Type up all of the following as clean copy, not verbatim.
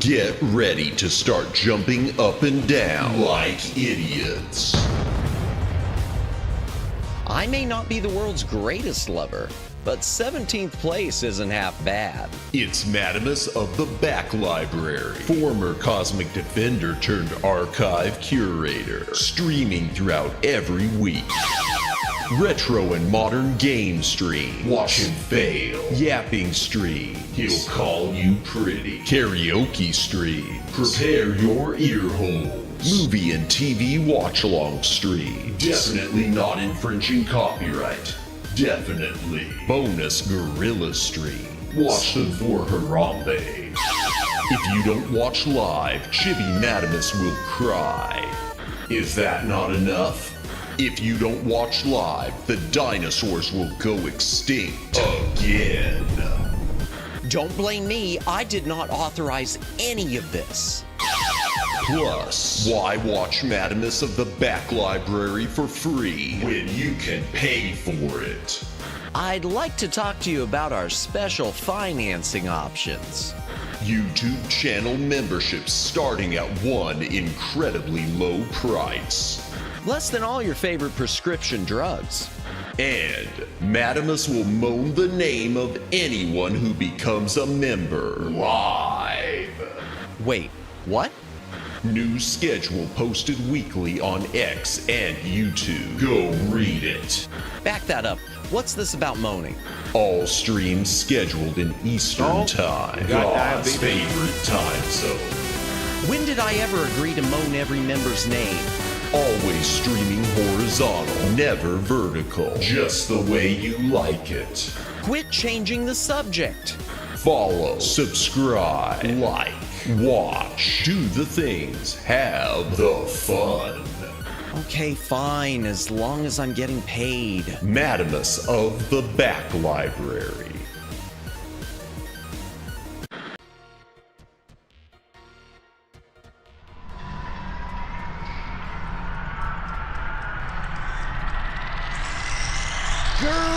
Get ready to start jumping up and down like idiots. I may not be the world's greatest lover, but 17th place isn't half bad. It's Madamus of the Back Library, former Cosmic Defender turned archive curator, streaming throughout every week. Retro and modern game stream. Watch him fail. Yapping stream. He'll call you pretty. Karaoke stream. Prepare your ear holes. Movie and TV watch-along stream. Definitely not infringing copyright. Definitely. Bonus gorilla stream. Watch them for Harambe. If you don't watch live, Chibi Madamus will cry. Is that not enough? If you don't watch live, the dinosaurs will go extinct again. Don't blame me, I did not authorize any of this. Plus, why watch Madamus of the Back Library for free when you can pay for it? I'd like to talk to you about our special financing options. YouTube channel memberships starting at one incredibly low price. Less than all your favorite prescription drugs. And Madamus will moan the name of anyone who becomes a member live. Wait, what? New schedule posted weekly on X and YouTube. Go read it. Back that up. What's this about moaning? All streams scheduled in Eastern Time. God's favorite time zone. When did I ever agree to moan every member's name? Always streaming horizontal, never vertical. Just the way you like it. Quit changing the subject. Follow, subscribe, like, watch, do the things, have the fun. Okay, fine, as long as I'm getting paid. Madamus of the Back Library.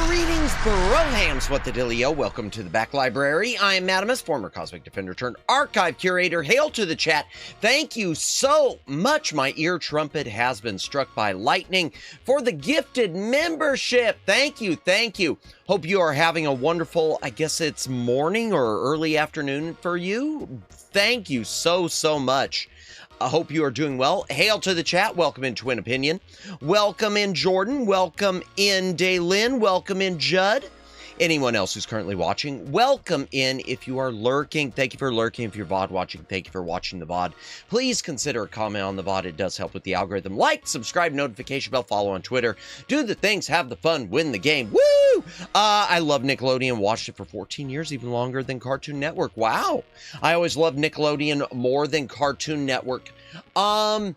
Greetings, brohams, what the dealio? Welcome to the Back Library. I am Madamus, former Cosmic Defender turned archive curator. Hail to the chat. Thank you so much. My ear trumpet has been struck by lightning for the gifted membership. Thank you, thank you. Hope you are having a wonderful, I guess it's morning or early afternoon for you. Thank you so much. I hope you are doing well. Hail to the chat. Welcome in Twin Opinion. Welcome in Jordan. Welcome in Daylin. Welcome in Judd. Anyone else who's currently watching, welcome in. If you are lurking, thank you for lurking. If you're VOD watching, thank you for watching the VOD. Please consider a comment on the VOD. It does help with the algorithm. Like, subscribe, notification bell, follow on Twitter. Do the things, have the fun, win the game. Woo! I love Nickelodeon. Watched it for 14 years, even longer than Cartoon Network. Wow. I always loved Nickelodeon more than Cartoon Network. I'm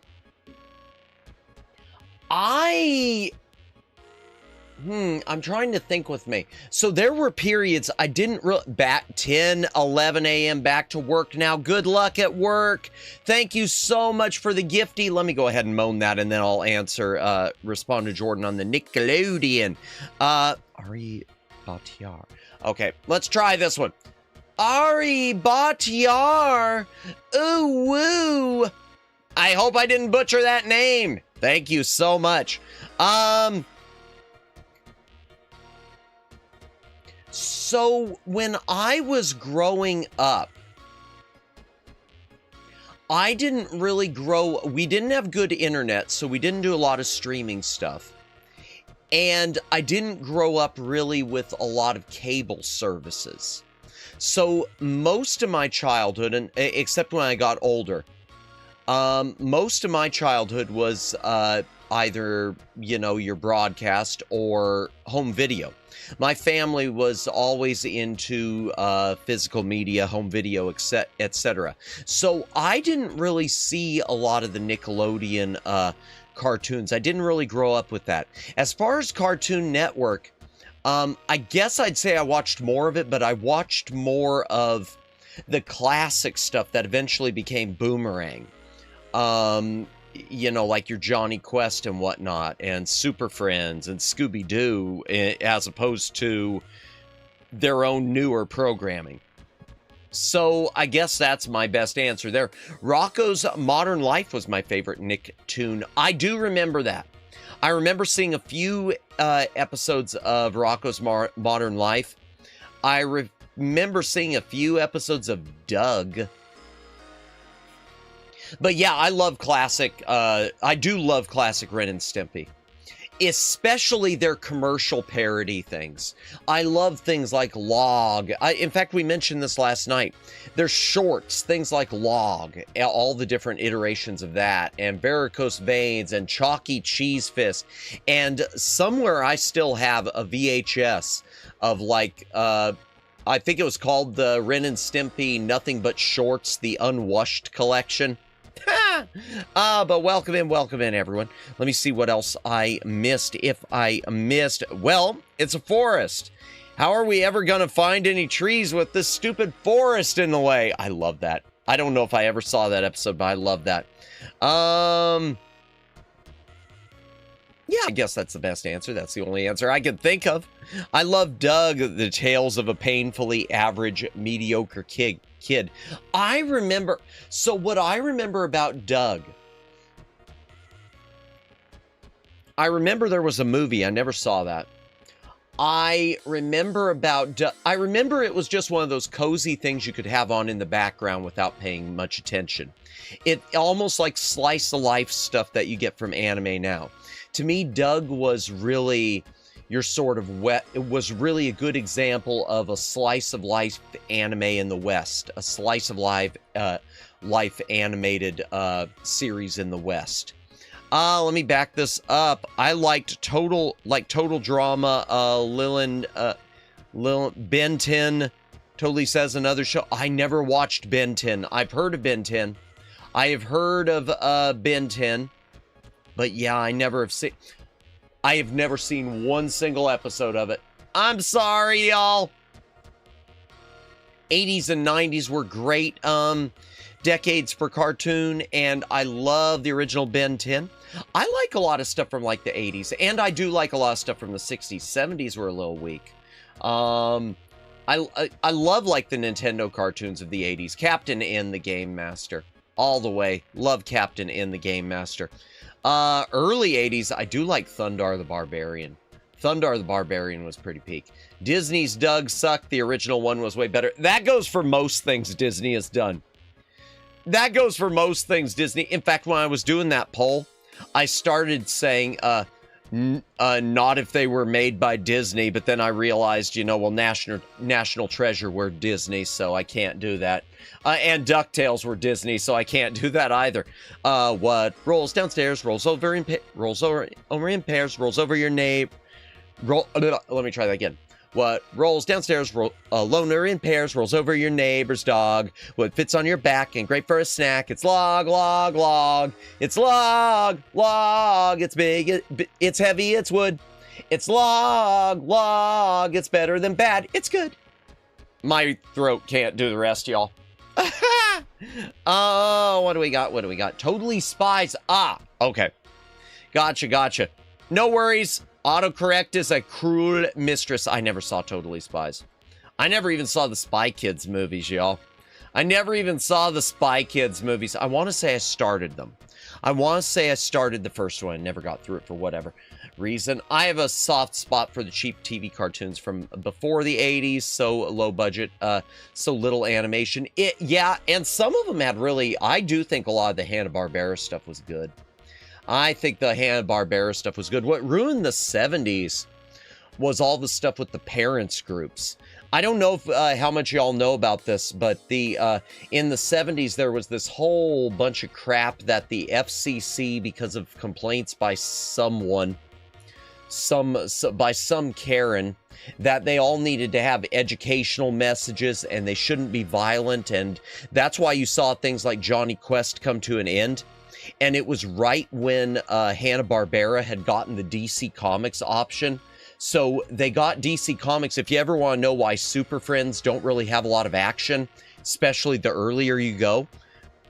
trying to think with me. So there were periods I didn't really, back 10, 11 a.m. back to work now. Good luck at work. Thank you so much for the gifty. Let me go ahead and moan that and then I'll answer, respond to Jordan on the Nickelodeon. Ari Bhatyar. Okay, let's try this one. Ari Bhatyar. Ooh, woo. I hope I didn't butcher that name. Thank you so much. So when I was growing up, I didn't really we didn't have good internet, so we didn't do a lot of streaming stuff. And I didn't grow up really with a lot of cable services. So most of my childhood, and except when I got older, most of my childhood was either, you know, your broadcast or home video. My family was always into physical media, home video, etc. So I didn't really see a lot of the Nickelodeon cartoons. I didn't really grow up with that. As far as Cartoon Network, I guess I'd say I watched more of it, but I watched more of the classic stuff that eventually became Boomerang. You know, like your Johnny Quest and whatnot, and Super Friends and Scooby-Doo, as opposed to their own newer programming. So I guess that's my best answer there. Rocco's Modern Life was my favorite Nicktoon. I do remember that. I remember seeing a few episodes of Rocco's Modern Life. I remember seeing a few episodes of Doug. But yeah, I love classic, I do love classic Ren and Stimpy. Especially their commercial parody things. I love things like Log. In fact, we mentioned this last night. There's shorts, things like Log, all the different iterations of that, and Varicose Veins, and Chalky Cheese Fist. And somewhere I still have a VHS of like, I think it was called the Ren and Stimpy Nothing But Shorts, the Unwashed Collection. But welcome in, everyone. Let me see what else I missed. If I missed, well, it's a forest. How are we ever gonna find any trees with this stupid forest in the way? I love that. I don't know if I ever saw that episode, but I love that. Yeah, I guess that's the best answer. That's the only answer I can think of. I love Doug, the tales of a painfully average, mediocre kid. I remember, so what I remember about Doug, I remember there was a movie. I never saw that. I remember it was just one of those cozy things you could have on in the background without paying much attention. It almost like slice of life stuff that you get from anime now. To me, Doug was really your sort of it was really a good example of a slice of life anime in the West, a slice of life animated series in the West. Let me back this up. I liked total drama. Ben 10 totally says another show. I never watched Ben 10. I've heard of Ben 10. I have heard of Ben 10. But yeah, I have never seen one single episode of it. I'm sorry, y'all. 80s and 90s were great decades for cartoon, and I love the original Ben 10. I like a lot of stuff from like the 80s, and I do like a lot of stuff from the 60s. 70s were a little weak. I love like the Nintendo cartoons of the 80s. Captain N, the Game Master. All the way. Love Captain N, the Game Master. Early 80s, I do like Thundar the Barbarian. Thundar the Barbarian was pretty peak. Disney's Doug sucked. The original one was way better. That goes for most things Disney has done. That goes for most things Disney. In fact, when I was doing that poll, I started saying, not if they were made by Disney, but then I realized, well, National Treasure were Disney, so I can't do that. And DuckTales were Disney, so I can't do that either. What rolls downstairs, rolls over in pairs, rolls over your neighbor. Let me try that again. What rolls downstairs, loner in pairs, rolls over your neighbor's dog. What fits on your back and great for a snack. It's log, log, log. It's log, log. It's big, it's heavy, it's wood. It's log, log. It's better than bad. It's good. My throat can't do the rest, y'all. Oh, what do we got? Totally Spies. Okay. Gotcha. No worries. Autocorrect is a cruel mistress. I never saw Totally Spies. I never even saw the Spy Kids movies, y'all. I never even saw the Spy Kids movies. I want to say I started them. I want to say I started the first one and never got through it for whatever reason. I have a soft spot for the cheap TV cartoons from before the 80s, so low budget, so little animation. Yeah, and some of them had really, I do think a lot of the Hanna-Barbera stuff was good. I think the Hanna-Barbera stuff was good. What ruined the 70s was all the stuff with the parents groups. I don't know if, how much y'all know about this, but in the 70s, there was this whole bunch of crap that the FCC, because of complaints by someone, by some Karen, that they all needed to have educational messages and they shouldn't be violent. And that's why you saw things like Johnny Quest come to an end. And it was right when Hanna-Barbera had gotten the DC Comics option. So they got DC Comics. If you ever want to know why Super Friends don't really have a lot of action, especially the earlier you go,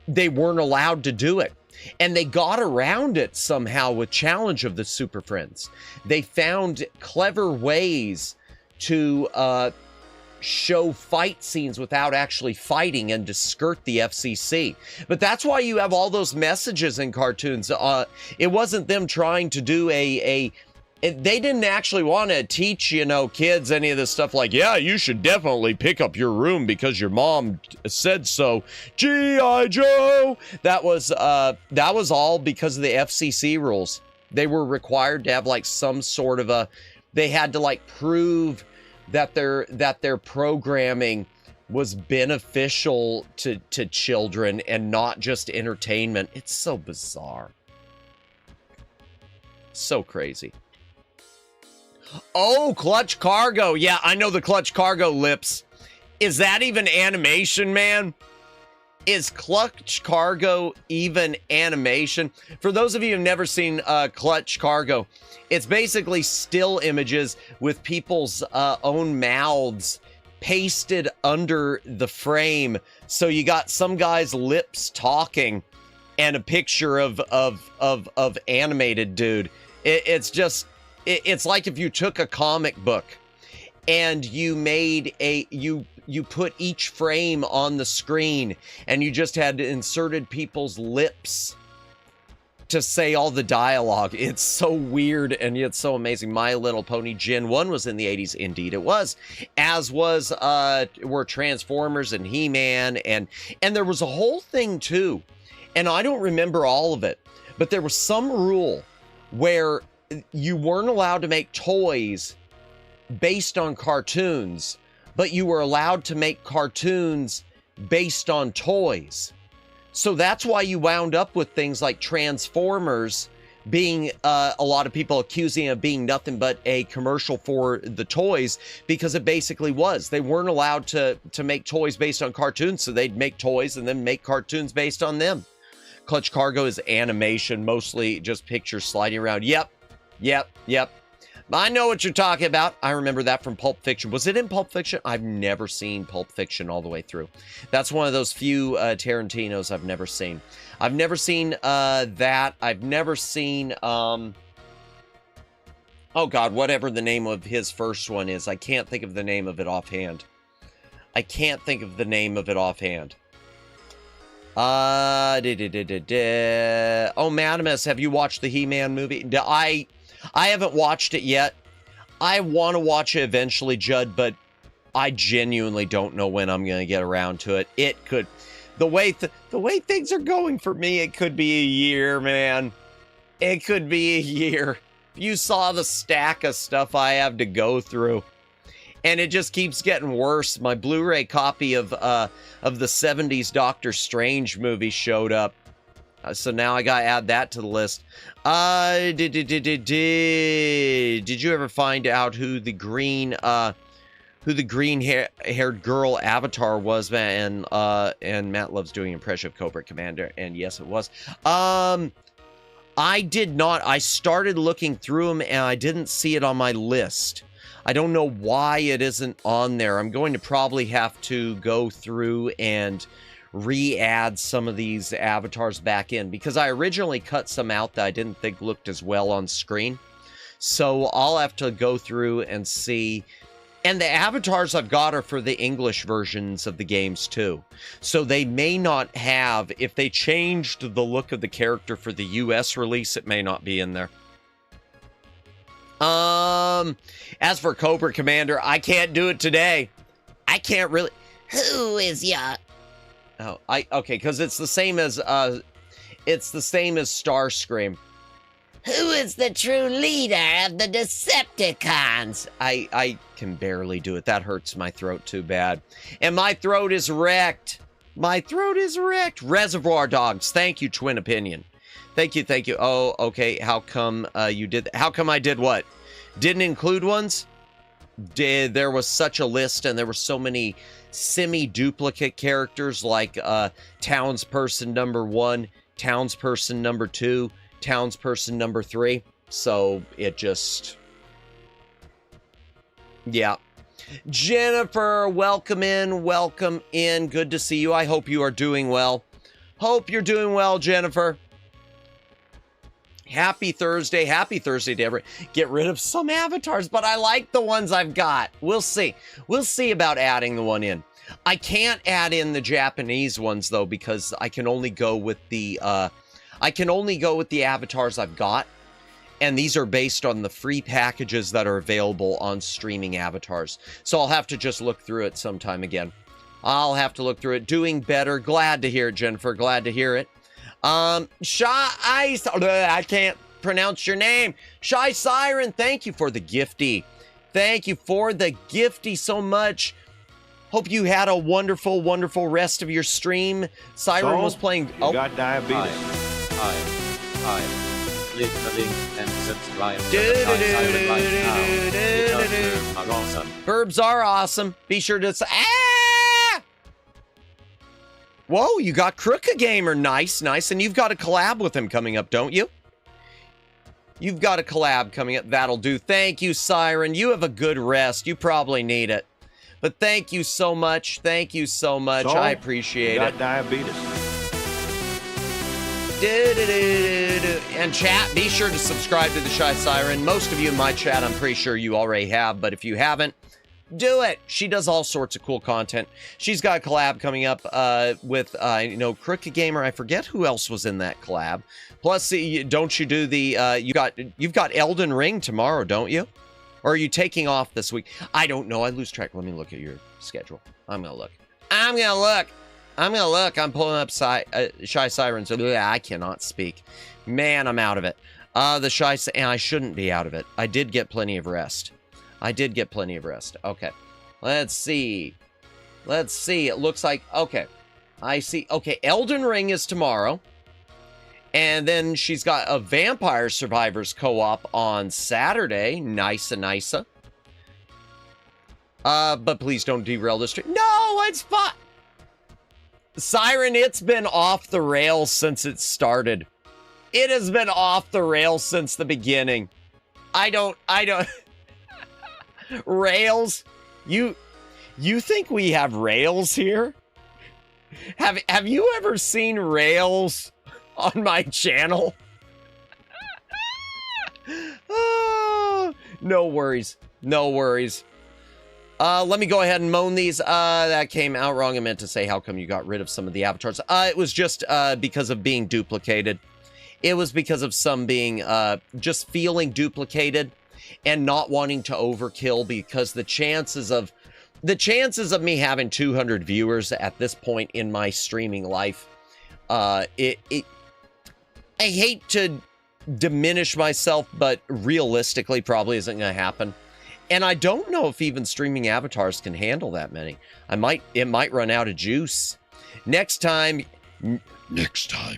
they weren't allowed to do it. And they got around it somehow with Challenge of the Super Friends. They found clever ways to show fight scenes without actually fighting and to skirt the FCC. But that's why you have all those messages in cartoons. It wasn't them trying to do they didn't actually want to teach, kids any of this stuff like, yeah, you should definitely pick up your room because your mom said so. G.I. Joe! That was all because of the FCC rules. They were required to have like some sort of they had to like prove that their programming was beneficial to children and not just entertainment. It's so bizarre. So crazy. Oh, Clutch Cargo. Yeah, I know the Clutch Cargo lips. Is that even animation, man? Is Clutch Cargo even animation? For those of you who've never seen Clutch Cargo, it's basically still images with people's own mouths pasted under the frame. So you got some guy's lips talking and a picture of animated dude. It's like if you took a comic book and you made you put each frame on the screen and you just had inserted people's lips to say all the dialogue. It's so weird and yet so amazing. My Little Pony Gen 1 was in the 80s. Indeed it was. As were Transformers and He-Man and there was a whole thing too. And I don't remember all of it, but there was some rule where you weren't allowed to make toys based on cartoons, but you were allowed to make cartoons based on toys. So that's why you wound up with things like Transformers being, a lot of people accusing it of being nothing but a commercial for the toys, because it basically was. They weren't allowed to make toys based on cartoons, so they'd make toys and then make cartoons based on them. Clutch Cargo is animation, mostly just pictures sliding around. Yep. I know what you're talking about. I remember that from Pulp Fiction. Was it in Pulp Fiction? I've never seen Pulp Fiction all the way through. That's one of those few Tarantinos I've never seen. I've never seen that. I've never seen, oh God, whatever the name of his first one is. I can't think of the name of it offhand. Oh, Madamus, have you watched the He-Man movie? I haven't watched it yet. I want to watch it eventually, Judd, but I genuinely don't know when I'm going to get around to it. It could, the way things are going for me, it could be a year, man. It could be a year. If you saw the stack of stuff I have to go through, and it just keeps getting worse. My Blu-ray copy of the 70s Doctor Strange movie showed up. So now I gotta add that to the list. Did you ever find out who the green-haired girl Avatar was? And Matt loves doing impression of Cobra Commander, and yes, it was. I did not. I started looking through them, and I didn't see it on my list. I don't know why it isn't on there. I'm going to probably have to go through and re-add some of these avatars back in, because I originally cut some out that I didn't think looked as well on screen. So I'll have to go through and see. And the avatars I've got are for the English versions of the games too. So they may not have, if they changed the look of the character for the US release, it may not be in there. As for Cobra Commander, I can't do it today. I can't really. Who is ya? Oh, okay, because it's the same as Starscream. Who is the true leader of the Decepticons? I can barely do it. That hurts my throat too bad. And my throat is wrecked. Reservoir Dogs. Thank you, Twin Opinion. Thank you. Oh, okay. How come you did that? How come I did what? Didn't include ones? There was such a list, and there were so many semi-duplicate characters like townsperson number 1, townsperson number 2, townsperson number 3. So it just... yeah. Jennifer, welcome in. Good to see you. I hope you are doing well. Hope you're doing well, Jennifer. Happy Thursday to everyone. Get rid of some avatars, but I like the ones I've got. We'll see. We'll see about adding the one in. I can't add in the Japanese ones though, because I can only go with the avatars I've got. And these are based on the free packages that are available on streaming avatars. So I'll have to just look through it sometime again. I'll have to look through it. Doing better. Glad to hear it, Jennifer. Glad to hear it. I can't pronounce your name. Shy Siren, thank you for the gifty. Thank you for the gifty so much. Hope you had a wonderful, wonderful rest of your stream. Siren was playing. You got diabetes. Hi. Click the link and subscribe to the Shy Siren right now. Because are awesome. Verbs are awesome. Be sure to. Whoa, you got Crooked Gamer. Nice. And you've got a collab with him coming up, don't you? You've got a collab coming up. That'll do. Thank you, Siren. You have a good rest. You probably need it. But thank you so much. Thank you so much. So, I appreciate you got it. diabetes. And chat, be sure to subscribe to the Shy Siren. Most of you in my chat, I'm pretty sure you already have. But if you haven't, do it. She does all sorts of cool content. She's got a collab coming up with Crooked Gamer. I forget who else was in that collab. Plus, don't you do the you've got Elden Ring tomorrow, don't you? Or are you taking off this week? I don't know. I lose track. Let me look at your schedule. I'm gonna look. I'm pulling up Shy Siren. So I cannot speak. Man, I'm out of it. And I shouldn't be out of it. I did get plenty of rest. Okay. Let's see. It looks like, okay. I see. Okay, Elden Ring is tomorrow. And then she's got a Vampire Survivors co-op on Saturday. Nice. But please don't derail this stream. No, it's fine. Siren, it's been off the rails since it started. It has been off the rails since the beginning. I don't... Rails? You think we have rails here? Have you ever seen rails on my channel? Oh, no worries. Let me go ahead and moan these. That came out wrong. I meant to say, how come you got rid of some of the avatars? It was just because of being duplicated. It was because of some being just feeling duplicated and not wanting to overkill, because the chances of me having 200 viewers at this point in my streaming life, I hate to diminish myself, but realistically probably isn't going to happen. And I don't know if even streaming avatars can handle that many. It might run out of juice. Next time,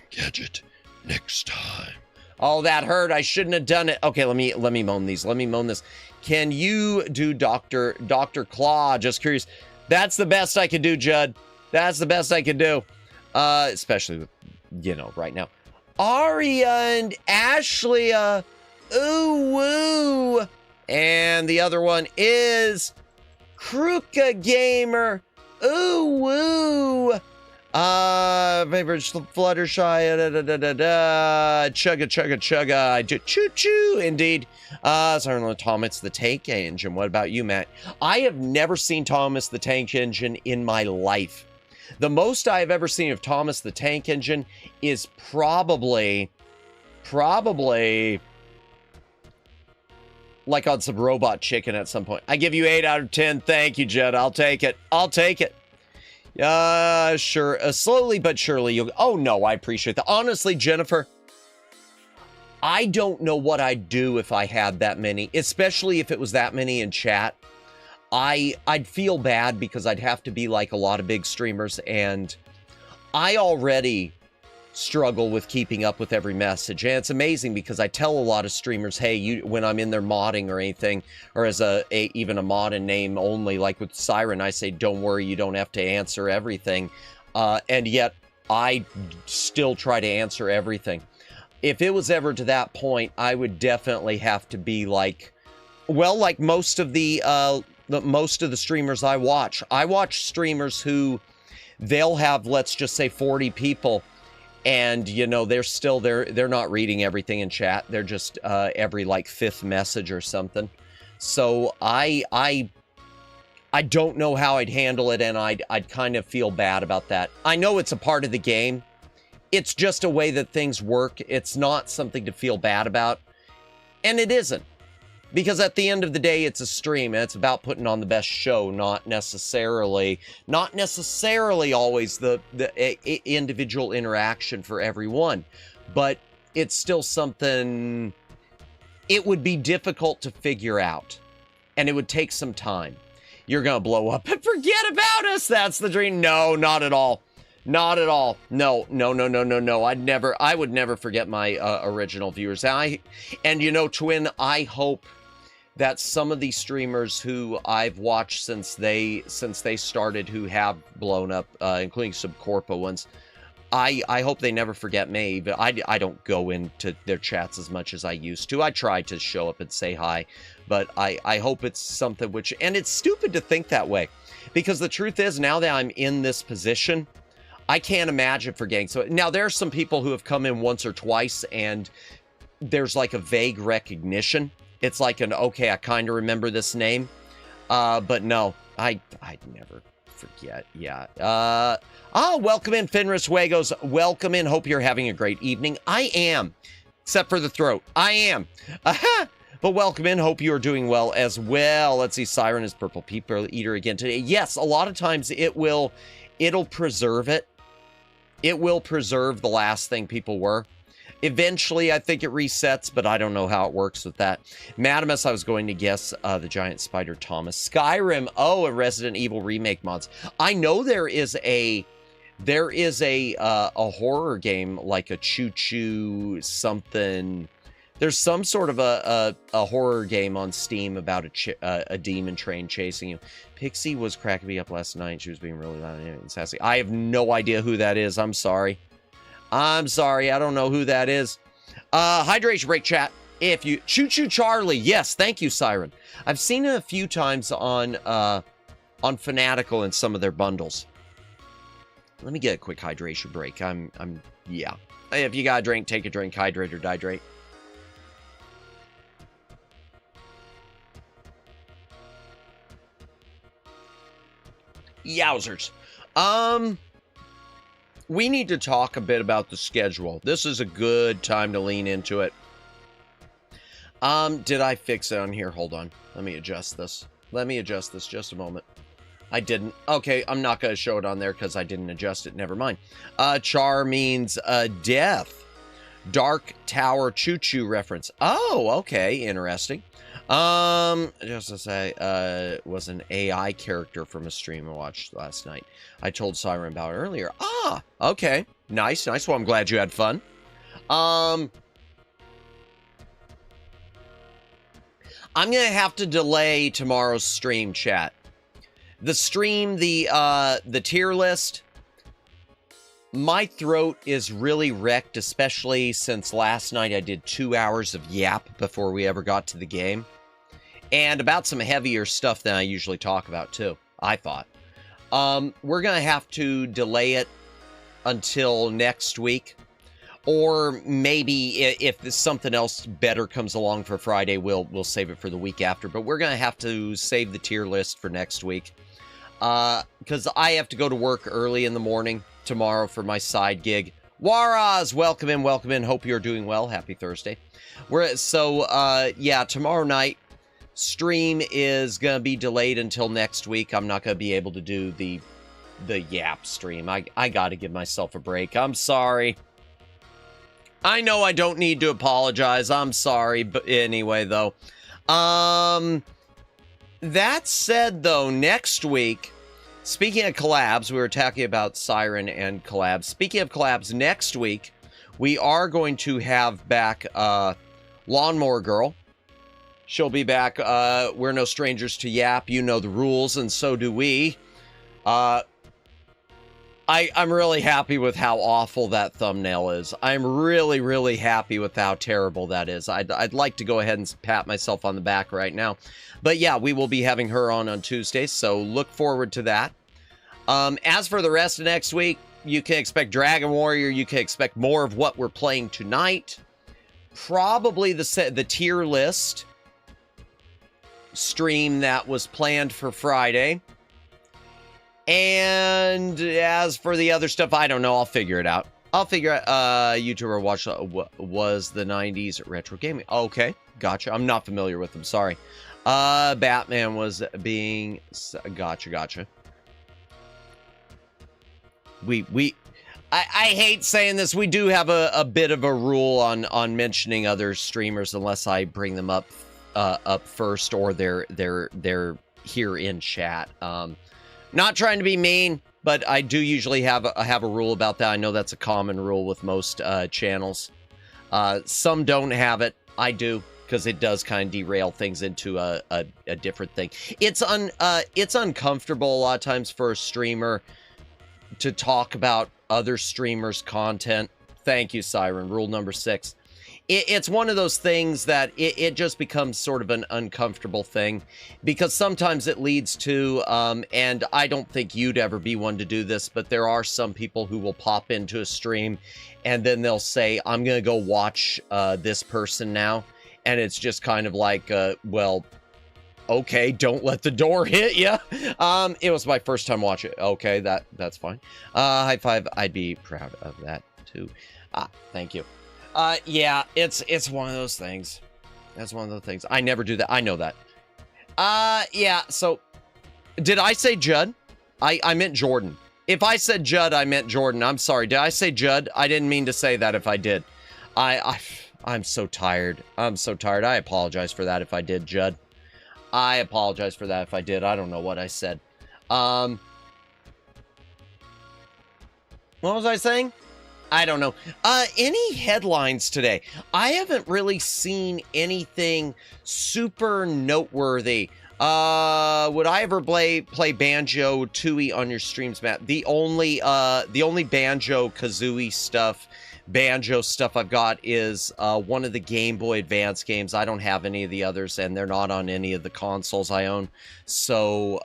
Gadget. Next time. Oh, that hurt. I shouldn't have done it. Okay, let me moan these. Let me moan this. Can you do Dr. Claw? Just curious. That's the best I can do, Judd. That's the best I can do. Especially with, right now. Aria and Ashley, ooh woo. And the other one is Crooked Gamer. Ooh woo. Favorite Fluttershy, chugga, choo-choo, indeed. Sorry, Thomas the Tank Engine. What about you, Matt? I have never seen Thomas the Tank Engine in my life. The most I have ever seen of Thomas the Tank Engine is probably like on some Robot Chicken at some point. I give you 8 out of 10. Thank you, Jed. I'll take it. Sure. Slowly but surely you'll... Oh, no, I appreciate that. Honestly, Jennifer, I don't know what I'd do if I had that many, especially if it was that many in chat. I'd feel bad because I'd have to be like a lot of big streamers, and I already struggle with keeping up with every message. And it's amazing because I tell a lot of streamers, hey, when I'm in there modding or anything, or as even a mod and name only, like with Siren, I say, don't worry, you don't have to answer everything. And yet I still try to answer everything. If it was ever to that point, I would definitely have to be like, well, like most of the streamers I watch. I watch streamers who they'll have, let's just say 40 people, And, you know, they're not reading everything in chat. They're just every like fifth message or something. So I don't know how I'd handle it, and I'd kind of feel bad about that. I know it's a part of the game. It's just a way that things work. It's not something to feel bad about. And it isn't. Because at the end of the day, it's a stream, and it's about putting on the best show, not necessarily always the individual interaction for everyone. But it's still something it would be difficult to figure out, and it would take some time. You're going to blow up and forget about us. That's the dream. No, not at all. Not at all. No. I would never forget my original viewers. And you know, Twin, I hope that some of these streamers who I've watched since they started, who have blown up, including some corpo ones, I hope they never forget me. But I don't go into their chats as much as I used to. I try to show up and say hi, but I hope it's something which, and it's stupid to think that way, because the truth is, now that I'm in this position, I can't imagine forgetting. So now there are some people who have come in once or twice, and there's like a vague recognition. It's like okay, I kind of remember this name. But no, I'd never forget. Yeah. Welcome in, Fenris Wagos. Welcome in. Hope you're having a great evening. I am. Except for the throat. I am. But welcome in. Hope you are doing well as well. Let's see. Siren is Purple People Eater again today. Yes, a lot of times it'll preserve it. It will preserve the last thing people were. Eventually, I think it resets, but I don't know how it works with that. Madamus, I was going to guess the Giant Spider Thomas. Skyrim, a Resident Evil remake mods. I know there is a horror game, like a choo-choo something. There's some sort of a horror game on Steam about a demon train chasing you. Pixie was cracking me up last night. She was being really loud and sassy. I have no idea who that is. I'm sorry. I don't know who that is. Hydration break chat. If you Choo Charlie, yes, thank you, Siren. I've seen it a few times on Fanatical in some of their bundles. Let me get a quick hydration break. Yeah. If you got a drink, take a drink. Hydrate or dihydrate. Yowzers. We need to talk a bit about the schedule. This is a good time to lean into it. Did I fix it on here? Hold on. Let me adjust this. Just a moment. I didn't. Okay, I'm not going to show it on there because I didn't adjust it. Never mind. Char means death. Dark Tower Choo-Choo reference. Oh, okay. Interesting. Just to say, was an AI character from a stream I watched last night. I told Siren about it earlier. Okay. Nice. Well, I'm glad you had fun. I'm gonna have to delay tomorrow's stream, chat. The stream, the tier list. My throat is really wrecked, especially since last night I did 2 hours of yap before we ever got to the game. And about some heavier stuff than I usually talk about, too, I thought. We're going to have to delay it until next week. Or maybe if something else better comes along for Friday, we'll save it for the week after. But we're going to have to save the tier list for next week. Because I have to go to work early in the morning tomorrow for my side gig. Waraz, welcome in. Hope you're doing well. Happy Thursday. Yeah, tomorrow night, stream is going to be delayed until next week. I'm not going to be able to do the yap stream. I got to give myself a break. I'm sorry. I know I don't need to apologize. I'm sorry. But anyway, though. That said, though, next week, speaking of collabs, we were talking about Siren and collabs. Speaking of collabs, next week, we are going to have back Lawnmower Girl. She'll be back. We're no strangers to yap. You know the rules, and so do we. I'm really happy with how awful that thumbnail is. I'm really, really happy with how terrible that is. I'd like to go ahead and pat myself on the back right now. But yeah, we will be having her on Tuesday, so look forward to that. As for the rest of next week, You can expect Dragon Warrior. You can expect more of what we're playing tonight. Probably the tier list stream that was planned for Friday. And as for the other stuff, I don't know. I'll figure it out. YouTuber watch was the 90s retro gaming. Okay, gotcha. I'm not familiar with them. Sorry. Batman was being... Gotcha. I hate saying this. We do have a bit of a rule on mentioning other streamers unless I bring them up first or they're here in chat. Not trying to be mean, but I do usually have a rule about that. I know that's a common rule with most channels. Some don't have it. I do, because it does kind of derail things into a different thing. It's uncomfortable a lot of times for a streamer to talk about other streamers' content. Thank you, Siren. Rule number 6. It's one of those things that it just becomes sort of an uncomfortable thing, because sometimes it leads to, and I don't think you'd ever be one to do this, but there are some people who will pop into a stream and then they'll say, I'm going to go watch this person now. And it's just kind of like, well, okay, don't let the door hit you. It was my first time watching it. Okay, that's fine. High five. I'd be proud of that too. Thank you. Yeah, it's one of those things. That's one of those things. I never do that. I know that. Yeah, so did I say Judd? I meant Jordan. If I said Judd, I meant Jordan. I'm sorry. Did I say Judd? I didn't mean to say that if I did. I'm so tired. I'm so tired. I apologize for that if I did, Judd. I apologize for that if I did. I don't know what I said. What was I saying? I don't know. Any headlines today? I haven't really seen anything super noteworthy. Would I ever play Banjo-Tooie on your streams, Matt? The only Banjo-Kazooie Banjo stuff I've got is one of the Game Boy Advance games. I don't have any of the others, and they're not on any of the consoles I own. So,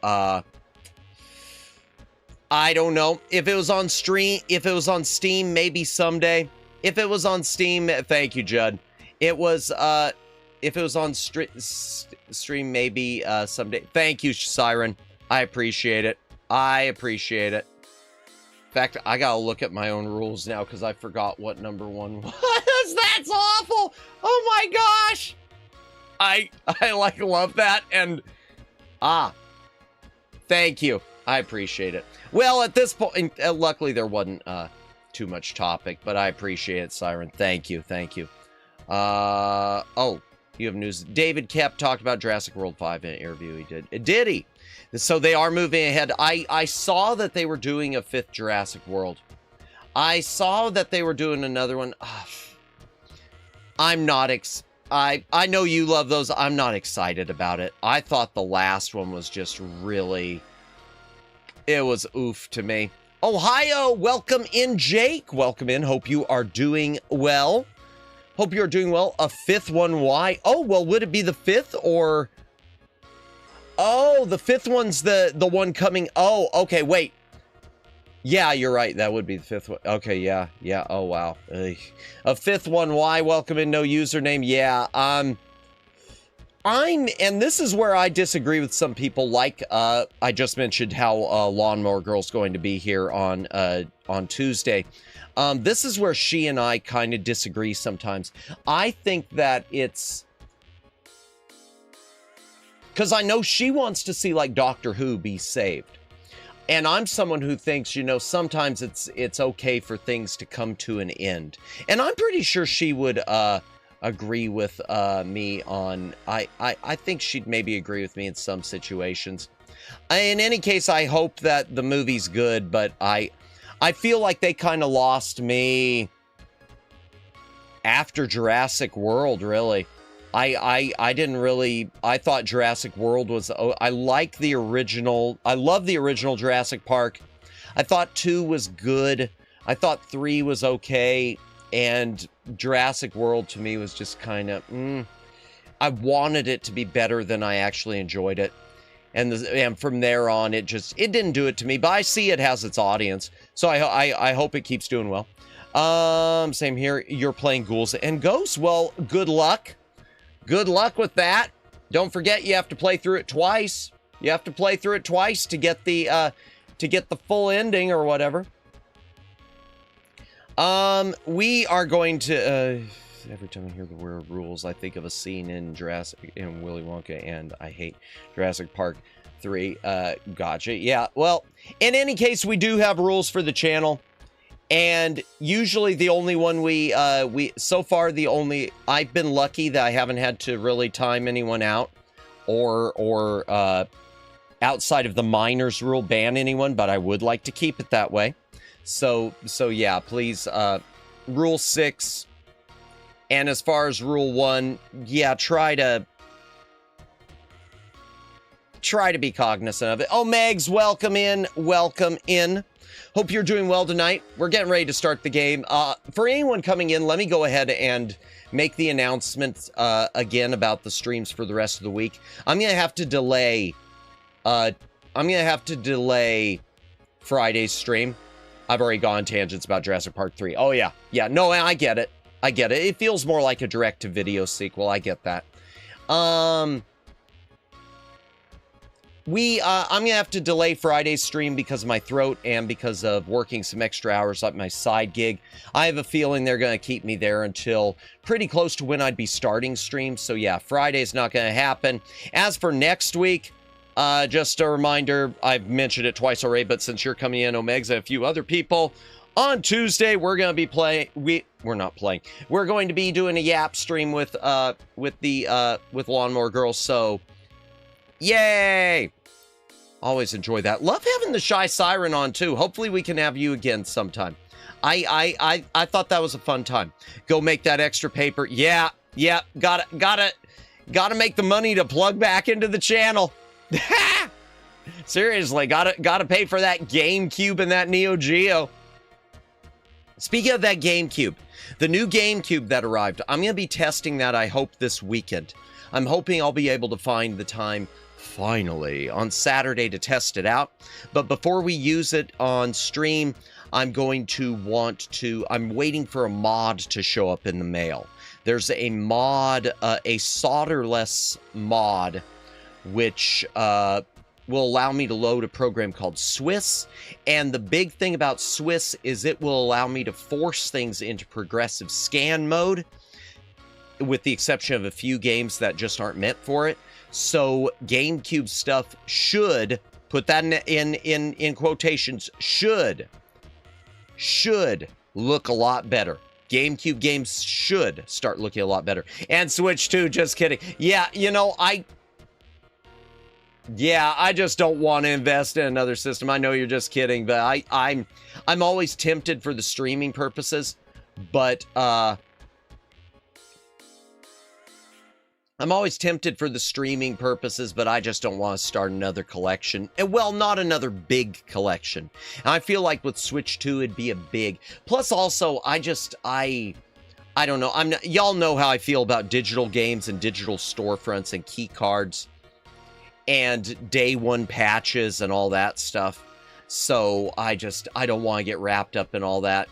I don't know. If it was on Steam, maybe someday. If it was on Steam, thank you, Judd. If it was on stream, maybe someday. Thank you, Siren. I appreciate it. In fact, I gotta look at my own rules now because I forgot what number 1 was. That's awful. Oh my gosh. I love that, and thank you. I appreciate it. Well, at this point, luckily there wasn't too much topic, but I appreciate it, Siren. Thank you. Oh, you have news. David Kep talked about Jurassic World 5 in an interview he did. Did he? So they are moving ahead. I saw that they were doing a 5th Jurassic World. I saw that they were doing another one. I'm not I know you love those. I'm not excited about it. I thought the last one was just really... It was oof to me. Ohio, welcome in, Jake. Welcome in. Hope you are doing well. A 5th one, why? Oh, well, would it be the 5th or... Oh, the 5th one's the one coming... Oh, okay, wait. Yeah, you're right. That would be the 5th one. Okay, yeah. Oh, wow. Ugh. A 5th one, why? Welcome in, no username. Yeah, and this is where I disagree with some people, like I just mentioned how Lawnmower Girl's going to be here on Tuesday. This is where she and I kind of disagree sometimes. I think that it's... Because I know she wants to see, like, Doctor Who be saved. And I'm someone who thinks, sometimes it's okay for things to come to an end. And I'm pretty sure she would... agree with me on... I think she'd maybe agree with me in some situations. In any case, I hope that the movie's good, but I feel like they kind of lost me after Jurassic World, really. I didn't really... I thought Jurassic World was... I like the original... I love the original Jurassic Park. I thought 2 was good. I thought 3 was okay. And Jurassic World to me was just kind of, I wanted it to be better than I actually enjoyed it. and from there on, it didn't do it to me. But I see it has its audience, so I hope it keeps doing well. Same here. You're playing Ghouls and Ghosts. Well, good luck. Good luck with that. Don't forget, you have to play through it twice. You have to play through it twice to get the full ending or whatever. We are going to, every time I hear the word rules, I think of a scene in Willy Wonka, and I hate Jurassic Park 3. Gotcha. Yeah, well, in any case, we do have rules for the channel, and usually the only one I've been lucky that I haven't had to really time anyone out or outside of the minors rule ban anyone, but I would like to keep it that way. So yeah, please, rule 6, and as far as rule 1, yeah, try to be cognizant of it. Oh, Megs, welcome in. Hope you're doing well tonight. We're getting ready to start the game. For anyone coming in, let me go ahead and make the announcement again about the streams for the rest of the week. I'm gonna have to delay Friday's stream. I've already gone tangents about Jurassic Park 3. Oh, yeah. Yeah, no, I get it. It feels more like a direct-to-video sequel. I get that. I'm gonna have to delay Friday's stream because of my throat and because of working some extra hours at my side gig. I have a feeling they're gonna keep me there until pretty close to when I'd be starting streams. So, yeah, Friday's not gonna happen. As for next week, just a reminder, I've mentioned it twice already, but since you're coming in, Omegs, and a few other people, on Tuesday, we're going to be playing, we're not playing, we're going to be doing a Yap stream with Lawnmower Girls, so, yay! Always enjoy that. Love having the Shy Siren on, too. Hopefully we can have you again sometime. I thought that was a fun time. Go make that extra paper. Yeah, gotta make the money to plug back into the channel. Seriously, gotta pay for that GameCube and that Neo Geo. Speaking of that GameCube, the new GameCube that arrived, I'm gonna be testing that, I hope, this weekend. I'm hoping I'll be able to find the time finally on Saturday to test it out. But before we use it on stream, I'm waiting for a mod to show up in the mail. There's a mod, a solderless mod, which will allow me to load a program called Swiss. And the big thing about Swiss is it will allow me to force things into progressive scan mode, with the exception of a few games that just aren't meant for it. So GameCube stuff should, put that in quotations, should look a lot better. GameCube games should start looking a lot better. And Switch too, just kidding. Yeah, you know, I just don't want to invest in another system. I know you're just kidding, but I'm always tempted for the streaming purposes, but I just don't want to start another collection. And, well, not another big collection. And I feel like with Switch 2, it'd be a big. Plus, also, I don't know. Y'all know how I feel about digital games and digital storefronts and key cards and day one patches and all that stuff. So I don't want to get wrapped up in all that.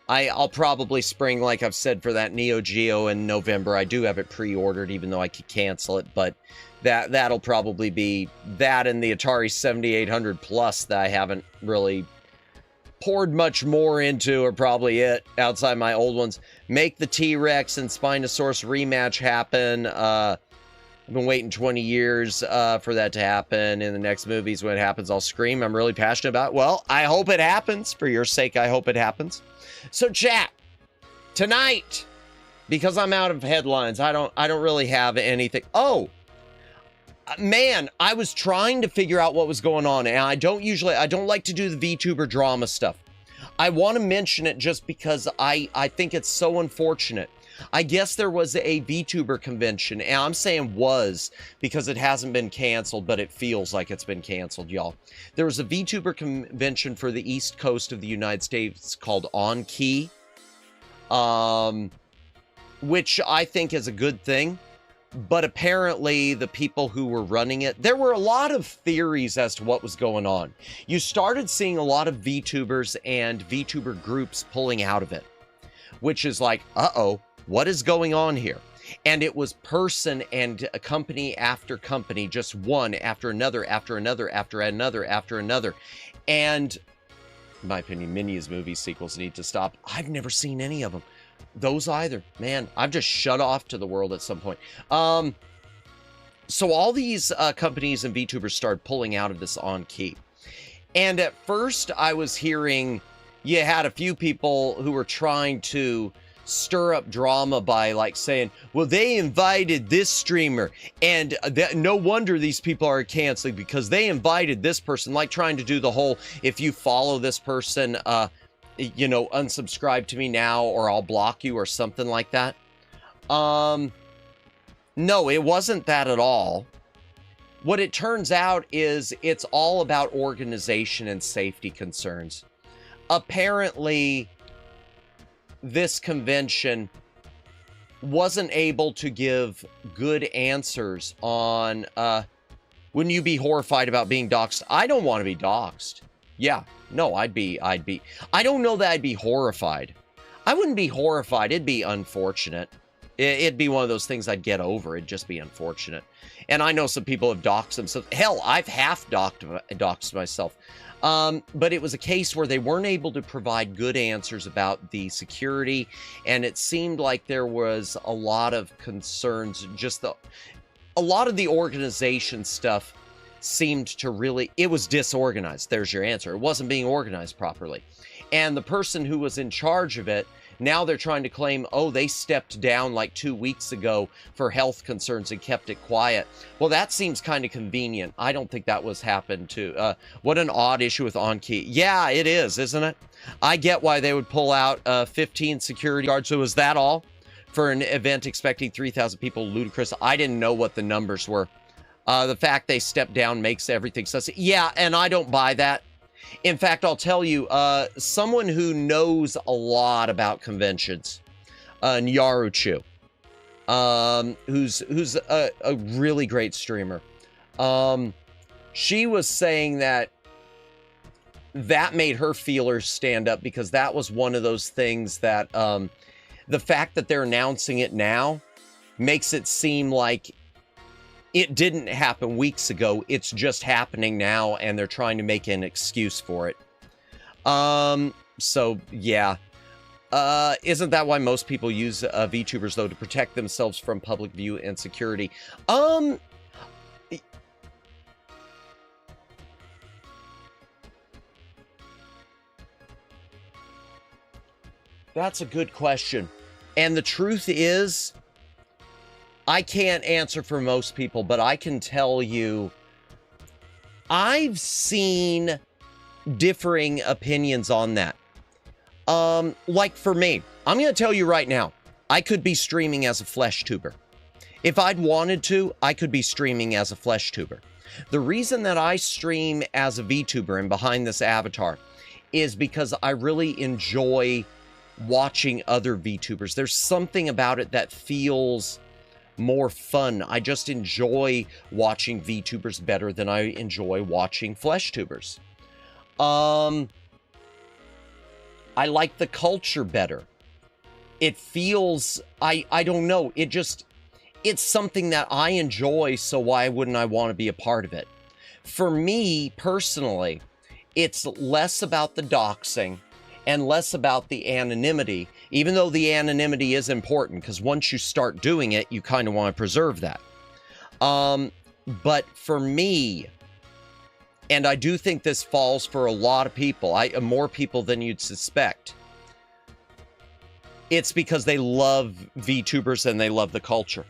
I'll probably spring, like I've said, for that Neo Geo in November. I do have it pre-ordered, even though I could cancel it, but that'll probably be that, and the Atari 7800 Plus that I haven't really poured much more into are probably it outside my old ones. Make the T-Rex and Spinosaurus rematch happen. I've been waiting 20 years for that to happen. In the next movies, when it happens, I'll scream. I'm really passionate about it. Well, I hope it happens. For your sake, I hope it happens. So, chat, tonight, because I'm out of headlines, I don't really have anything. Oh, man, I was trying to figure out what was going on, and I don't like to do the VTuber drama stuff. I want to mention it just because I think it's so unfortunate. I guess there was a VTuber convention, and I'm saying was because it hasn't been canceled, but it feels like it's been canceled, y'all. There was a VTuber convention for the East Coast of the United States called On Key, which I think is a good thing. But apparently the people who were running it, there were a lot of theories as to what was going on. You started seeing a lot of VTubers and VTuber groups pulling out of it, which is like, uh-oh, what is going on here? And it was person and a company after company, just one after another, after another, after another, after another. And in my opinion, Minions movie sequels need to stop. I've never seen any of them. Those either. Man, I've just shut off to the world at some point. So all these companies and VTubers started pulling out of this on key. And at first I was hearing you had a few people who were trying to stir up drama by like saying, well, they invited this streamer and no wonder these people are canceling because they invited this person, like trying to do the whole, if you follow this person, you know, unsubscribe to me now or I'll block you or something like that. No, it wasn't that at all. What it turns out is it's all about organization and safety concerns. Apparently, this convention wasn't able to give good answers on, wouldn't you be horrified about being doxxed? I don't want to be doxxed. Yeah, no, I don't know that I'd be horrified. I wouldn't be horrified. It'd be unfortunate. It'd be one of those things I'd get over. It'd just be unfortunate. And I know some people have doxed themselves. Hell, I've half doxed myself. But it was a case where they weren't able to provide good answers about the security. And it seemed like there was a lot of concerns. A lot of the organization stuff seemed to really, it was disorganized. There's your answer. It wasn't being organized properly. And the person who was in charge of it, now they're trying to claim, oh, they stepped down like 2 weeks ago for health concerns and kept it quiet. Well, that seems kind of convenient. I don't think that was happened to. What an odd issue with OnKey. Yeah, it is, isn't it? I get why they would pull out 15 security guards. So was that all for an event expecting 3,000 people? Ludicrous. I didn't know what the numbers were. The fact they stepped down makes everything sus. Yeah, and I don't buy that. In fact, I'll tell you, someone who knows a lot about conventions, Nyaruchu, who's a really great streamer, she was saying that made her feelers stand up because that was one of those things that the fact that they're announcing it now makes it seem like it didn't happen weeks ago. It's just happening now, and they're trying to make an excuse for it. So, yeah. Isn't that why most people use VTubers, though, to protect themselves from public view and security? That's a good question. And the truth is, I can't answer for most people, but I can tell you, I've seen differing opinions on that. Like for me, I'm going to tell you right now, I could be streaming as a flesh tuber. If I'd wanted to, I could be streaming as a flesh tuber. The reason that I stream as a VTuber and behind this avatar is because I really enjoy watching other VTubers. There's something about it that feels more fun. I just enjoy watching VTubers better than I enjoy watching flesh tubers. I like the culture better. It feels, I don't know, it's something that I enjoy, so why wouldn't I want to be a part of it? For me, personally, it's less about the doxing and less about the anonymity, even though the anonymity is important, because once you start doing it, you kind of want to preserve that. But for me, and I do think this falls for a lot of people, more people than you'd suspect, it's because they love VTubers and they love the culture.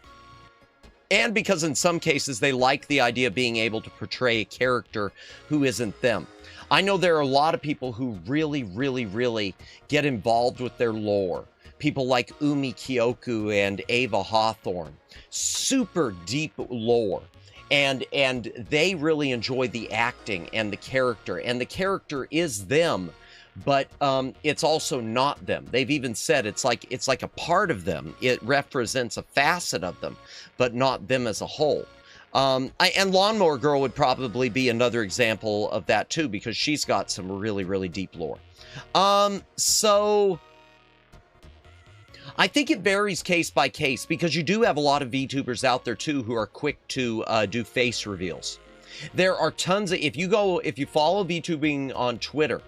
And because in some cases, they like the idea of being able to portray a character who isn't them. I know there are a lot of people who really, really, really get involved with their lore. People like Umi Kyoku and Ava Hawthorne. Super deep lore. And they really enjoy the acting and the character is them. but it's also not them. They've even said it's like a part of them. It represents a facet of them, but not them as a whole. And Lawnmower Girl would probably be another example of that too, because she's got some really, really deep lore. So I think it varies case by case, because you do have a lot of VTubers out there too who are quick to do face reveals. There are tons of, if you follow VTubing on Twitter,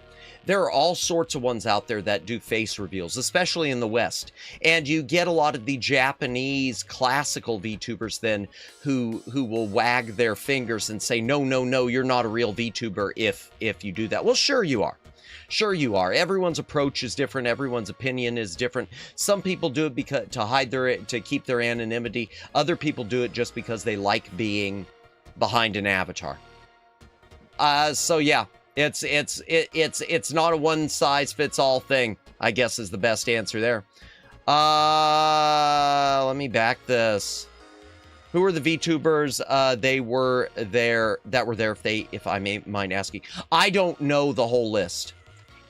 there are all sorts of ones out there that do face reveals, especially in the West. And you get a lot of the Japanese classical VTubers then who will wag their fingers and say, no, no, no, you're not a real VTuber if you do that. Well, sure you are. Sure you are. Everyone's approach is different. Everyone's opinion is different. Some people do it because to keep their anonymity. Other people do it just because they like being behind an avatar. So yeah, it's not a one size fits all thing, I guess, is the best answer there. Let me back this. Who were the VTubers they were there if I may mind asking? I don't know the whole list.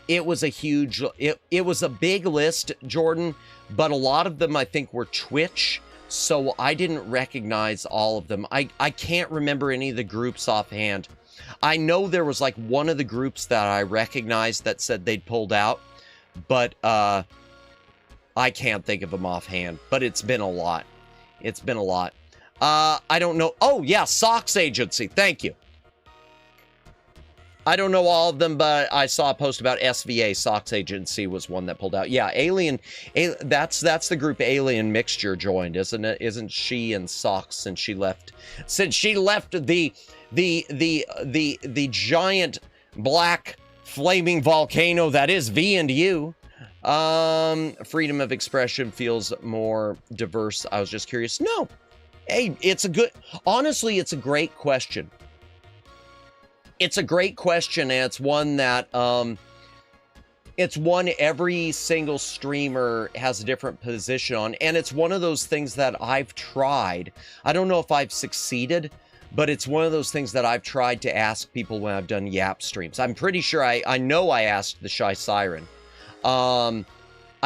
It was a huge, it was a big list, Jordan, but a lot of them I think were Twitch, so I didn't recognize all of them. I can't remember any of the groups offhand. I know there was like one of the groups that I recognized that said they'd pulled out, but I can't think of them offhand, but it's been a lot. It's been a lot. I don't know. Oh yeah, Socks Agency. Thank you. I don't know all of them, but I saw a post about SVA. Socks Agency was one that pulled out. Yeah, that's the group Alien Mixture joined, isn't it? Isn't she and Socks since she left the giant black flaming volcano that is V&U. Freedom of expression feels more diverse. I was just curious. No. Hey, honestly, it's a great question. It's a great question, and it's one that, every single streamer has a different position on, and it's one of those things that I've tried. I don't know if I've succeeded, but it's one of those things that I've tried to ask people when I've done Yap streams. I'm pretty sure I know I asked the Shy Siren. I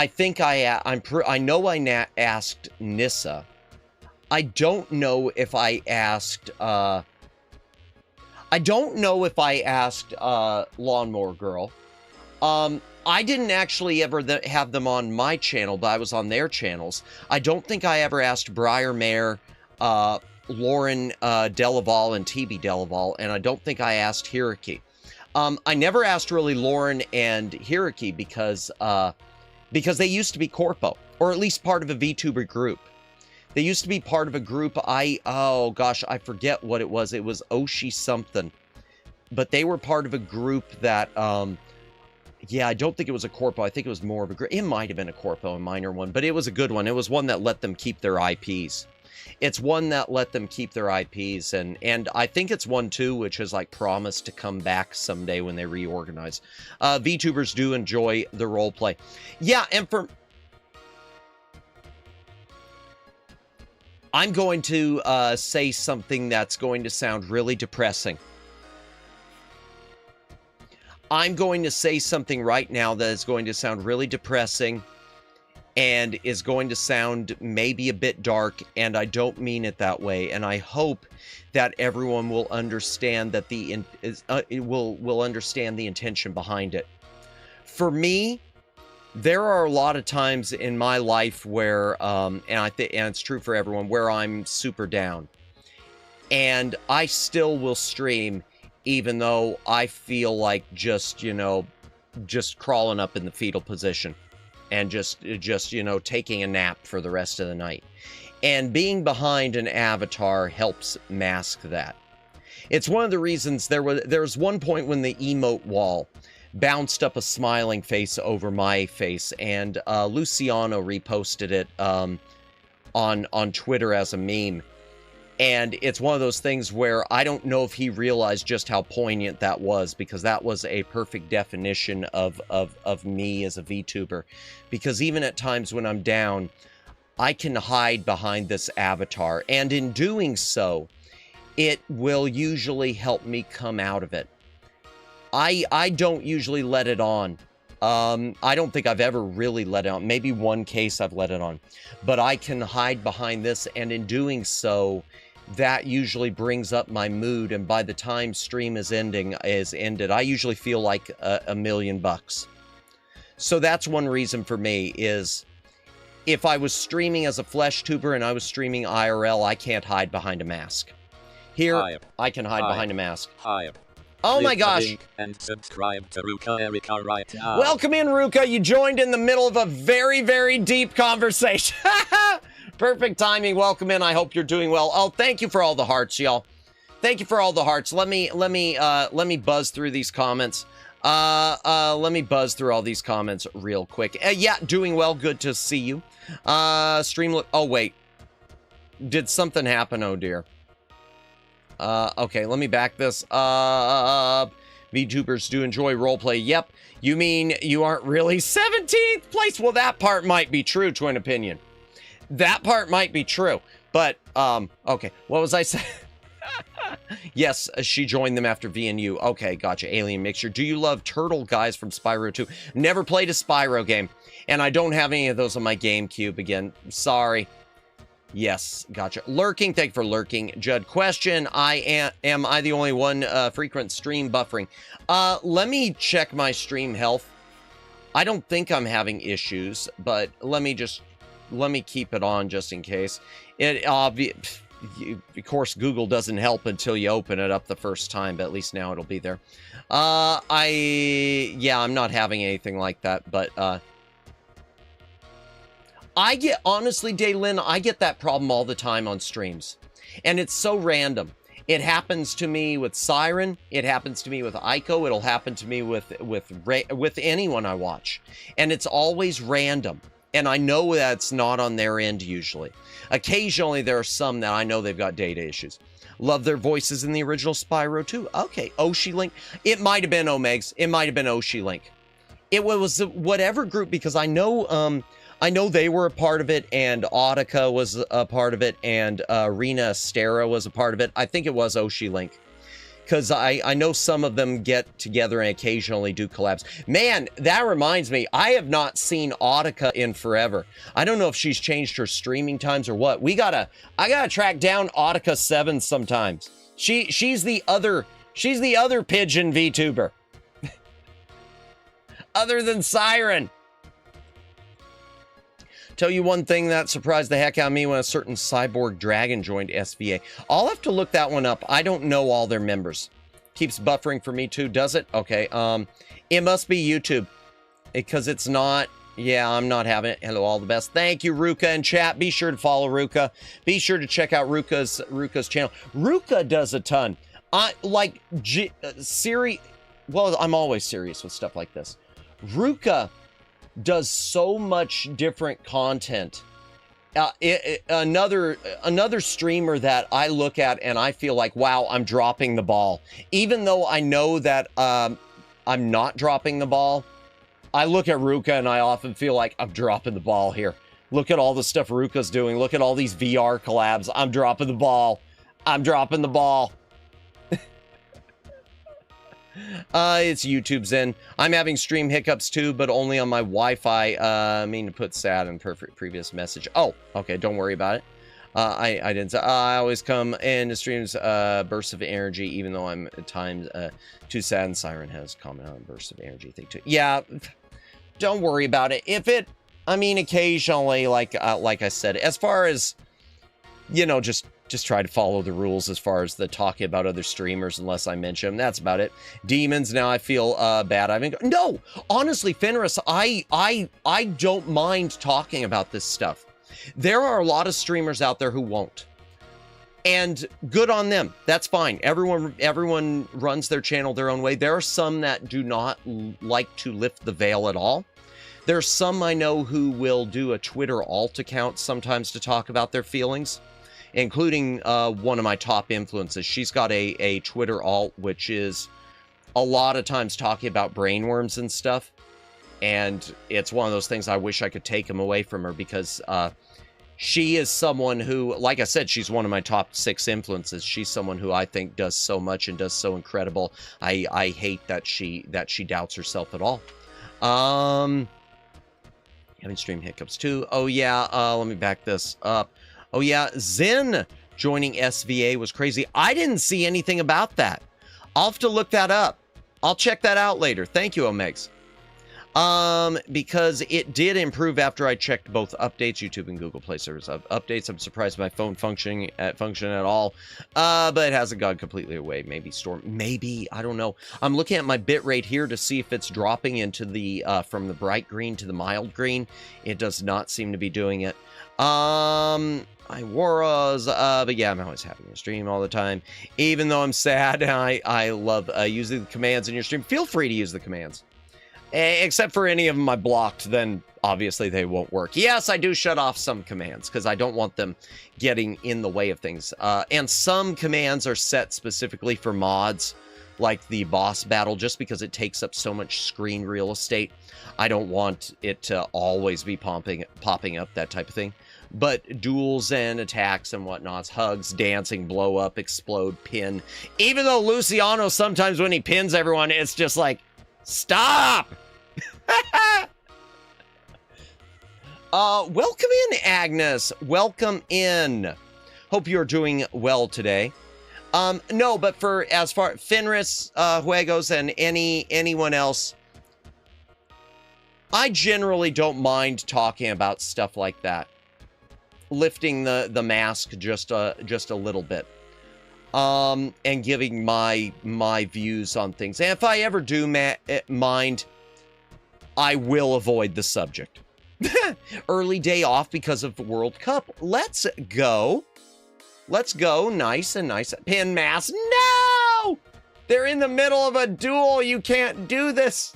think I know I asked Nissa. I don't know if I asked, Lawnmower Girl. I didn't actually ever have them on my channel, but I was on their channels. I don't think I ever asked Briar Mare, Lauren Delaval, and TB Delaval, and I don't think I asked Hiraki. I never asked really Lauren and Hiraki because they used to be Corpo, or at least part of a VTuber group. They used to be part of a group. Oh gosh, I forget what it was. It was Oshi something. But they were part of a group that, yeah, I don't think it was a Corpo. I think it was more of a group. It might have been a Corpo, a minor one, but it was a good one. It was one that let them keep their IPs. It's one that let them keep their IPs, and I think it's one too, which has like promised to come back someday when they reorganize. VTubers do enjoy the roleplay. Yeah, and I'm going to say something that's going to sound really depressing. I'm going to say something right now that is going to sound really depressing and is going to sound maybe a bit dark, and I don't mean it that way. And I hope that everyone will understand that will understand the intention behind it. For me, there are a lot of times in my life where, and it's true for everyone, where I'm super down, and I still will stream, even though I feel like just crawling up in the fetal position, and just taking a nap for the rest of the night. And being behind an avatar helps mask that. It's one of the reasons there was one point when the emote wall bounced up a smiling face over my face, and Luciano reposted it on Twitter as a meme. And it's one of those things where I don't know if he realized just how poignant that was, because that was a perfect definition of me as a VTuber. Because even at times when I'm down, I can hide behind this avatar, and in doing so, it will usually help me come out of it. I don't usually let it on. I don't think I've ever really let it on. Maybe one case I've let it on. But I can hide behind this, and in doing so, that usually brings up my mood, and by the time stream is ended, I usually feel like $1 million. So that's one reason for me is if I was streaming as a flesh tuber and I was streaming IRL, I can't hide behind a mask. Here, I can hide behind a mask. Oh my gosh. And subscribe to Ruka Erica right now. Welcome in, Ruka. You joined in the middle of a very, very deep conversation. Perfect timing. Welcome in. I hope you're doing well. Oh, thank you for all the hearts, y'all. Thank you for all the hearts. Let me buzz through these comments. Let me buzz through all these comments real quick. Yeah, doing well. Good to see you. Stream. Oh, wait. Did something happen? Oh, dear. Okay, let me back this up. VTubers do enjoy roleplay. Yep. You mean you aren't really 17th place? Well, that part might be true to an opinion. That part might be true. But, okay. What was I saying? Yes, she joined them after VNU. Okay, gotcha. Alien Mixture. Do you love Turtle Guys from Spyro 2? Never played a Spyro game. And I don't have any of those on my GameCube again. Sorry. Yes, gotcha. Lurking, thank you for lurking. Judd, question, am I the only one frequent stream buffering? Let me check my stream health. I don't think I'm having issues, but let me keep it on just in case. Of course, Google doesn't help until you open it up the first time, but at least now it'll be there. I'm not having anything like that, but, honestly, Daylin, I get that problem all the time on streams. And it's so random. It happens to me with Siren. It happens to me with Aiko. It'll happen to me with anyone I watch. And it's always random. And I know that's not on their end usually. Occasionally, there are some that I know they've got data issues. Love their voices in the original Spyro 2. Okay, Oshi Link. It might have been Omegs. It might have been Oshi Link. It was whatever group, because I know they were a part of it, and Audica was a part of it, and Rena Stera was a part of it. I think it was Oshi Link. Because I know some of them get together and occasionally do collabs. Man, that reminds me, I have not seen Audica in forever. I don't know if she's changed her streaming times or what. I gotta track down Audica 7 sometimes. She's the other pigeon VTuber. Other than Siren. Tell you one thing that surprised the heck out of me when a certain cyborg dragon joined SVA. I'll have to look that one up. I don't know all their members. Keeps buffering for me too, does it? Okay, it must be YouTube. Because it's not... Yeah, I'm not having it. Hello, all the best. Thank you, Ruka in chat. Be sure to follow Ruka. Be sure to check out Ruka's channel. Ruka does a ton. Well, I'm always serious with stuff like this. Ruka does so much different content. Another streamer that I look at and I feel like, wow, I'm dropping the ball. Even though I know that I'm not dropping the ball, I look at Ruka and I often feel like I'm dropping the ball here. Look at all the stuff Ruka's doing. Look at all these VR collabs. I'm dropping the ball. I'm dropping the ball. It's YouTube's in. I'm having stream hiccups too, but only on my Wi-Fi. I mean to put sad in perfect previous message. Oh, okay, don't worry about it. I didn't. I always come into streams bursts of energy, even though I'm at times too sad. And Siren has commented on bursts of energy thing too. Yeah, don't worry about it. I mean, occasionally, like I said, as far as just try to follow the rules as far as the talking about other streamers unless I mention them. That's about it. Demons, now I feel bad. No, honestly, Fenris, I don't mind talking about this stuff. There are a lot of streamers out there who won't. And good on them. That's fine. Everyone runs their channel their own way. There are some that do not like to lift the veil at all. There's some I know who will do a Twitter alt account sometimes to talk about their feelings, including one of my top influences. She's got a Twitter alt, which is a lot of times talking about brainworms and stuff. And it's one of those things I wish I could take them away from her, because she is someone who, like I said, she's one of my top 6 influences. She's someone who I think does so much and does so incredible. I hate that she doubts herself at all. Having stream hiccups too. Oh yeah, let me back this up. Oh yeah, Zen joining SVA was crazy. I didn't see anything about that. I'll have to look that up. I'll check that out later. Thank you, Omegs. Because it did improve after I checked both updates, YouTube and Google Play servers updates. I'm surprised my phone function at all. But it hasn't gone completely away. Maybe storm, maybe, I don't know. I'm looking at my bit rate here to see if it's dropping into the, from the bright green to the mild green. It does not seem to be doing it. I was, but yeah, I'm always having a stream all the time. Even though I'm sad, I love using the commands in your stream. Feel free to use the commands. Except for any of them I blocked, then obviously they won't work. Yes, I do shut off some commands because I don't want them getting in the way of things. And some commands are set specifically for mods, like the boss battle, just because it takes up so much screen real estate. I don't want it to always be popping up, that type of thing. But duels and attacks and whatnots, hugs, dancing, blow up, explode, pin. Even though Luciano, sometimes when he pins everyone, it's just like, stop! Welcome in, Agnes. Welcome in. Hope you're doing well today. No, but for as far Fenris, Juegos, and anyone else, I generally don't mind talking about stuff like that. Lifting the mask just a little bit. And giving my views on things. And if I ever do mind, I will avoid the subject. Early day off because of the World Cup. Let's go. Let's go. Nice and nice. Pin mask. No! They're in the middle of a duel. You can't do this.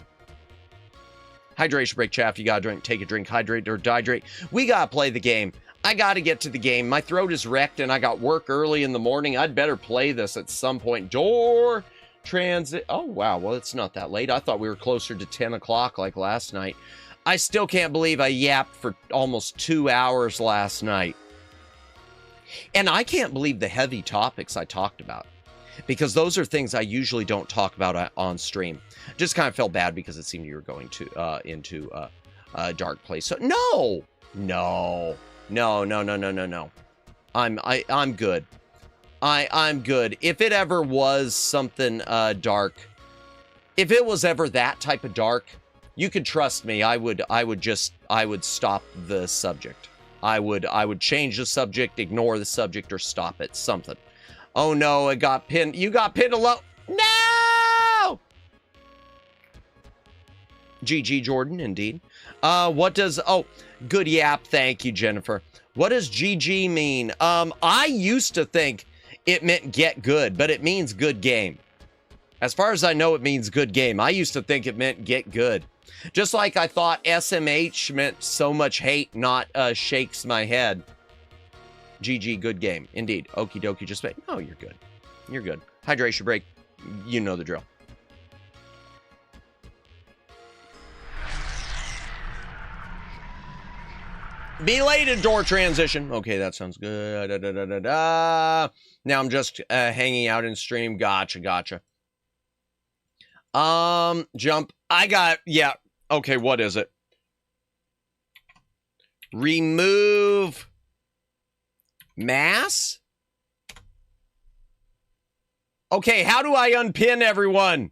Hydration break, chaff. You gotta drink. Take a drink. Hydrate or dehydrate. We gotta play the game. I got to get to the game. My throat is wrecked and I got work early in the morning. I'd better play this at some point. Door transit. Oh, wow. Well, it's not that late. I thought we were closer to 10 o'clock like last night. I still can't believe I yapped for almost 2 hours last night. And I can't believe the heavy topics I talked about, because those are things I usually don't talk about on stream. Just kind of felt bad because it seemed you were going to into a dark place. So no. I'm good. I'm good. If it ever was something dark, if it was ever that type of dark, you could trust me. I would stop the subject. I would change the subject, ignore the subject, or stop it. Something. Oh no, it got pinned. You got pinned alone. No! GG Jordan, indeed. What does, oh, good yap. Thank you, Jennifer. What does GG mean? I used to think it meant get good, but it means good game. As far as I know, it means good game. I used to think it meant get good. Just like I thought SMH meant so much hate, not shakes my head. GG, good game. Indeed. Okie dokie, just wait. No, you're good. You're good. Hydration break. You know the drill. Belated door transition. Okay, that sounds good. Now I'm just hanging out in stream. Gotcha. Jump. I got, yeah. Okay, what is it? Remove mass? Okay, how do I unpin everyone?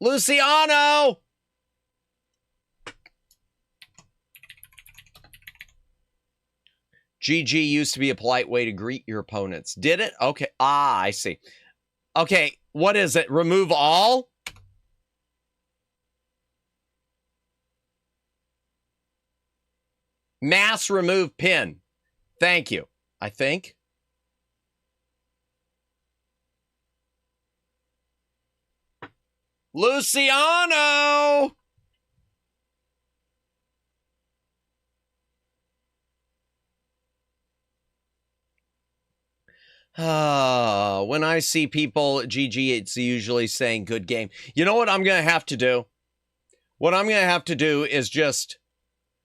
Luciano! GG used to be a polite way to greet your opponents. Did it? Okay. Ah, I see. Okay, what is it? Remove all? Mass remove pin. Thank you. I think. Luciano! When I see people, GG, it's usually saying good game. You know what I'm going to have to do? What I'm going to have to do is just,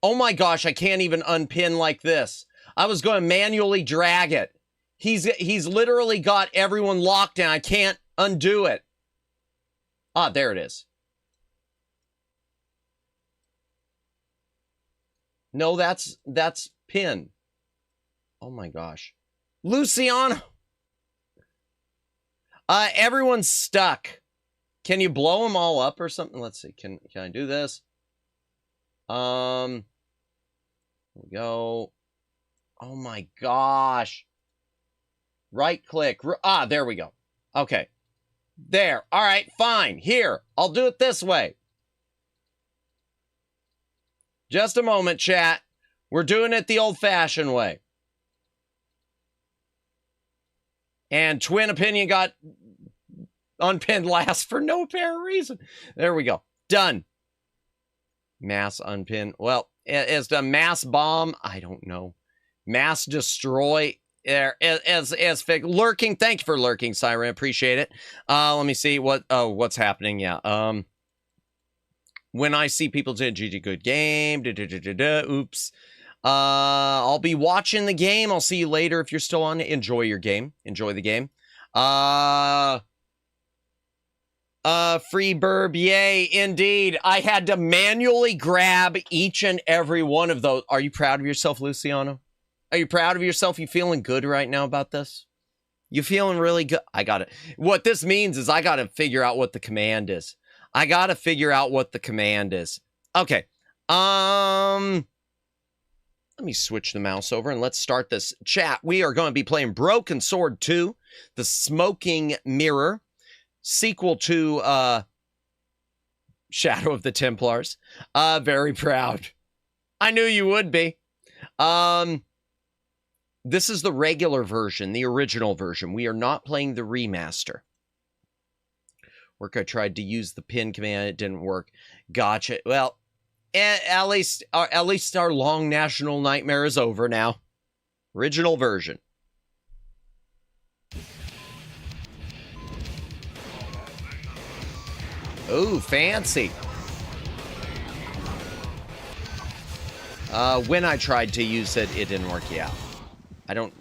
oh my gosh, I can't even unpin like this. I was going to manually drag it. He's literally got everyone locked down. I can't undo it. Ah, there it is. No, that's pin. Oh my gosh. Luciano. Everyone's stuck. Can you blow them all up or something? Let's see. Can I do this? Here we go. Oh my gosh. Right click. Ah, there we go. Okay. There. All right, fine. Here, I'll do it this way. Just a moment, chat. We're doing it the old-fashioned way. And Twin Opinion got unpinned last for no apparent reason. There we go. Done. Mass unpin. Well, as the mass bomb, I don't know. Mass destroy. As fake lurking. Thank you for lurking, Siren. Appreciate it. Let me see what's happening. Yeah. When I see people say GG good game. Oops. I'll be watching the game. I'll see you later if you're still on. Enjoy your game. Enjoy the game. Free burb, yay, indeed. I had to manually grab each and every one of those. Are you proud of yourself, Luciano? Are you proud of yourself? You feeling good right now about this? You feeling really good? I got it. What this means is I got to figure out what the command is. I got to figure out what the command is. Okay. Let me switch the mouse over and let's start this chat. We are going to be playing Broken Sword 2, The Smoking Mirror, sequel to Shadow of the Templars. Very proud. I knew you would be. This is the regular version, the original version. We are not playing the remaster. I tried to use the pin command. It didn't work. Gotcha. Well, at least our long national nightmare is over now. Original version. Ooh, fancy. When I tried to use it, it didn't work. Yeah. I don't...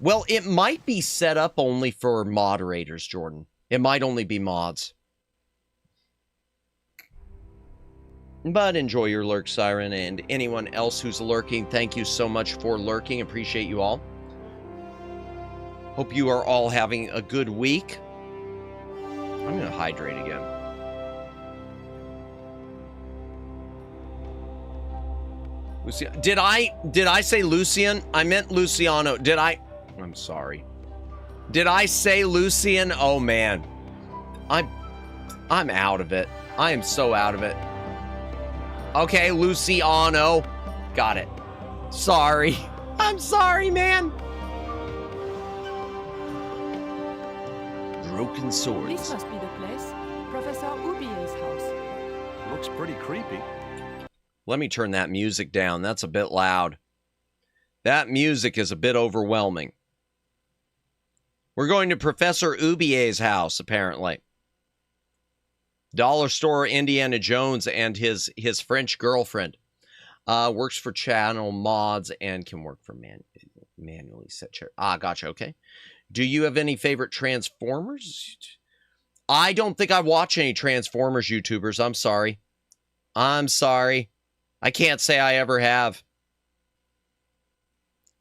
Well, it might be set up only for moderators, Jordan. It might only be mods. But enjoy your lurk, Siren, and anyone else who's lurking, thank you so much for lurking. Appreciate you all. Hope you are all having a good week. I'm going to hydrate again. Did I say Lucian? I meant Luciano. Did I? I'm sorry. Did I say Lucian? Oh man. I'm out of it. I am so out of it. Okay, Luciano. Got it. Sorry. I'm sorry, man. Broken Swords. This must be the place. Professor Ubier's house. Looks pretty creepy. Let me turn that music down. That's a bit loud. That music is a bit overwhelming. We're going to Professor Ubier's house, apparently. Dollar Store Indiana Jones and his French girlfriend. Works for channel mods and can work for manually set chair. Ah, gotcha. Okay. Do you have any favorite Transformers? I don't think I watch any Transformers YouTubers. I'm sorry. I'm sorry. I can't say I ever have.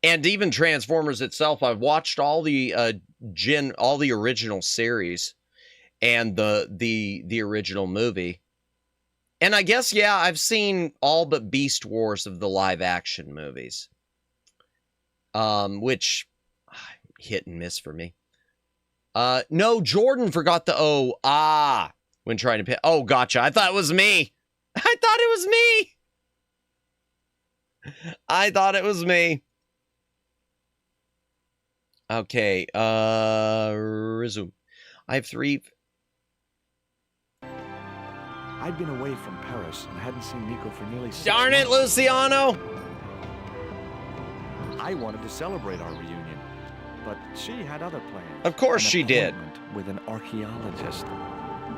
And even Transformers itself, I've watched all the all the original series and the original movie. And I guess, yeah, I've seen all but Beast Wars of the live action movies. Which hit and miss for me. No, Jordan forgot the O. Ah, when trying to pick. Oh, gotcha. I thought it was me. I thought it was me. I thought it was me. Okay, resume. I have 3. I'd been away from Paris and hadn't seen Nico for nearly 6 Darn it, months. Luciano! I wanted to celebrate our reunion, but she had other plans. Of course An she did. appointment with an archaeologist.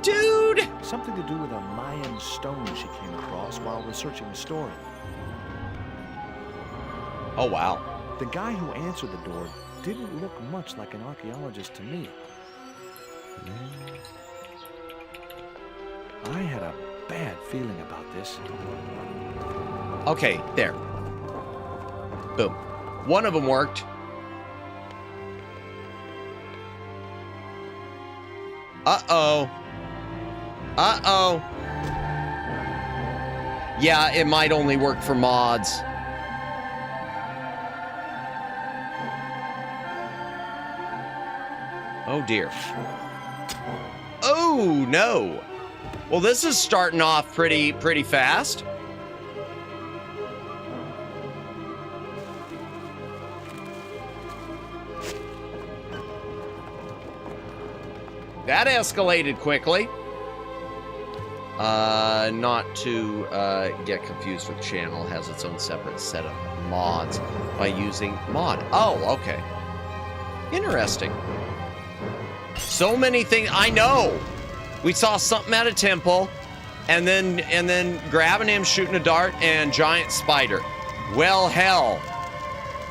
Dude! Something to do with a Mayan stone she came across while researching the story. Oh, wow. The guy who answered the door didn't look much like an archaeologist to me. I had a bad feeling about this. Okay, there. Boom. One of them worked. Uh-oh. Uh-oh. Yeah, it might only work for mods. Oh, dear. Oh, no. Well, this is starting off pretty fast. That escalated quickly. Not to get confused with channel, has its own separate set of mods by using mod. Oh, okay. Interesting. So many things. I know. We saw something at a temple, and then grabbing him, shooting a dart, and giant spider. Well, hell.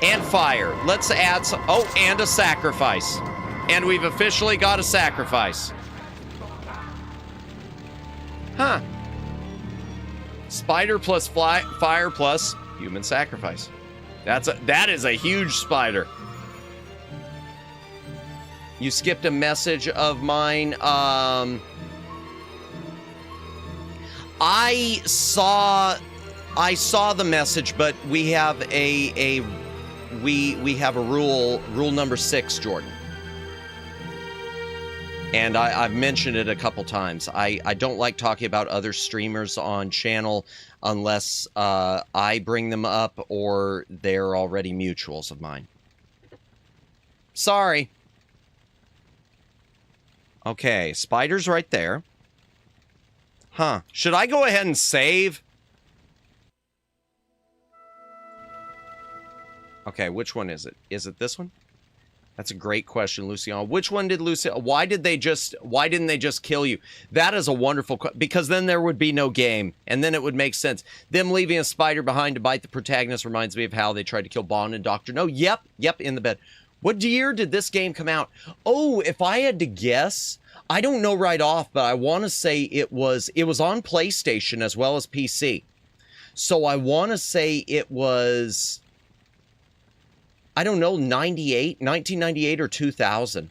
And fire. Let's add some. Oh, and a sacrifice. And we've officially got a sacrifice. Huh. Spider plus fire plus human sacrifice. That is a huge spider. You skipped a message of mine. I saw the message, but we have a rule number 6, Jordan. And I've mentioned it a couple times. I don't like talking about other streamers on channel unless I bring them up or they're already mutuals of mine. Sorry. Okay, spider's right there. Huh. Should I go ahead and save? Okay, which one is it? Is it this one? That's a great question, Lucian. Which one did Lucian? Why didn't they just kill you? That is a wonderful question, because then there would be no game, and then it would make sense. Them leaving a spider behind to bite the protagonist reminds me of how they tried to kill Bond and Dr. No. Yep, in the bed. What year did this game come out? Oh, if I had to guess, I don't know right off, but I want to say it was on PlayStation as well as PC. So I want to say it was, I don't know, 1998 or 2000.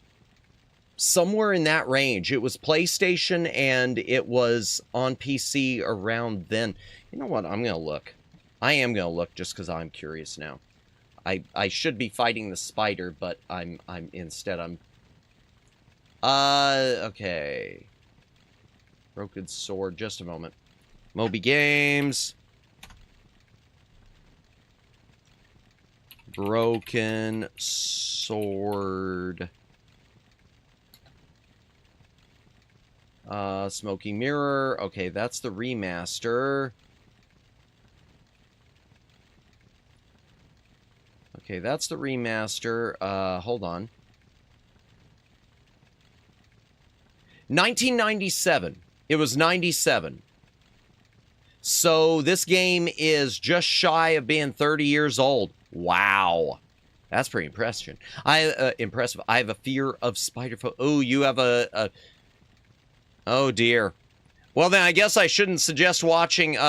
Somewhere in that range. It was PlayStation and it was on PC around then. You know what? I'm going to look. I am going to look just because I'm curious now. I should be fighting the spider, but I'm okay. Broken Sword, just a moment. Moby Games. Broken Sword. Smoky Mirror. Okay, that's the remaster. Okay, that's the remaster. Hold on. 1997. It was 97. So this game is just shy of being 30 years old. Wow. That's pretty impressive. Impressive. I have a fear of spider folk. Oh, you have a... Oh, dear. Well, then I guess I shouldn't suggest watching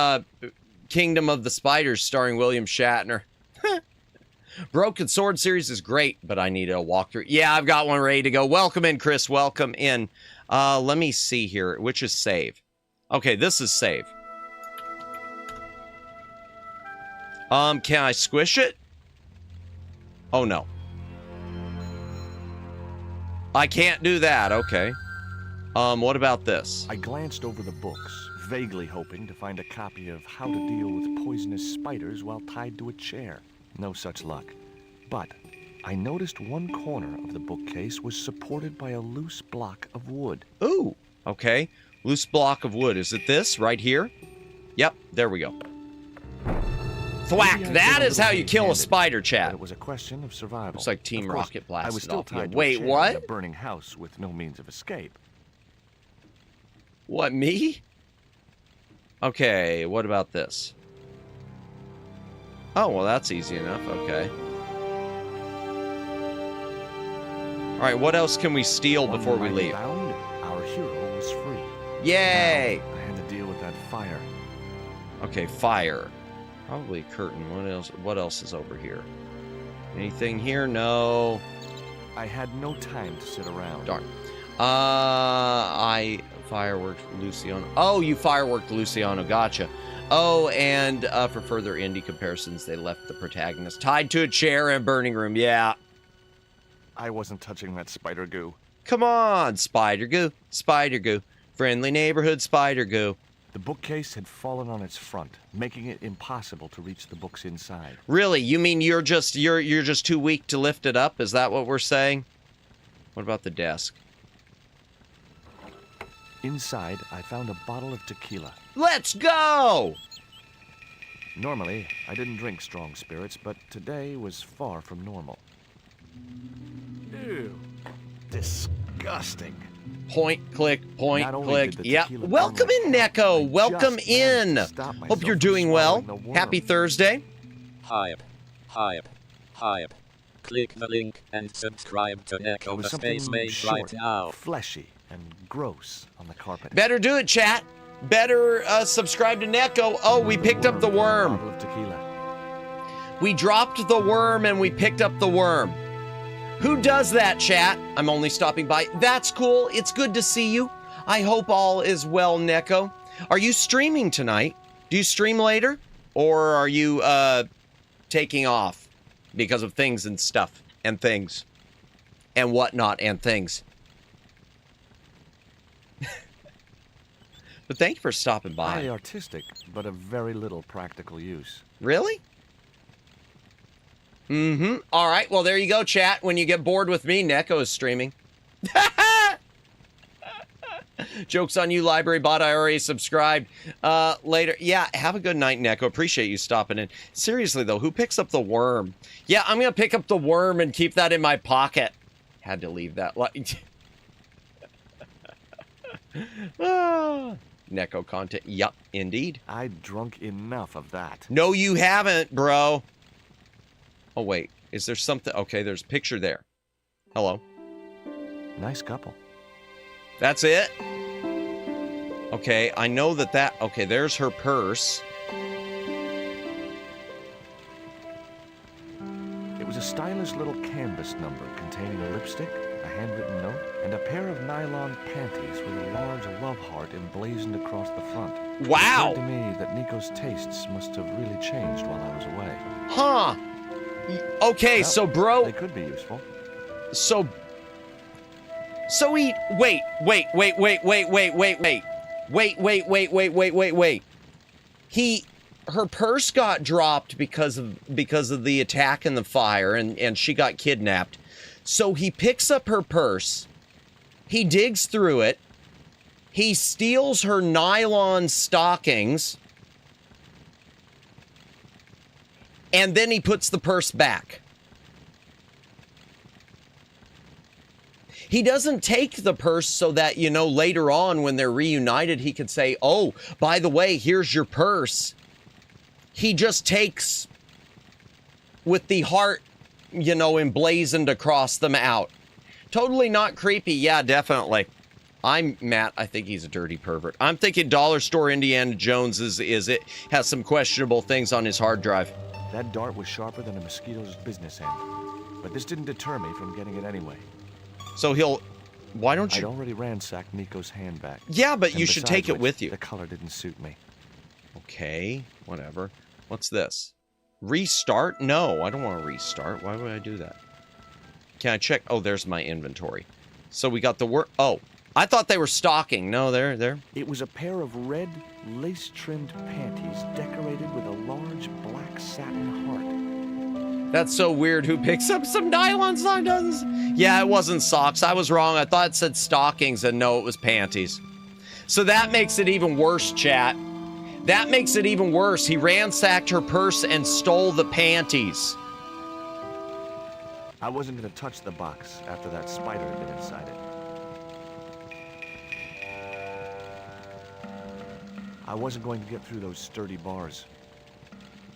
Kingdom of the Spiders starring William Shatner. Broken Sword series is great, but I need a walkthrough. Yeah, I've got one ready to go. Welcome in, Chris. Welcome in. Let me see here. Which is save? Okay, this is save. Can I squish it? Oh, no. I can't do that. Okay. What about this? I glanced over the books, vaguely hoping to find a copy of How to Deal with Poisonous Spiders While Tied to a Chair. No such luck. But I noticed one corner of the bookcase was supported by a loose block of wood. Ooh, okay. Loose block of wood. Is it this right here? Yep, there we go. Thwack! That is how you kill a spider, chat. It was a question of survival. Looks like Team Rocket blasted I was still off. tied to Wait, a chair what? in a burning house with no means of escape. What, me? Okay, what about this? Oh, well, that's easy enough. Okay. All right, what else can we steal before we leave? Bound, our hero was free. Yay! Now, I had deal with that fire. Okay, fire. Probably a curtain. What else is over here? Anything here? No. I had no time to sit around. Darn. I fireworked Luciano. Oh, you fireworked Luciano. Gotcha. Oh, and for further indie comparisons, they left the protagonist tied to a chair in a burning room. Yeah. I wasn't touching that spider goo. Come on, spider goo. Spider goo. Friendly neighborhood spider goo. The bookcase had fallen on its front, making it impossible to reach the books inside. Really? You mean you're just too weak to lift it up? Is that what we're saying? What about the desk? Inside, I found a bottle of tequila. Let's go! Normally, I didn't drink strong spirits, but today was far from normal. Ew. Disgusting. Point, click, point, Not only click. did the Yep. tequila Welcome burn in, my Neko. tongue, I Welcome just in. managed to stop myself Hope you're from doing well. swallowing the worm. Happy Thursday. Hype. Hype. Hype. Click the link and subscribe to There Echo was the something Space Mage short, right now. fleshy, and gross on the carpet. Better do it, chat. Better subscribe to Neko. Oh, we picked up the worm. Bottle of tequila. We dropped the worm and we picked up the worm. Who does that, chat? I'm only stopping by. That's cool. It's good to see you. I hope all is well, Neko. Are you streaming tonight? Do you stream later? Or are you taking off because of things and stuff and things and whatnot and things? But thank you for stopping by. Highly artistic, but of very little practical use. Really? Mm-hmm. All right. Well, there you go, chat. When you get bored with me, Neko is streaming. Joke's on you, library bot. I already subscribed. Later. Yeah, have a good night, Neko. Appreciate you stopping in. Seriously, though, who picks up the worm? Yeah, I'm going to pick up the worm and keep that in my pocket. Had to leave that. Neko content. Yup, indeed. I'd drunk enough of that. No, you haven't, bro. Oh, wait. Is there something? Okay, there's a picture there. Hello. Nice couple. That's it? Okay, I know that... Okay, there's her purse. It was a stylish little canvas number containing a lipstick, a handwritten note, and a pair of nylon panties with a large love heart emblazoned across the front. Wow! It occurred to me that Nico's tastes must have really changed while I was away. Huh. Okay, Well, so bro... They could be useful. So he... Wait. Her purse got dropped because of the attack and the fire, and she got kidnapped. So he picks up her purse. He digs through it. He steals her nylon stockings. And then he puts the purse back. He doesn't take the purse so that, you know, later on when they're reunited, he could say, oh, by the way, here's your purse. He just takes with the heart, you know, emblazoned across them out. Totally not creepy. Yeah, definitely. I'm Matt. I think he's a dirty pervert. I'm thinking Dollar Store Indiana Jones has some questionable things on his hard drive. That dart was sharper than a mosquito's business end. But this didn't deter me from getting it anyway. So why don't I'd you? already ransacked Nico's handbag. Yeah, but And you should besides take it which, with you. The color didn't suit me. Okay, whatever. What's this? Restart? No, I don't want to restart. Why would I do that? Can I check? Oh, there's my inventory. So we got the Oh, I thought they were stocking. No, they're. It was a pair of red, lace-trimmed panties decorated with a large black satin heart. That's so weird. Who picks up some nylon stockings? Yeah, it wasn't socks. I was wrong. I thought it said stockings, and no, it was panties. So that makes it even worse, chat. That makes it even worse. He ransacked her purse and stole the panties. I wasn't going to touch the box after that spider had been inside it. I wasn't going to get through those sturdy bars.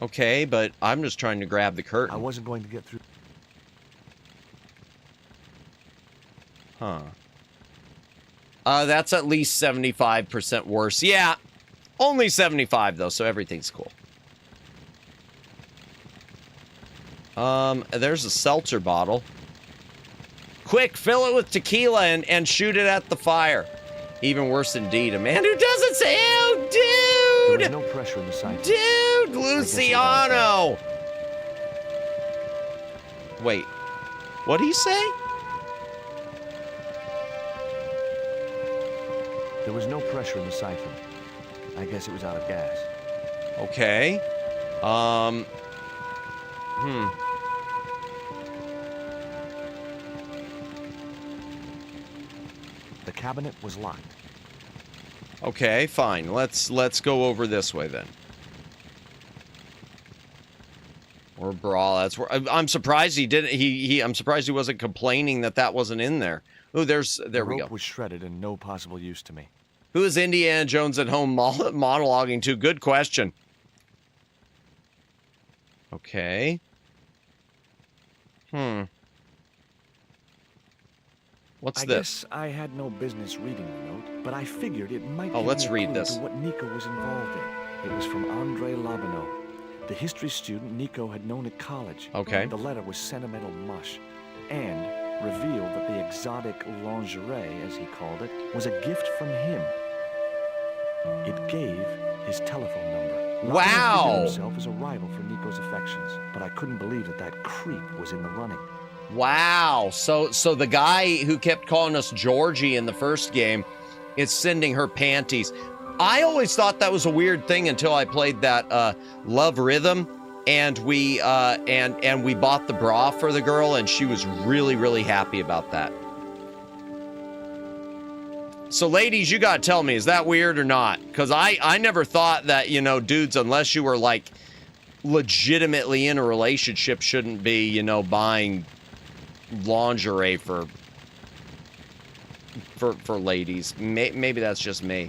Okay, but I'm just trying to grab the I curtain. wasn't going to get through... Huh. That's at least 75% worse. Yeah, Only 75 though, so everything's cool. There's a seltzer bottle. Quick, fill it with tequila and shoot it at the fire. Even worse indeed, a man who doesn't say, oh, There dude! was no pressure in the sight. Dude, Luciano! Wait, what'd he say? There was no pressure in the siphon. I guess it was out of gas. Okay. The cabinet was locked. Okay, fine. Let's go over this way then. Or bra. That's where I'm surprised he didn't. I'm surprised he wasn't complaining that wasn't in there. Oh, there we go. The rope was shredded and no possible use to me. Who is Indiana Jones at home monologuing to? Good question. Okay. What's I this? guess I had no business reading the note, but I figured it might give let's me a read clue this. to what Nico was involved in. It was from Andre Labineau, the history student Nico had known at college. Okay. The letter was sentimental mush and revealed that the exotic lingerie, as he called it, was a gift from him. It gave his telephone number. Labineau Wow. figured himself as a rival for Nico's affections, but I couldn't believe that creep was in the running. Wow. So the guy who kept calling us Georgie in the first game is sending her panties. I always thought that was a weird thing until I played that Love Rhythm, and we bought the bra for the girl, and she was really, really happy about that. So ladies, you gotta tell me, is that weird or not? Because I never thought that, dudes, unless you were like legitimately in a relationship, shouldn't be, buying lingerie for ladies. Maybe that's just me.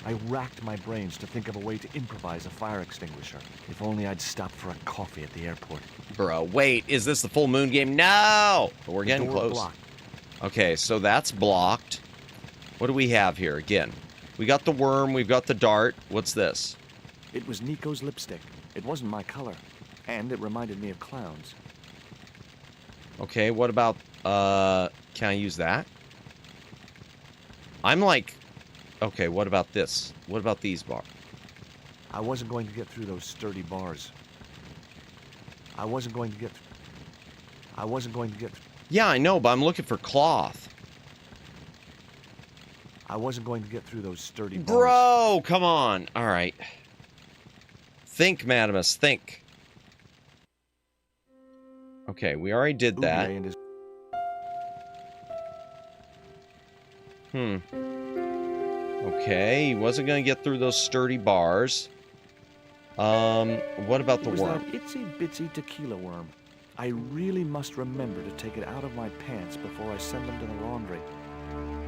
I racked my brains to think of a way to improvise a fire extinguisher. If only I'd stopped for a coffee at the airport. Bro, wait, is this the full moon game? No! But we're getting The door close. blocked. Okay, so that's blocked. What do we have here? Again, we got the worm, we've got the dart. What's this? It was Nico's lipstick. It wasn't my color. And it reminded me of clowns. Okay, what about, can I use that? I'm like, okay, what about this? What about these bars? I wasn't going to get through those sturdy bars. I wasn't going to get Yeah, I know, but I'm looking for cloth. I wasn't going to get through those sturdy bars. Bro, come on. All right. Think, Madamus, think. Okay, we already did that. Uwe and his Okay, he wasn't going to get through those sturdy bars. What about the It was worm? that itsy bitsy tequila worm. I really must remember to take it out of my pants before I send them to the laundry.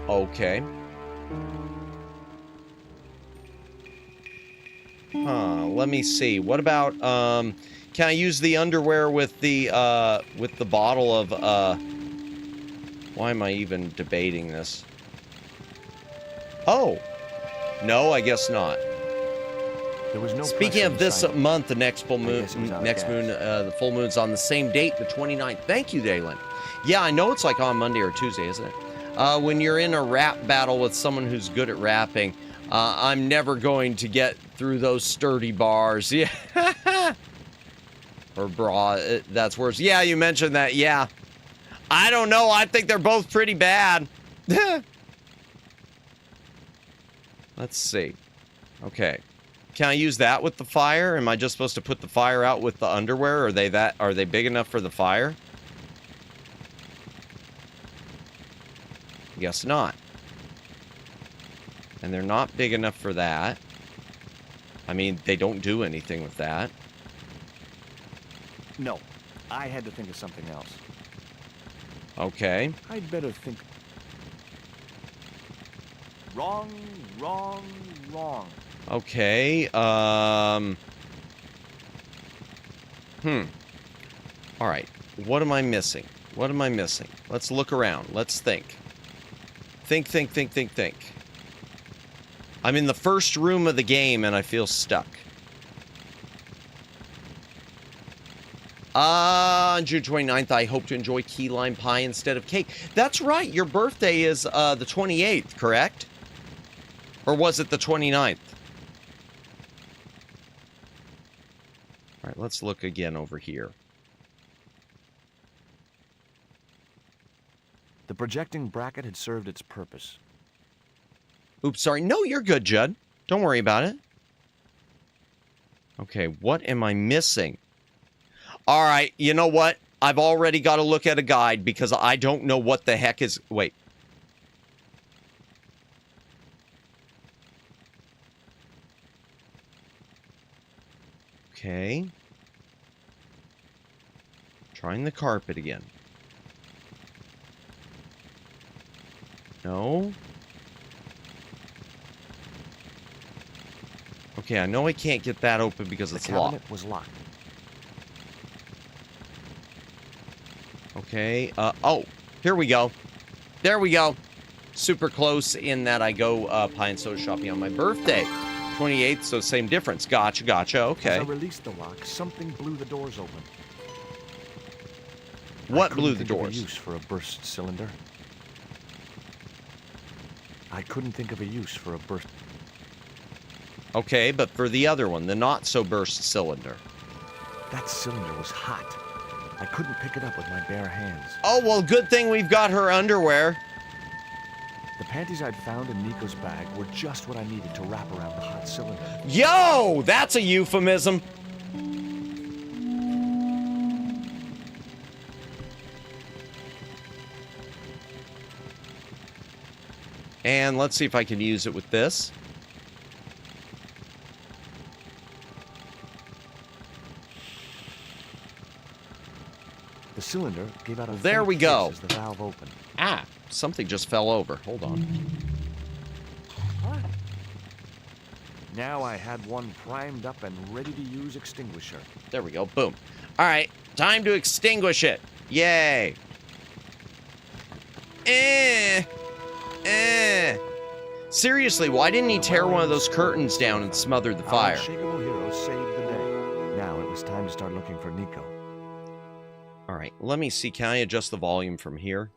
Okay. Let me see. What about, can I use the underwear with the bottle of, why am I even debating this? Oh. No, I guess not. There was no Speaking pressure of this inside. month, the next full moon, guess it was out of gas. the full moon's on the same date, the 29th. Thank you, Dalen. Yeah, I know it's like on Monday or Tuesday, isn't it? When you're in a rap battle with someone who's good at rapping, I'm never going to get through those sturdy bars. Yeah. Or bra, that's worse. Yeah, you mentioned that. Yeah. I don't know. I think they're both pretty bad. Let's see. Okay. Can I use that with the fire? Am I just supposed to put the fire out with the underwear? Are they big enough for the fire? Guess not. And they're not big enough for that. I mean, they don't do anything with that. No, I had to think of something else. Okay. I'd better think. Wrong, wrong, wrong. Okay. All right. What am I missing? What am I missing? Let's look around. Let's think. Think. I'm in the first room of the game and I feel stuck. On June 29th, I hope to enjoy key lime pie instead of cake. That's right. Your birthday is the 28th, correct? Or was it the 29th? All right, let's look again over here. The projecting bracket had served its purpose. Oops, sorry. No, you're good, Judd. Don't worry about it. Okay, what am I missing? All right, you know what? I've already got to look at a guide because I don't know what the heck is... Wait. Okay. Trying the carpet again. No. Okay, I know I can't get that open because it's locked. The cabinet was locked. Okay, oh, here we go. There we go. Super close in that I go pie and soda shopping on my birthday. 28th, so same difference. Gotcha, gotcha, okay. As I released the lock, something blew the doors open. What blew the I couldn't think of a doors? use for a burst cylinder. I couldn't think of a use for a burst... Okay, but for the other one, the not-so-burst cylinder. That cylinder was hot. I couldn't pick it up with my bare hands. Oh, well, good thing we've got her underwear. The panties I'd found in Nico's bag were just what I needed to wrap around the hot cylinder. Yo, that's a euphemism. And let's see if I can use it with this. The cylinder gave out a There faint we go. hiss as the valve opened. Ah, something just fell over. Hold on. Now I had one primed up and ready to use extinguisher. There we go. Boom. All right, time to extinguish it. Yay. Seriously, why didn't he tear one of those curtains down and smother the Our fire? unshakable hero saved the day. Now it was time to start looking for Nico. All right, let me see. Can I adjust the volume from here?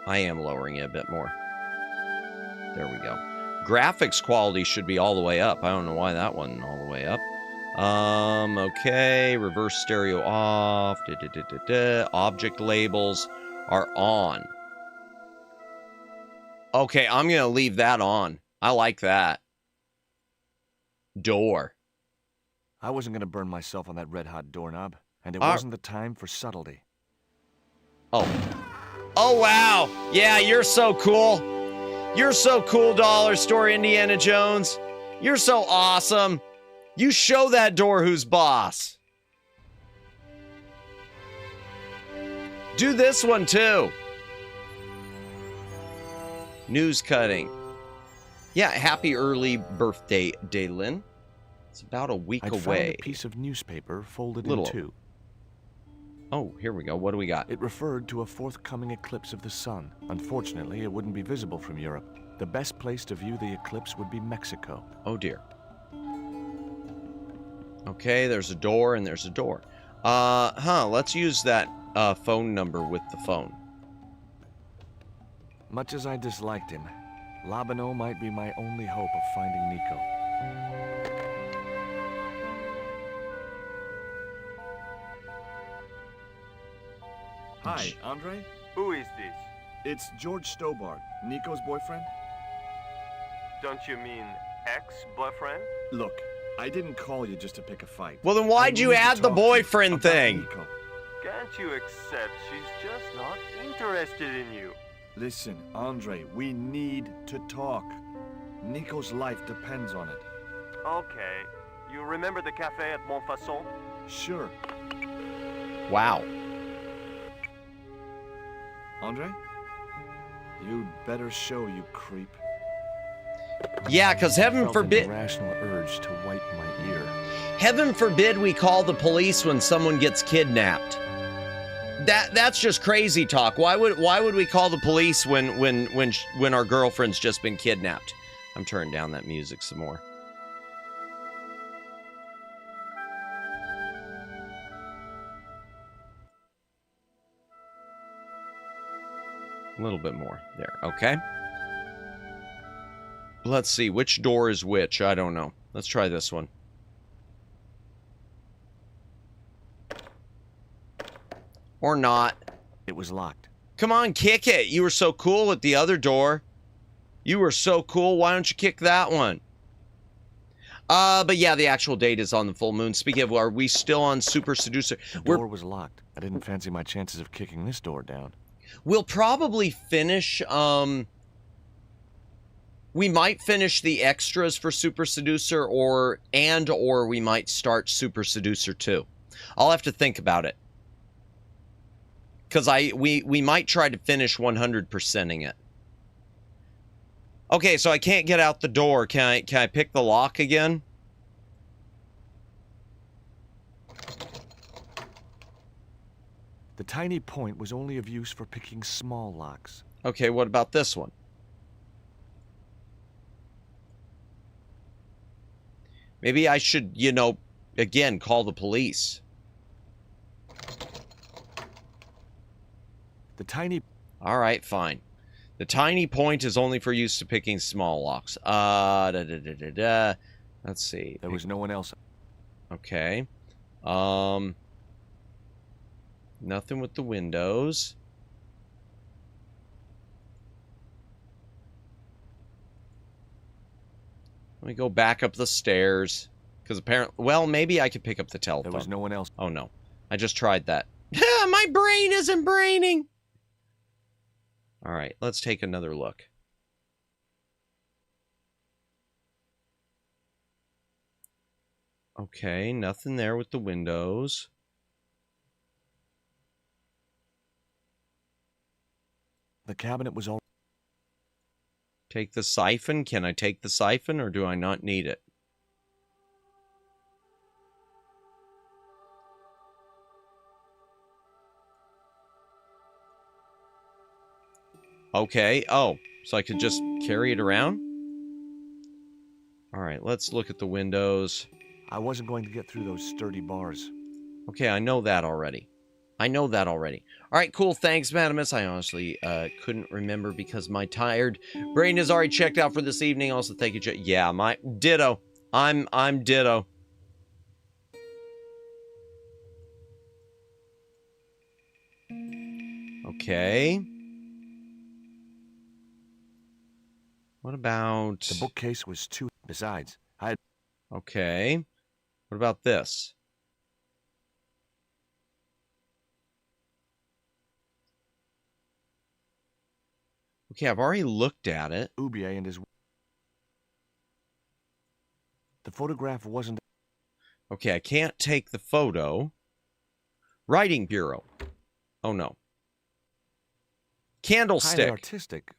I am lowering it a bit more. There we go. Graphics quality should be all the way up. I don't know why that wasn't all the way up. Okay. Reverse stereo off. Object labels are on. Okay, I'm going to leave that on. I like that. Door. I wasn't going to burn myself on that red-hot doorknob, and it wasn't the time for subtlety. Oh. Oh, wow. Yeah, you're so cool. You're so cool, Dollar Store Indiana Jones. You're so awesome. You show that door who's boss. Do this one, too. News cutting. Yeah, happy early birthday, Daylin. It's about a week I'd away. found a piece of newspaper folded in two. Oh, here we go. What do we got? It referred to a forthcoming eclipse of the sun. Unfortunately, it wouldn't be visible from Europe. The best place to view the eclipse would be Mexico. Oh, dear. Okay, there's a door and there's a door. Let's use that phone number with the phone. Much as I disliked him, Labano might be my only hope of finding Nico. Hi, Andre? Who is this? It's George Stobart, Nico's boyfriend. Don't you mean ex-boyfriend? Look, I didn't call you just to pick a fight. Well, then why'd you add the boyfriend thing? Nico. Can't you accept she's just not interested in you? Listen, Andre, we need to talk. Nico's life depends on it. Okay. You remember the cafe at Montfaucon? Sure. Wow. Andre? You'd better show, you creep. Yeah, because heaven Felt forbid... an irrational urge to wipe my ear. Heaven forbid we call the police when someone gets kidnapped. That's just crazy talk. Why would we call the police when our girlfriend's just been kidnapped? I'm turning down that music some more. A little bit more there. Okay. Let's see which door is which. I don't know. Let's try this one. Or not. It was locked. Come on, kick it. You were so cool at the other door. You were so cool. Why don't you kick that one? But yeah, the actual date is on the full moon. Speaking of, are we still on Super Seducer? The door was locked. I didn't fancy my chances of kicking this door down. We'll probably finish, we might finish the extras for Super Seducer or we might start Super Seducer 2. I'll have to think about it. Because we might try to finish 100%ing it. Okay, so I can't get out the door. Can I pick the lock again? The tiny point was only of use for picking small locks. Okay, what about this one? Maybe I should, you know, again, call the police. The tiny... All right, fine. The tiny point is only for use to picking small locks. Let's see. There was no one else. Okay. Nothing with the windows. Let me go back up the stairs. Because apparently... Well, maybe I could pick up the telephone. There was no one else. Oh, no. I just tried that. My brain isn't braining! All right, let's take another look. Okay, nothing there with the windows. The cabinet was all... Take the siphon. Can I take the siphon, or do I not need it? Okay. Oh, so I could just carry it around? All right, let's look at the windows. I wasn't going to get through those sturdy bars. Okay, I know that already. I know that already. All right, cool. Thanks, Madamus. I honestly couldn't remember because my tired brain is already checked out for this evening. Also, thank you, yeah, my ditto. I'm ditto. Okay. What about... The bookcase was too... Besides, I had... Okay. What about this? Okay, I've already looked at it. Ubier and his... The photograph wasn't... Okay, I can't take the photo. Writing bureau. Oh, no. Candlestick. Highly artistic.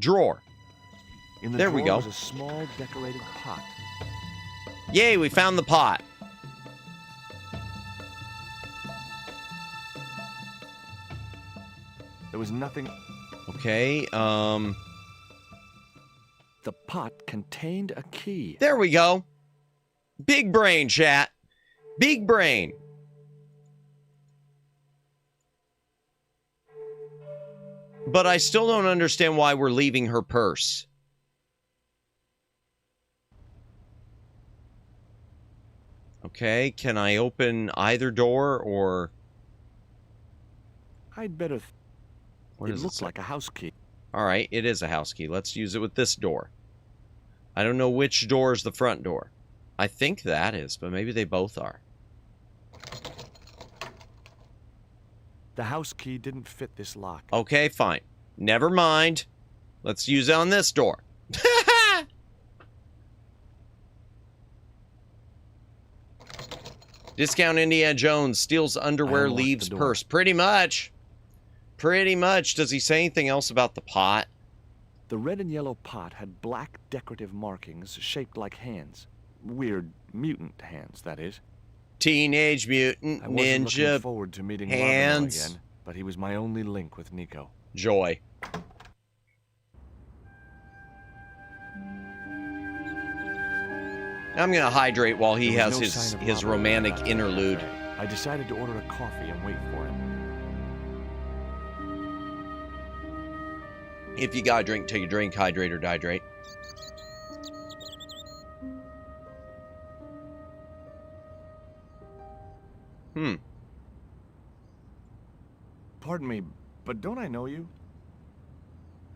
Drawer. In the there we drawer go. Was a small decorated pot. Yay, we found the pot. There was nothing... Okay, The pot contained a key. There we go. Big brain, chat. Big brain. But I still don't understand why we're leaving her purse. Okay, can I open either door or... I'd better... What it does looks say? like a house key. All right, it is a house key. Let's use it with this door. I don't know which door is the front door. I think that is, but maybe they both are. The house key didn't fit this lock. Okay, fine. Never mind. Let's use it on this door. Discount Indiana Jones steals underwear, leaves purse. Pretty much. Pretty much. Does he say anything else about the pot? The red and yellow pot had black decorative markings shaped like hands. weird mutant hands, that is. Teenage Mutant I wasn't looking Ninja forward to meeting hands. Labano again, but he was my only link with Nico. Joy. I'm gonna hydrate while he There has was no sign of his Labano romantic after interlude. that. I decided to order a coffee and wait for him. If you gotta drink, take a drink, hydrate or dehydrate. Pardon me, but don't I know you?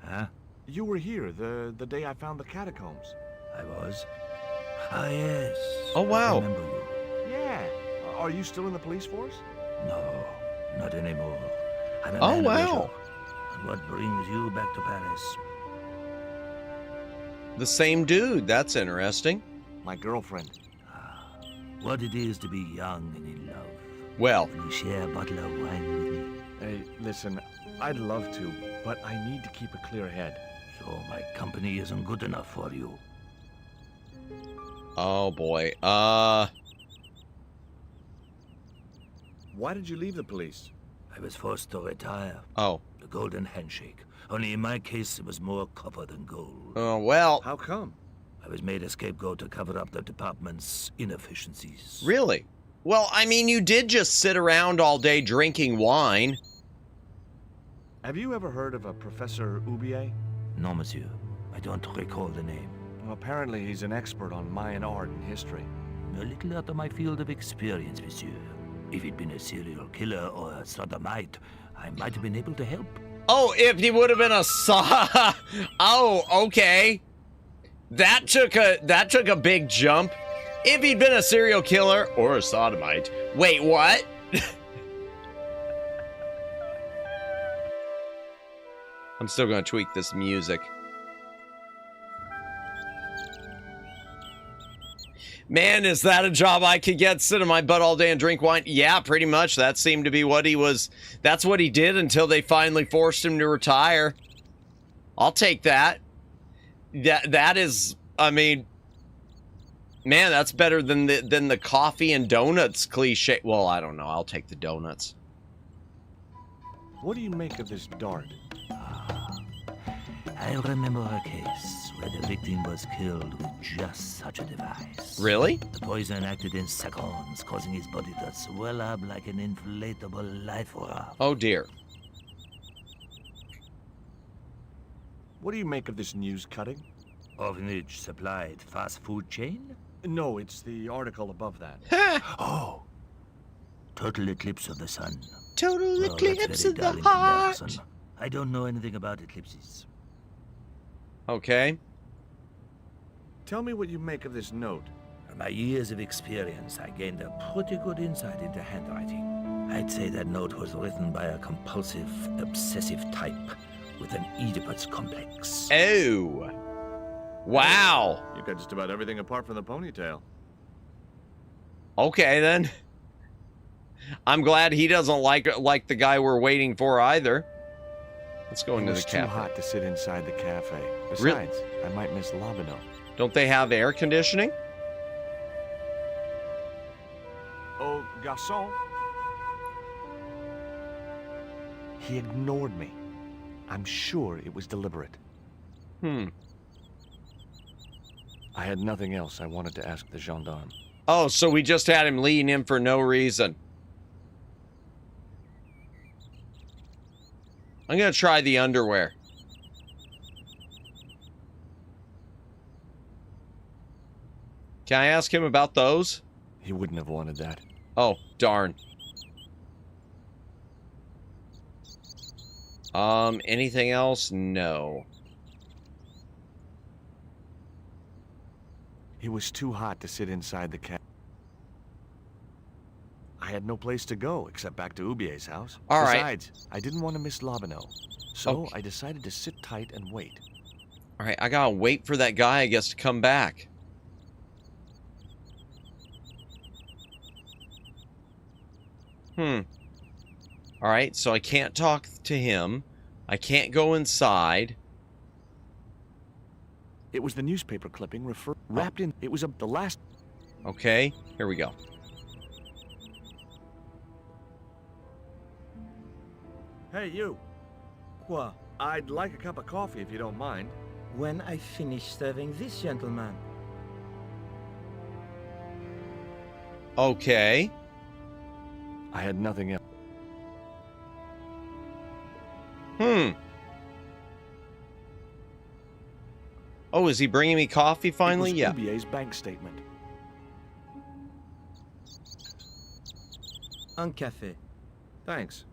Huh? You were here the day I found the catacombs. I was? Ah, yes. Oh, wow. I remember you. Yeah. Are you still in the police force? No, not anymore. I'm a Oh, man of wow. leisure. And what brings you back to Paris? The same dude. That's interesting. My girlfriend. What it is to be young and in love. Well, Will you share a bottle of wine with me? Hey, listen, I'd love to, but I need to keep a clear head. So my company isn't good enough for you. oh boy. Why did you leave the police? I was forced to retire. Oh. The golden handshake. Only in my case, it was more copper than gold. Oh, well. How come? I was made a scapegoat to cover up the department's inefficiencies. Really? Well, I mean, you did just sit around all day drinking wine. Have you ever heard of a Professor Oubier? No, monsieur. I don't recall the name. Well, apparently he's an expert on Mayan art and history. A little out of my field of experience, monsieur. If he'd been a serial killer or a sodomite, I might have been able to help. Oh, if he would have been a oh, okay. That took a big jump. If he'd been a serial killer or a sodomite. Wait, what? I'm still gonna tweak this music. Man, is that a job I could get? Sit on my butt all day and drink wine? Yeah, pretty much. That seemed to be what he was. That's what he did until they finally forced him to retire. I'll take that. That is, I mean, man, that's better than the coffee and donuts cliche. Well, I don't know. I'll take the donuts. What do you make of this dart? I remember a case where the victim was killed with just such a device. Really? The poison acted in seconds, causing his body to swell up like an inflatable life raft. Oh, dear. What do you make of this news cutting? Orphanage supplied fast food chain? No, it's the article above that. Oh. Total eclipse of the sun. Total Well, eclipse that's very of the dull in heart. comparison. I don't know anything about eclipses. Okay. Tell me what you make of this note. From my years of experience, I gained a pretty good insight into handwriting. I'd say that note was written by a compulsive, obsessive type with an Oedipus complex. Oh. Wow. You got just about everything apart from the ponytail. Okay, then. I'm glad he doesn't like the guy we're waiting for either. Let's go into the It's too cafe. hot to sit inside the cafe. Really? Besides, I might miss Labano. Don't they have air conditioning? Oh, garçon. He ignored me. I'm sure it was deliberate. Hmm. I had nothing else I wanted to ask the gendarme. Oh, so we just had him lean in for no reason. I'm gonna try the underwear. Can I ask him about those? He wouldn't have wanted that. Oh, darn. Anything else? No. It was too hot to sit inside the cafe. I had no place to go except back to Ubier's house. All right. Besides, I didn't want to miss Labano. So Okay. I decided to sit tight and wait. All right, I gotta wait for that guy, I guess, to come back. All right, so I can't talk to him. I can't go inside. It was the newspaper clipping referred. Wrapped in... It was the last... Okay, here we go. Hey, you. Quoi? I'd like a cup of coffee if you don't mind. When I finish serving this gentleman. Okay. I had nothing else. Oh, is he bringing me coffee finally? It was Yeah. UBA's bank statement. Un café. Thanks.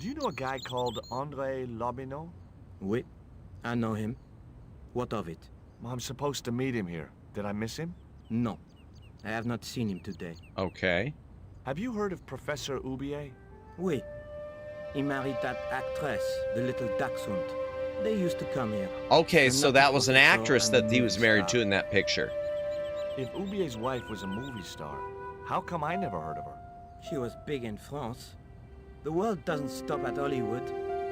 Do you know a guy called André Lobineau? Oui, I know him. What of it? Well, I'm supposed to meet him here. Did I miss him? No, I have not seen him today. Okay. Have you heard of Professor Ubier? Oui, he married that actress, the little dachshund. They used to come here. Okay, I'm so not that a was an professor, actress I'm that a he movie was married star. to in that picture. If Ubier's wife was a movie star, how come I never heard of her? She was big in France. The world doesn't stop at Hollywood.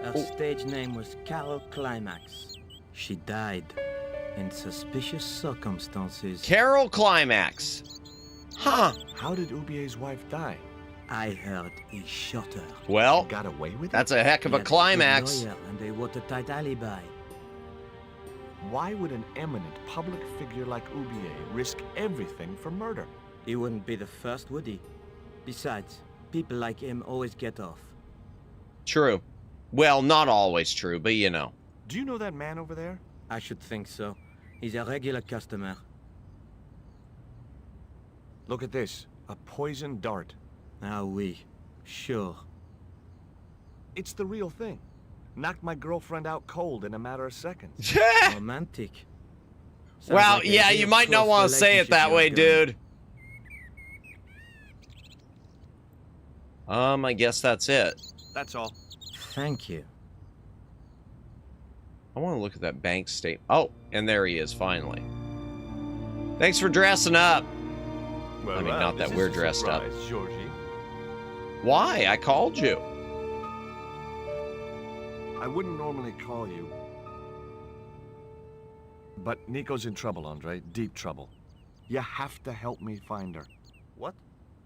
Her stage name was Carol Climax. She died in suspicious circumstances. Carol Climax. Huh. How did Ubier's wife die? I heard he shot her. Well, Got away with it? that's a heck of He a had climax. good lawyer and a watertight alibi. Why would an eminent public figure like Ubier risk everything for murder? He wouldn't be the first, would he? Besides, people like him always get off. True. Well, not always true, but you know. Do you know that man over there? I should think so. He's a regular customer. Look at this. A poison dart. Ah, oui. Sure. It's the real thing. Knocked my girlfriend out cold in a matter of seconds. Romantic. Sounds Well, like a yeah, real you might not close want to say it relationship that you're way, going. dude. I guess that's it. That's all. Thank you. I want to look at that bank statement. Oh, and there he is, finally. Thanks for dressing up. Well, I mean, not that this we're is a dressed up. surprise, Georgie. Why? I called you. I wouldn't normally call you. But Nico's in trouble, Andre. Deep trouble. You have to help me find her. What?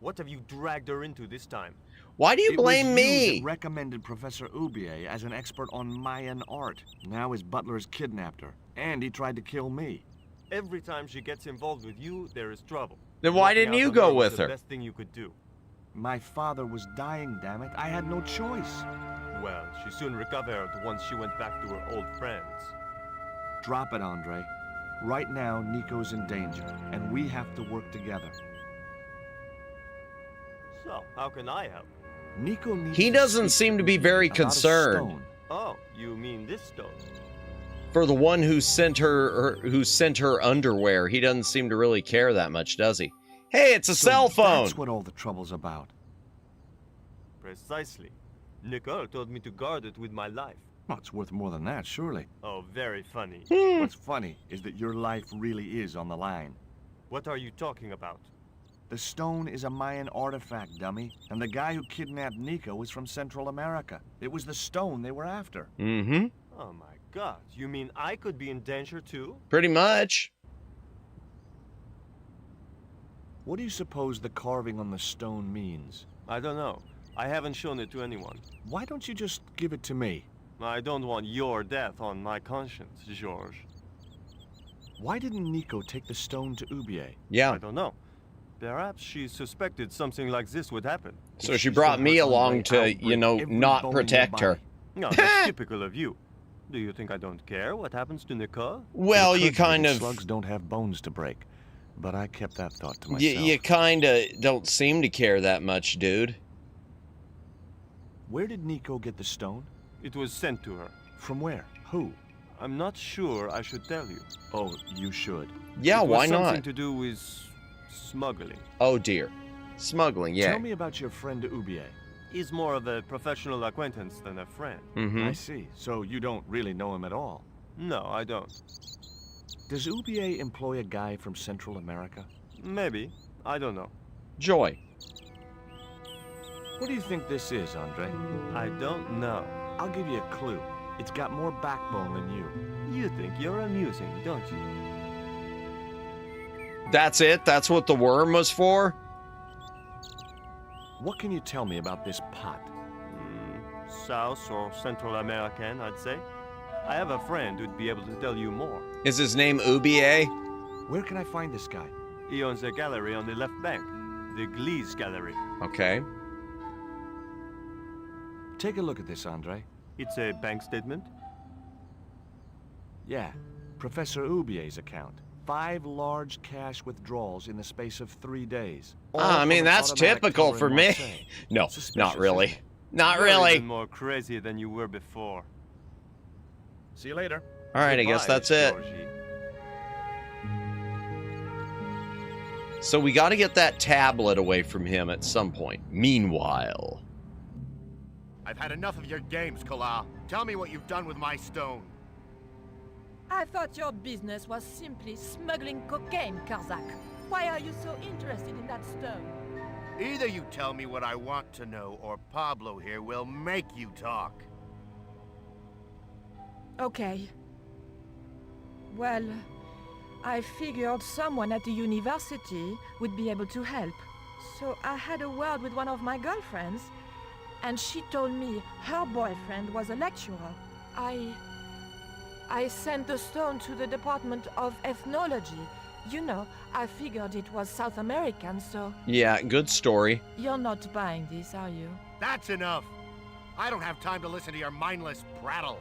What have you dragged her into this time? Why do you It blame was me? You that recommended Professor Ubier as an expert on Mayan art. Now his butler's kidnapped her, and he tried to kill me. Every time she gets involved with you, there is trouble. Then why Walking didn't out you on go was with the her? best thing you could do. My father was dying, damn it. I had no choice. Well, she soon recovered once she went back to her old friends. Drop it, Andre. Right now, Nico's in danger, and we have to work together. So, how can I help? Nico needs He to doesn't speak seem to with be me very about a concerned. stone. Oh, you mean this stone? For the one who sent her underwear, he doesn't seem to really care that much, does he? Hey, it's a So cell phone. That's what all the trouble's about. Precisely. Nicole told me to guard it with my life. Well, it's worth more than that, surely. Oh, very funny. What's funny is that your life really is on the line. What are you talking about? The stone is a Mayan artifact, dummy, and the guy who kidnapped Nico was from Central America. It was the stone they were after. Mm-hmm. Oh my god, you mean I could be in danger too? Pretty much. What do you suppose the carving on the stone means? I don't know. I haven't shown it to anyone. Why don't you just give it to me? I don't want your death on my conscience, George. Why didn't Nico take the stone to Ubier? Yeah. I don't know. Perhaps she suspected something like this would happen. So If she she's brought the me person along way to, out, you break know, every not bone in your protect her. body. No, that's typical of you. Do you think I don't care what happens to Nicole? Well, It you occurred to me kind that of, Slugs don't have bones to break, but I kept that thought to myself. you kind of don't seem to care that much, dude. Where did Nico get the stone? It was sent to her. From where? Who? I'm not sure I should tell you. Oh, you should. Yeah, It was why something not? to do with smuggling. Oh dear. Smuggling, yeah. Tell me about your friend Ubier. He's more of a professional acquaintance than a friend. Mm-hmm. I see. So you don't really know him at all. No, I don't. Does Ubier employ a guy from Central America? Maybe. I don't know. Joy. What do you think this is, Andre? I don't know. I'll give you a clue. It's got more backbone than you. You think you're amusing, don't you? That's it? That's what the worm was for? What can you tell me about this pot? South or Central American, I'd say. I have a friend who'd be able to tell you more. Is his name Ubier? Where can I find this guy? He owns a gallery on the left bank, the Gliese Gallery. Okay. Take a look at this, Andre. It's a bank statement. Yeah, Professor Ubier's account. 5 large cash withdrawals in the space of 3 days. I mean, that's typical for me. No, not really. Not You're really. even more crazy than you were before. See you later. All right, I guess Goodbye, that's it. Georgie. So we got to get that tablet away from him at some point. Meanwhile. I've had enough of your games, Kala. Tell me what you've done with my stone. I thought your business was simply smuggling cocaine, Karzak. Why are you so interested in that stone? Either you tell me what I want to know, or Pablo here will make you talk. Okay. Well, I figured someone at the university would be able to help. So I had a word with one of my girlfriends, and she told me her boyfriend was a lecturer. I sent the stone to the Department of Ethnology. You know, I figured it was South American, so... Yeah, good story. You're not buying this, are you? That's enough. I don't have time to listen to your mindless prattle.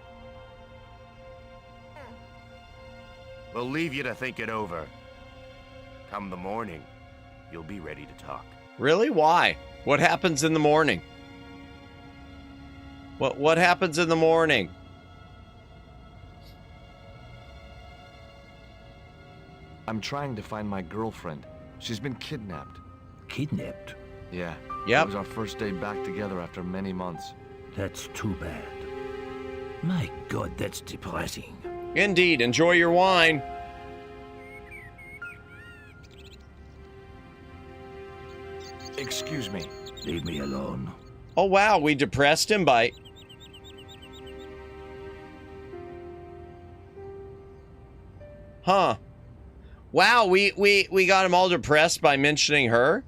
We'll leave you to think it over. Come the morning, you'll be ready to talk. Really? Why? What happens in the morning? What happens in the morning? I'm trying to find my girlfriend. She's been kidnapped. Kidnapped? Yeah. Yep. It was our first day back together after many months. That's too bad. My God, that's depressing. Indeed. Enjoy your wine. Excuse me. Leave me alone. Oh, wow. We depressed him by... Huh. Wow, we got him all depressed by mentioning her?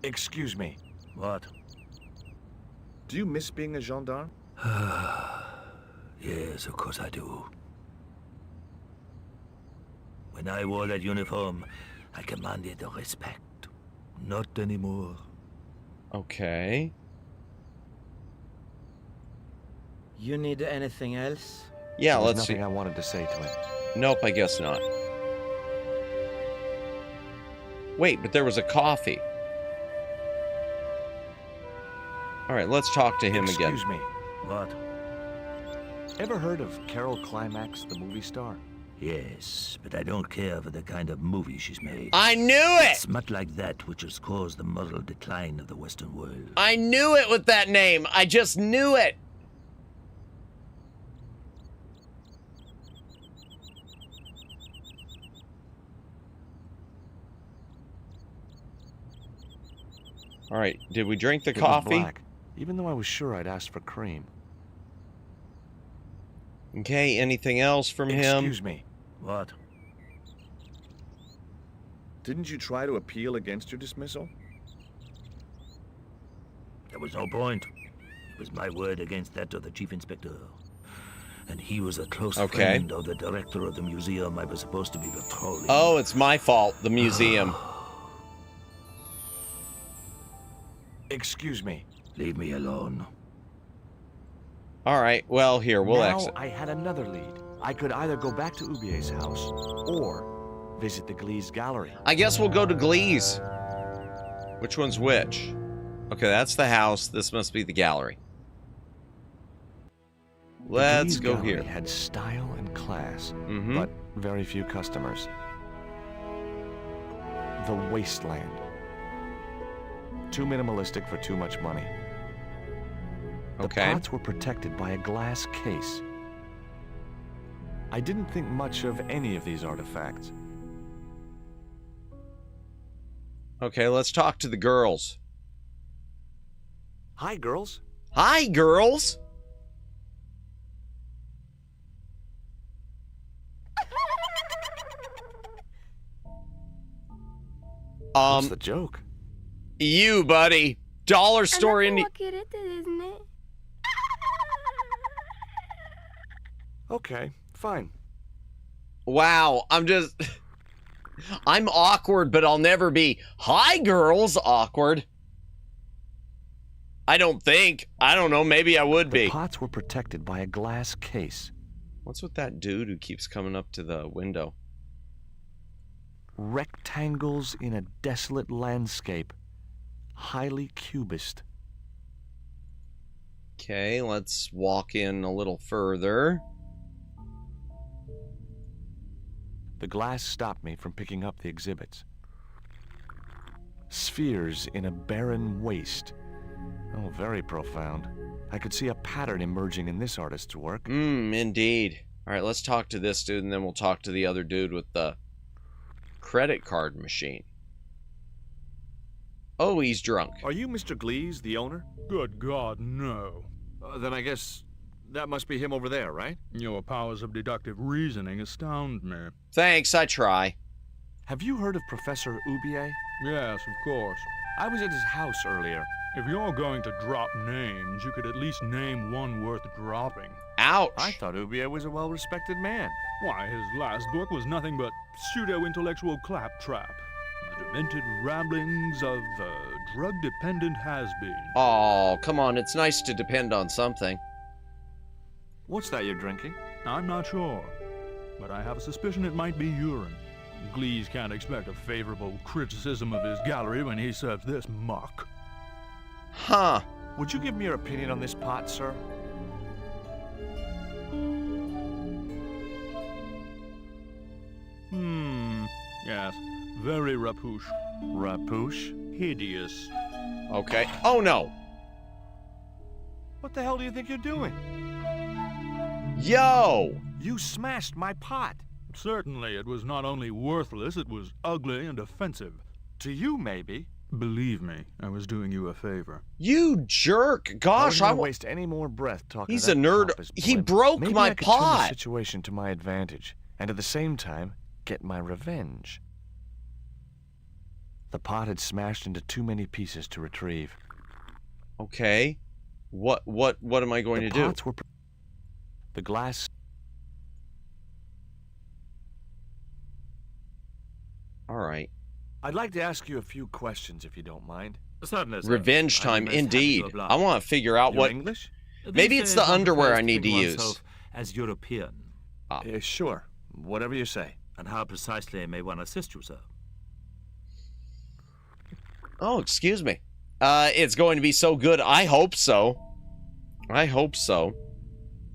Excuse me. What? Do you miss being a gendarme? Yes, of course I do. When I wore that uniform, I commanded the respect. Not anymore. Okay. You need anything else? Yeah, There was let's see. nothing I wanted to say to him. Nope, I guess not. Wait, but there was a coffee. All right, let's talk to him again. Excuse me. What? Ever heard of Carol Climax, the movie star? Yes, but I don't care for the kind of movie she's made. I knew it! Smut like that which has caused the moral decline of the Western world. I knew it with that name. I just knew it. All right, did we drink the It was coffee? black, even though I was sure I'd asked for cream. Okay, anything else from him? Excuse me. What? Didn't you try to appeal against your dismissal? There was no point. It was my word against that of the chief inspector. And he was a close friend of the director of the museum I was supposed to be patrolling. Oh, it's my fault, the museum. Excuse me. Leave me alone. All right, well, here, we'll now exit. I had another lead. I could either go back to Ubier's house or visit the Gliese Gallery. I guess we'll go to Gliese. Which one's which? Okay, that's the house. This must be the gallery. Let's the Gliese go Gallery here. Had style and class, Mm-hmm. but very few customers. The wasteland. Too minimalistic for too much money. The Okay. pots were protected by a glass case. I didn't think much of any of these artifacts. Okay, let's talk to the girls. Hi, girls. Hi, girls. What's the joke? You, buddy. Dollar store in... Okay, fine. Wow, I'm awkward, but I'll never be, hi, girls, awkward. I don't think. I don't know, maybe I would be. The pots were protected by a glass case. What's with that dude who keeps coming up to the window? Rectangles in a desolate landscape. Highly cubist. Okay, let's walk in a little further. The glass stopped me from picking up the exhibits. Spheres in a barren waste. Oh, very profound. I could see a pattern emerging in this artist's work. Indeed. All right, let's talk to this dude, and then we'll talk to the other dude with the credit card machine. Oh, he's drunk. Are you Mr. Glees, the owner? Good God, no. Then I guess that must be him over there, right? Your powers of deductive reasoning astound me. Thanks, I try. Have you heard of Professor Oubier? Yes, of course. I was at his house earlier. If you're going to drop names, you could at least name one worth dropping. Ouch! I thought Oubier was a well-respected man. Why, his last book was nothing but pseudo-intellectual claptrap. The demented ramblings of a drug-dependent has-been. Oh, come on, it's nice to depend on something. What's that you're drinking? I'm not sure, but I have a suspicion it might be urine. Glees can't expect a favorable criticism of his gallery when he serves this muck. Huh. Would you give me your opinion on this pot, sir? Yes. Very rapouche. Rapouche? Hideous. Okay. Oh, no. What the hell do you think you're doing? Yo! You smashed my pot. Certainly, it was not only worthless, it was ugly and offensive. To you, maybe. Believe me, I was doing you a favor. You jerk! Gosh, I won't waste any more breath talking. He's to that a nerd. pompous He blimp. broke Maybe my I could turn the pot. situation to my advantage, and at the same time, get my revenge. The pot had smashed into too many pieces to retrieve. Okay. What am I going to do? Pots were the glass. All right. I'd like to ask you a few questions, if you don't mind. Certainly, sir. Revenge time, most happy to indeed. oblige. I want to figure out Your what... English? Maybe it's the underwear I need to use. As European. Sure. Whatever you say. And how precisely may one assist you, sir? Oh, excuse me. It's going to be so good. I hope so. I hope so.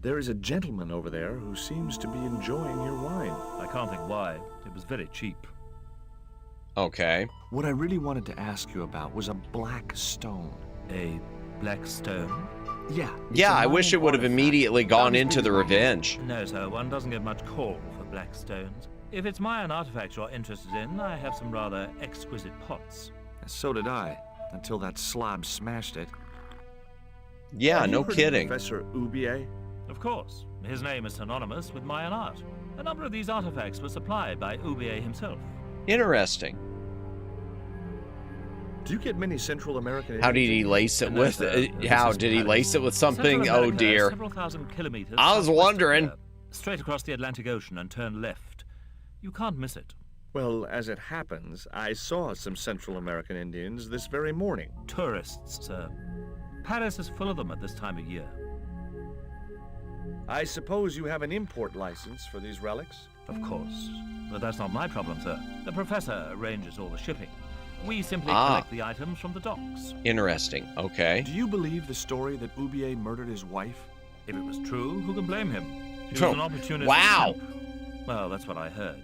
There is a gentleman over there who seems to be enjoying your wine. I can't think why. It was very cheap. Okay. What I really wanted to ask you about was a black stone. A black stone? Yeah. Yeah, I wish it would have immediately gone into the revenge. No, sir. One doesn't get much call for black stones. If it's Mayan artifacts you're interested in, I have some rather exquisite pots. So did I, until that slob smashed it. Yeah, Have no you heard of kidding. Professor Oubier? Of course. His name is synonymous with Mayan art. A number of these artifacts were supplied by Oubier himself. Interesting. Do you get many Central American? How did he lace it with? How did he lace it with something? Oh dear. Several thousand kilometers I was wondering. Straight across the Atlantic Ocean and turn left. You can't miss it. Well, as it happens, I saw some Central American Indians this very morning. Tourists, sir. Paris is full of them at this time of year. I suppose you have an import license for these relics? Of course. But that's not my problem, sir. The professor arranges all the shipping. We simply Ah. collect the items from the docks. Interesting. Okay. Do you believe the story that Oubier murdered his wife? If it was true, who can blame him? She was an opportunist. Wow. Simp. Well, that's what I heard.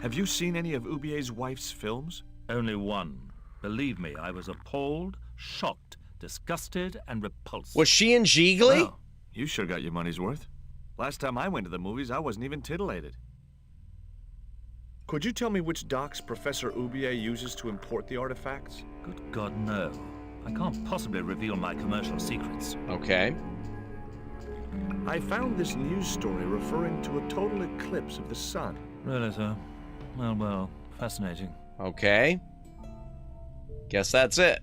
Have you seen any of Oubier's wife's films? Only one. Believe me, I was appalled, shocked, disgusted, and repulsed. Was she in Gigli? Well, you sure got your money's worth. Last time I went to the movies, I wasn't even titillated. Could you tell me which docks Professor Oubier uses to import the artifacts? Good God, no. I can't possibly reveal my commercial secrets. Okay. I found this news story referring to a total eclipse of the sun. Really, sir? Well, fascinating. Okay. Guess that's it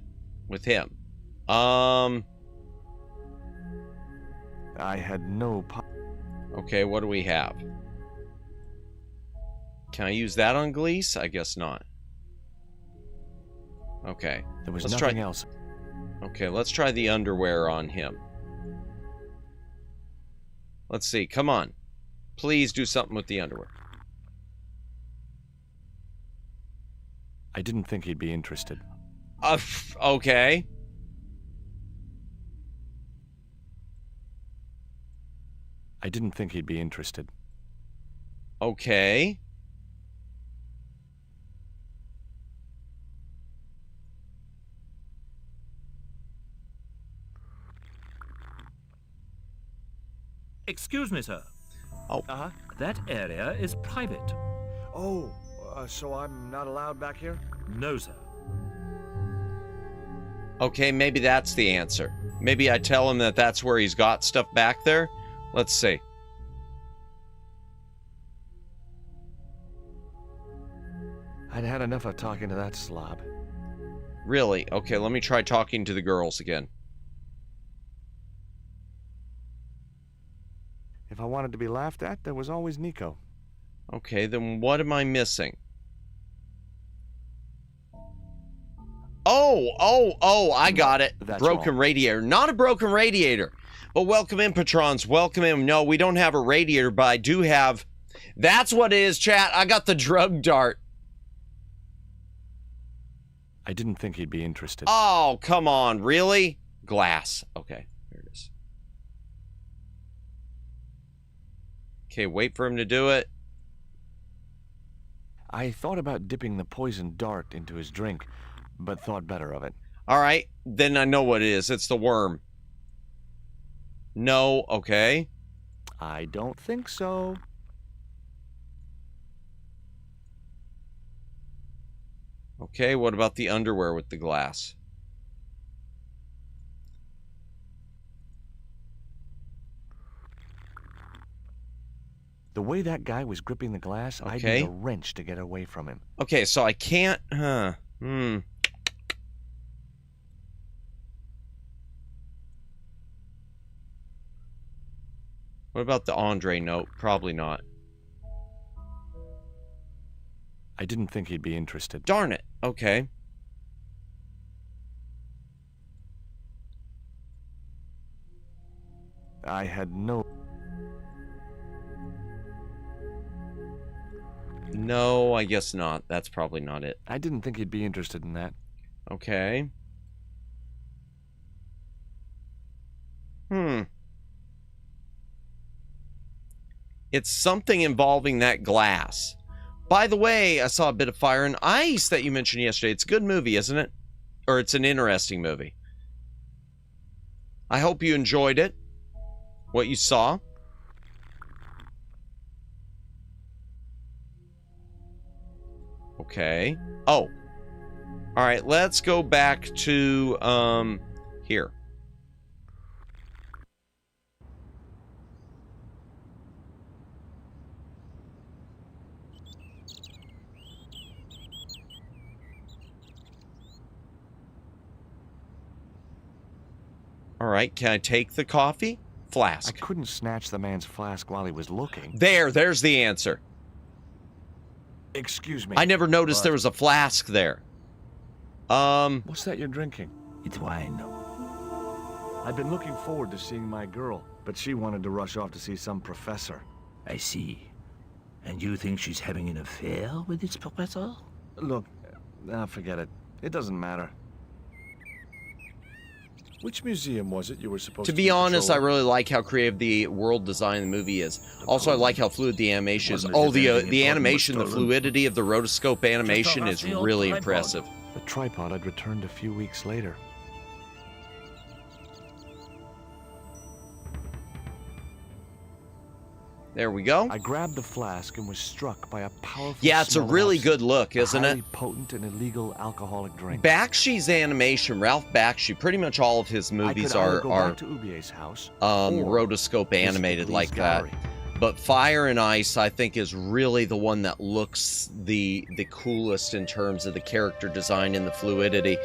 with him. I had no... Okay, what do we have? Can I use that on Gleese? I guess not. Okay. There was let's nothing try... else. Okay, let's try the underwear on him. Let's see. Come on. Please do something with the underwear. I didn't think he'd be interested. Okay. I didn't think he'd be interested. Okay. Excuse me, sir. Oh. That area is private. Oh, so I'm not allowed back here? No, sir. Okay, maybe that's the answer. Maybe I tell him that that's where he's got stuff back there. Let's see. I'd had enough of talking to that slob. Really? Okay, let me try talking to the girls again. If I wanted to be laughed at, there was always Nico. Okay, then what am I missing? Oh, I got it. That's broken wrong. radiator. Not a broken radiator. But welcome in, patrons. Welcome in. No, we don't have a radiator, but I do have... That's what it is, chat. I got the drug dart. I didn't think he'd be interested. Oh, come on. Really? Glass. Okay, here it is. Okay, wait for him to do it. I thought about dipping the poison dart into his drink, but thought better of it. All right, then I know what it is. It's the worm. No, okay. I don't think so. Okay, what about the underwear with the glass? The way that guy was gripping the glass, I'd Okay. need a wrench to get away from him. Okay, so I can't... What about the Andre note? Probably not. I didn't think he'd be interested. Darn it. Okay. I had no... No, I guess not. That's probably not it. I didn't think he'd be interested in that. Okay. It's something involving that glass. By the way, I saw a bit of Fire and Ice that you mentioned yesterday. It's a good movie, isn't it? Or it's an interesting movie. I hope you enjoyed it. What you saw. Okay. Oh. All right, let's go back to here. All right, can I take the coffee? Flask. I couldn't snatch the man's flask while he was looking. There's the answer. Excuse me. I never noticed there was a flask there. What's that you're drinking? It's wine. I've been looking forward to seeing my girl, but she wanted to rush off to see some professor. I see. And you think she's having an affair with this professor? Look, forget it. It doesn't matter. Which museum was it you were supposed to be honest, I patrolling? really like how creative the world design in the movie is. Also, I like how fluid the animation is. Wonder if Oh, the anything important animation, the was stolen. fluidity of the rotoscope animation Just is off the really tripod. impressive. The tripod had returned a few weeks later. There we go. I grabbed the flask and was struck by a powerful Yeah, it's a smell of really absinthe, good look, a isn't it? highly potent and illegal alcoholic drink. Bakshi's animation, Ralph Bakshi, pretty much all of his movies I could either are go back to Ubier's house or rotoscope visit the animated Glee's like gallery. that. But Fire and Ice, I think, is really the one that looks the coolest in terms of the character design and the fluidity.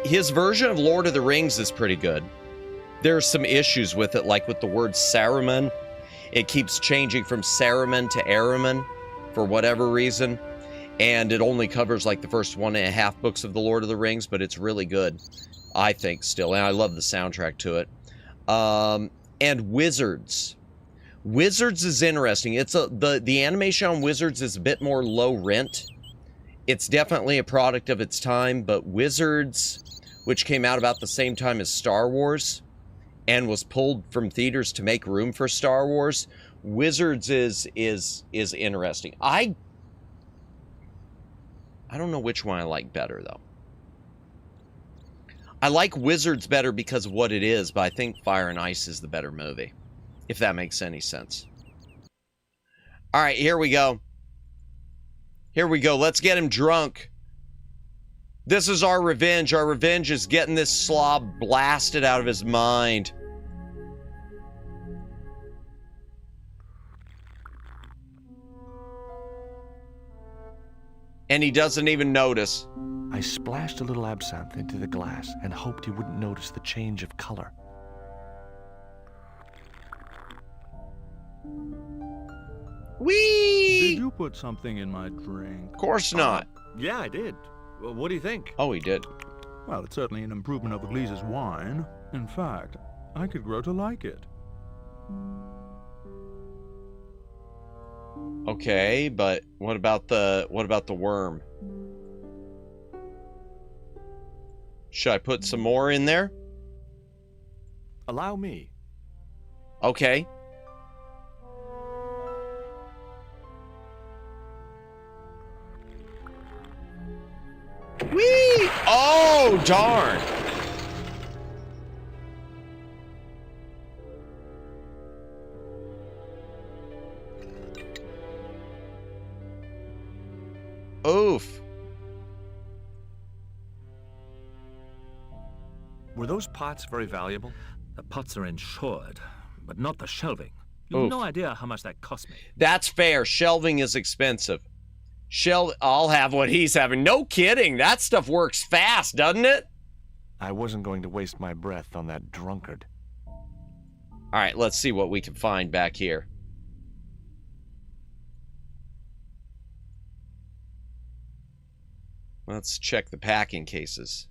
His version of Lord of the Rings is pretty good. There's some issues with it, like with the word Saruman. It keeps changing from Saruman to Araman for whatever reason. And it only covers like the first 1.5 books of the Lord of the Rings, but it's really good, I think, still. And I love the soundtrack to it. And Wizards. Wizards is interesting. It's the animation on Wizards is a bit more low rent. It's definitely a product of its time, but Wizards, which came out about the same time as Star Wars and was pulled from theaters to make room for Star Wars, Wizards is interesting. I don't know which one I like better, though. I like Wizards better because of what it is, but I think Fire and Ice is the better movie, if that makes any sense. All right, here we go. Here we go. Let's get him drunk. This is our revenge. Our revenge is getting this slob blasted out of his mind. And he doesn't even notice. I splashed a little absinthe into the glass and hoped he wouldn't notice the change of color. Whee! Did you put something in my drink? Of course not. Yeah, I did. Well, what do you think? Oh, he did. Well, it's certainly an improvement over Gleese's wine. In fact, I could grow to like it. Okay, but what about the worm? Should I put some more in there? Allow me. Okay. Whee! Oh, darn. Oof. Were those pots very valuable? The pots are insured, but not the shelving. You Oof. have no idea how much that cost me. That's fair. Shelving is expensive. I'll have what he's having. No kidding. That stuff works fast, doesn't it? I wasn't going to waste my breath on that drunkard. All right, let's see what we can find back here. Let's check the packing cases.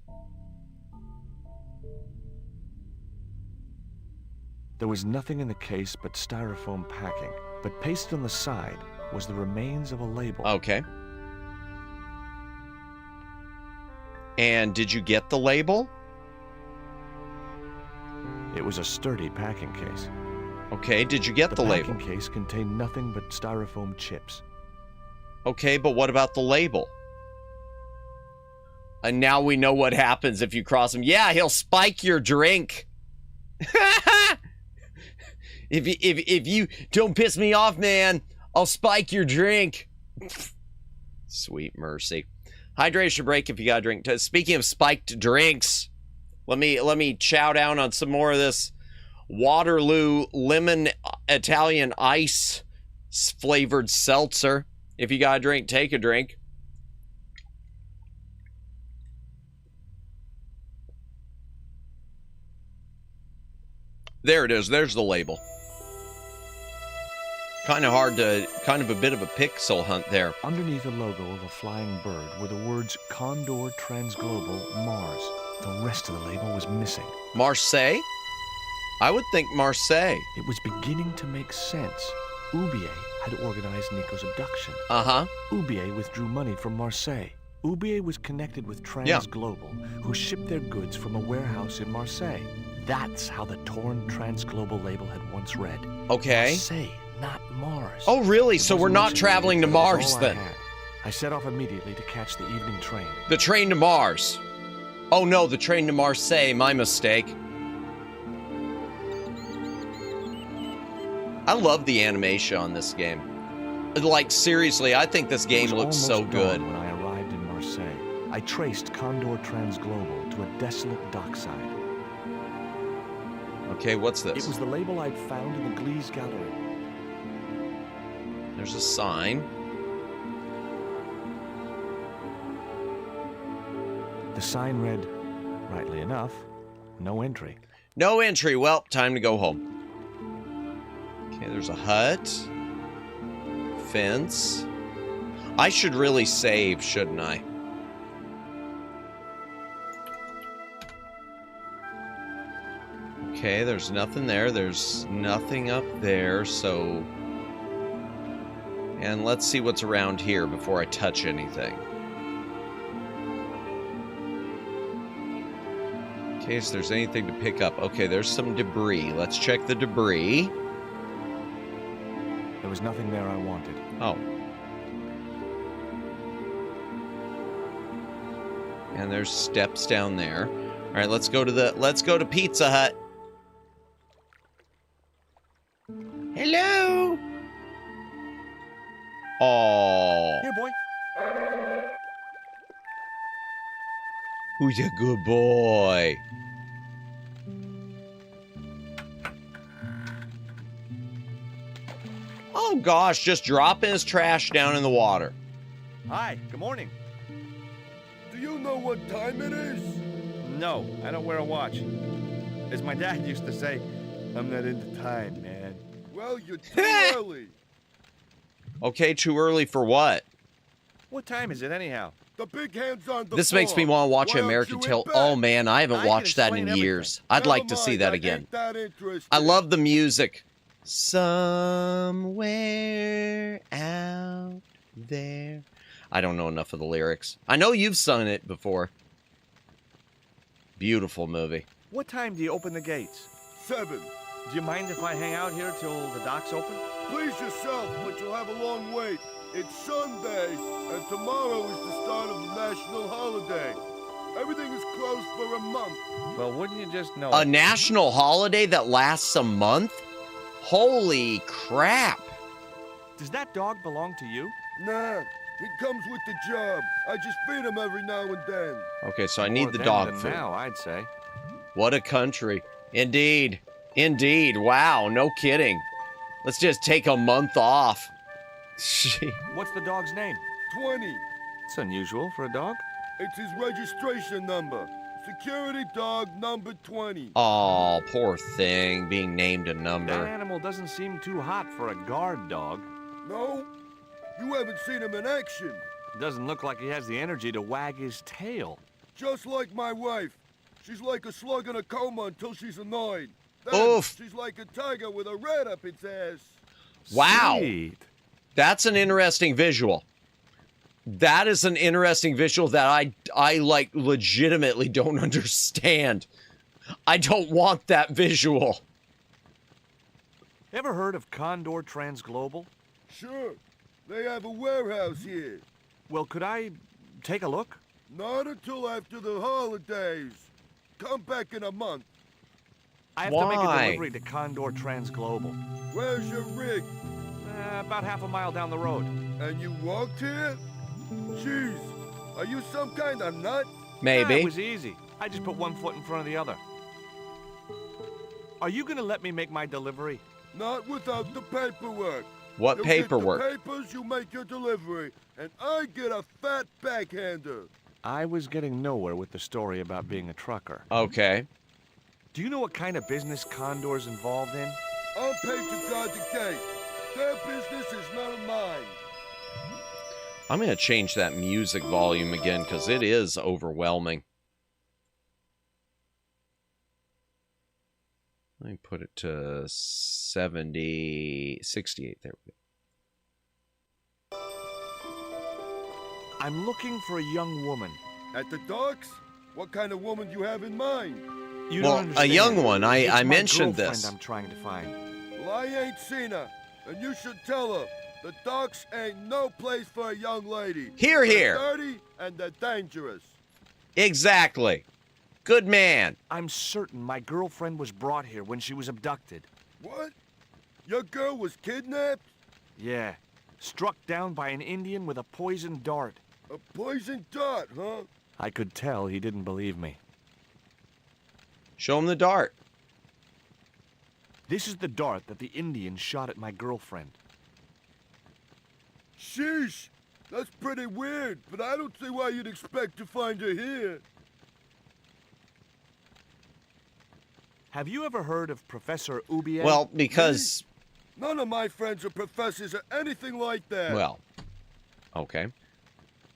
There was nothing in the case but styrofoam packing, but pasted on the side was the remains of a label. Okay. And did you get the label? It was a sturdy packing case. Okay, did you get the label? The packing case contained nothing but styrofoam chips. Okay, but what about the label? And now we know what happens if you cross him. Yeah, he'll spike your drink. If you don't piss me off, man, I'll spike your drink. Sweet mercy. Hydration break if you got a drink. Speaking of spiked drinks, let me chow down on some more of this Waterloo lemon Italian ice flavored seltzer. If you got a drink, take a drink. There it is. There's the label. Kind of a bit of a pixel hunt there. Underneath the logo of a flying bird were the words Condor Transglobal Mars. The rest of the label was missing. Marseille? I would think Marseille. It was beginning to make sense. Oubier had organized Nico's abduction. Uh-huh. Oubier withdrew money from Marseille. Oubier was connected with Transglobal, who shipped their goods from a warehouse in Marseille. That's how the torn Transglobal label had once read. Okay. Marseille, not Mars. Oh, really? So we're not traveling to Mars then? I set off immediately to catch the evening train. The train to Mars. Oh no, the train to Marseille. My mistake. I love the animation on this game. Like, seriously, I think this game looks so good. When I arrived in Marseille, I traced Condor Transglobal to a desolate dockside. Okay, what's this? It was the label I'd found in the Glees gallery. There's a sign. The sign read, rightly enough, no entry. No entry. Well, time to go home. Okay, there's a hut. Fence. I should really save, shouldn't I? Okay, there's nothing there. There's nothing up there, so... And let's see what's around here before I touch anything. In case there's anything to pick up. Okay, there's some debris. Let's check the debris. There was nothing there I wanted. Oh. And there's steps down there. All right, let's go to Pizza Hut. Hello. Oh. Here, boy. Who's a good boy? Oh gosh, just dropping his trash down in the water. Hi, good morning. Do you know what time it is? No, I don't wear a watch. As my dad used to say, I'm not into time, man. Well, you're too early. Okay, too early for what? What time is it anyhow? The big hand's on the This makes me want to watch Why American don't you Tail. in bed? Oh man, I haven't I can watched that explain in everything. years. I'd Never like to see mind, that I again. ain't that interested. I love the music. Somewhere out there. I don't know enough of the lyrics. I know you've sung it before. Beautiful movie. What time do you open the gates? 7. Do you mind if I hang out here till the docks open? Please yourself, but you'll have a long wait. It's Sunday, and tomorrow is the start of the national holiday. Everything is closed for a month. Well, wouldn't you just know? A national holiday that lasts a month? Holy crap. Does that dog belong to you? Nah, he comes with the job. I just feed him every now and then. Okay, so I More need the then dog than food. now, I'd say. What a country. Indeed. Indeed. Wow, no kidding. Let's just take a month off. Gee. What's the dog's name? 20. It's unusual for a dog. It's his registration number. Security dog number 20. Oh, poor thing, being named a That number. animal doesn't seem too hot for a guard dog. No? You haven't seen him in action. Doesn't look like he has the energy to wag his tail. Just like my wife. She's like a slug in a coma until she's annoyed. Then Oof. she's like a tiger with a rat up its ass. Wow. Sweet. That's an interesting visual. That is an interesting visual that I like legitimately don't understand. I don't want that visual. Ever heard of Condor Transglobal? Sure. They have a warehouse here. Well, could I take a look? Not until after the holidays. Come back in a month. I have to make a Why? delivery to Condor Transglobal. Where's your rig? About half a mile down the road. And you walked here? Jeez, are you some kind of nut? Maybe. It was easy. I just put one foot in front of the other. Are you gonna let me make my delivery? Not without the paperwork. What You paperwork? Get the papers, you make your delivery, and I get a fat backhander. I was getting nowhere with the story about being a trucker. Okay. Do you know what kind of business Condor's involved in? I'm paid to guard the gate. Their business is none of mine. I'm going to change that music volume again because it is overwhelming. Let me put it to 68. There we go. I'm looking for a young woman. At the docks? What kind of woman do you have in mind? You Well, don't understand. a young one. It's I my mentioned girlfriend this. I'm trying to find. Well, I ain't seen her, and you should tell her. The docks ain't no place for a young lady. Hear, hear. They're dirty and they're dangerous. Exactly. Good man. I'm certain my girlfriend was brought here when she was abducted. What? Your girl was kidnapped? Yeah. Struck down by an Indian with a poisoned dart. A poison dart, huh? I could tell he didn't believe me. Show him the dart. This is the dart that the Indian shot at my girlfriend. Sheesh! That's pretty weird, but I don't see why you'd expect to find her here. Have you ever heard of Professor Oubier? Well, because... None of my friends are professors or anything like that. Well, okay.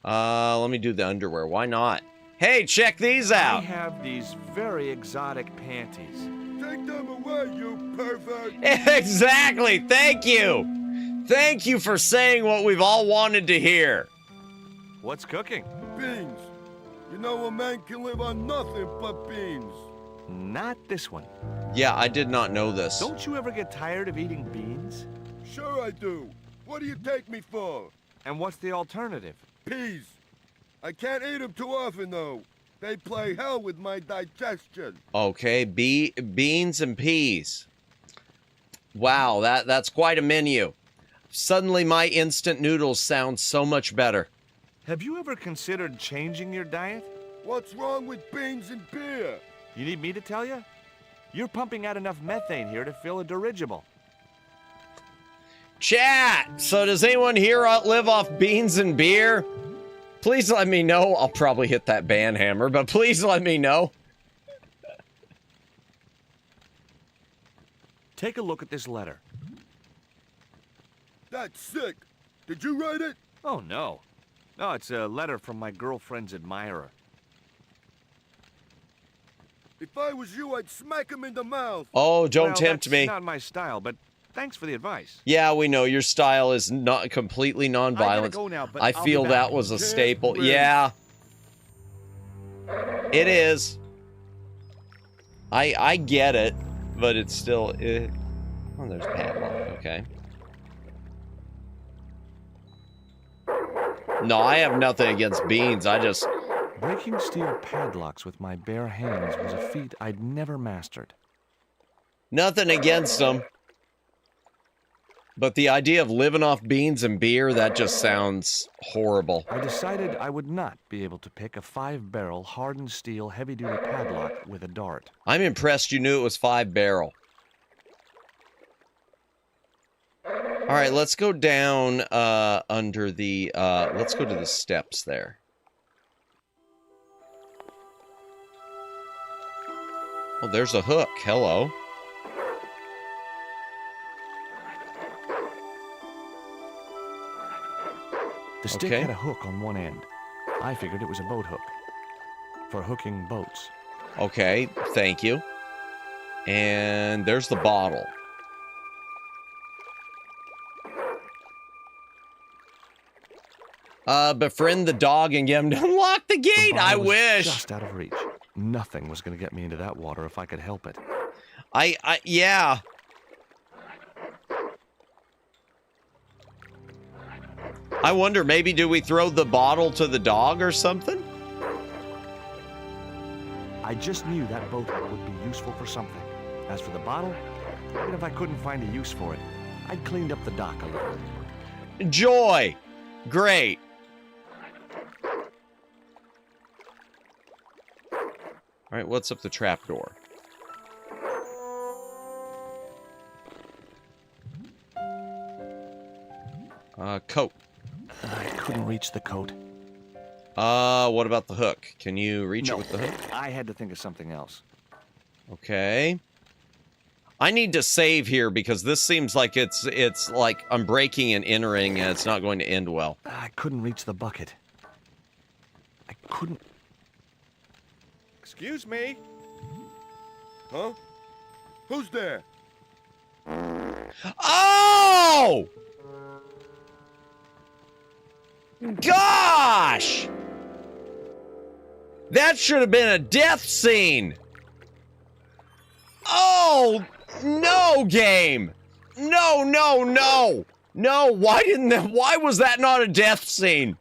Let me do the underwear. Why not? Hey, check these out. I have these very exotic panties. Take them away, you pervert. Exactly. Thank you. Thank you for saying what we've all wanted to hear. What's cooking? Beans. You know a man can live on nothing but beans. Not this one. Yeah, I did not know this. Don't you ever get tired of eating beans? Sure I do. What do you take me for? And what's the alternative? Peas. I can't eat them too often, though. They play hell with my digestion. Okay, beans and peas. Wow, that's quite a menu. Suddenly my instant noodles sound so much better. Have you ever considered changing your diet? What's wrong with beans and beer? You need me to tell you? You're pumping out enough methane here to fill a dirigible. Chat! So does anyone here live off beans and beer? Please let me know. I'll probably hit that ban hammer, but please let me know. Take a look at this letter. That's sick. Did you write it? Oh, no. No, it's a letter from my girlfriend's admirer. If I was you, I'd smack him in the mouth. Oh, don't tempt me. That's not my style, but thanks for the advice. Yeah, we know your style is not completely non-violent. Go now, but I I'll feel be back. that was a staple. Yeah. It is. I get it, but it's still... Oh, there's padlock. Okay. No, I have nothing against beans. I just... Breaking steel padlocks with my bare hands was a feat I'd never mastered. Nothing against them. But the idea of living off beans and beer, that just sounds horrible. I decided I would not be able to pick a 5-barrel hardened steel heavy-duty padlock with a dart. I'm impressed you knew it was 5-barrel. All right, let's go down under the, let's go to the steps there. Oh, there's a hook. Hello. The stick had a hook on one end. I figured it was a boat hook. For hooking boats. Okay, thank you. And there's the bottle. Befriend the dog and get him to unlock the gate. I wish. Just out of reach. Nothing was going to get me into that water if I could help it. Yeah. I wonder, maybe do we throw the bottle to the dog or something? I just knew that boat hook would be useful for something. As for the bottle, even if I couldn't find a use for it, I'd cleaned up the dock a little. Joy! Great. All right, what's up the trapdoor? Coat. I couldn't reach the coat. What about the hook? Can you reach it with the hook? I had to think of something else. Okay. I need to save here because this seems like it's like I'm breaking and entering and it's not going to end well. I couldn't reach the bucket. I couldn't... Excuse me? Huh? Who's there? Oh! Gosh! That should have been a death scene! Oh! No, game! No, no, no! No, why was that not a death scene?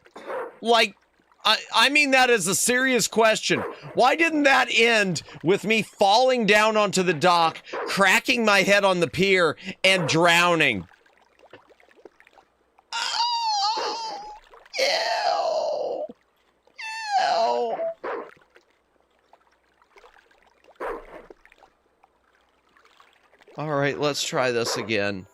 Like, I mean that as a serious question. Why didn't that end with me falling down onto the dock, cracking my head on the pier, and drowning? Oh! Ew! Ew! All right, let's try this again.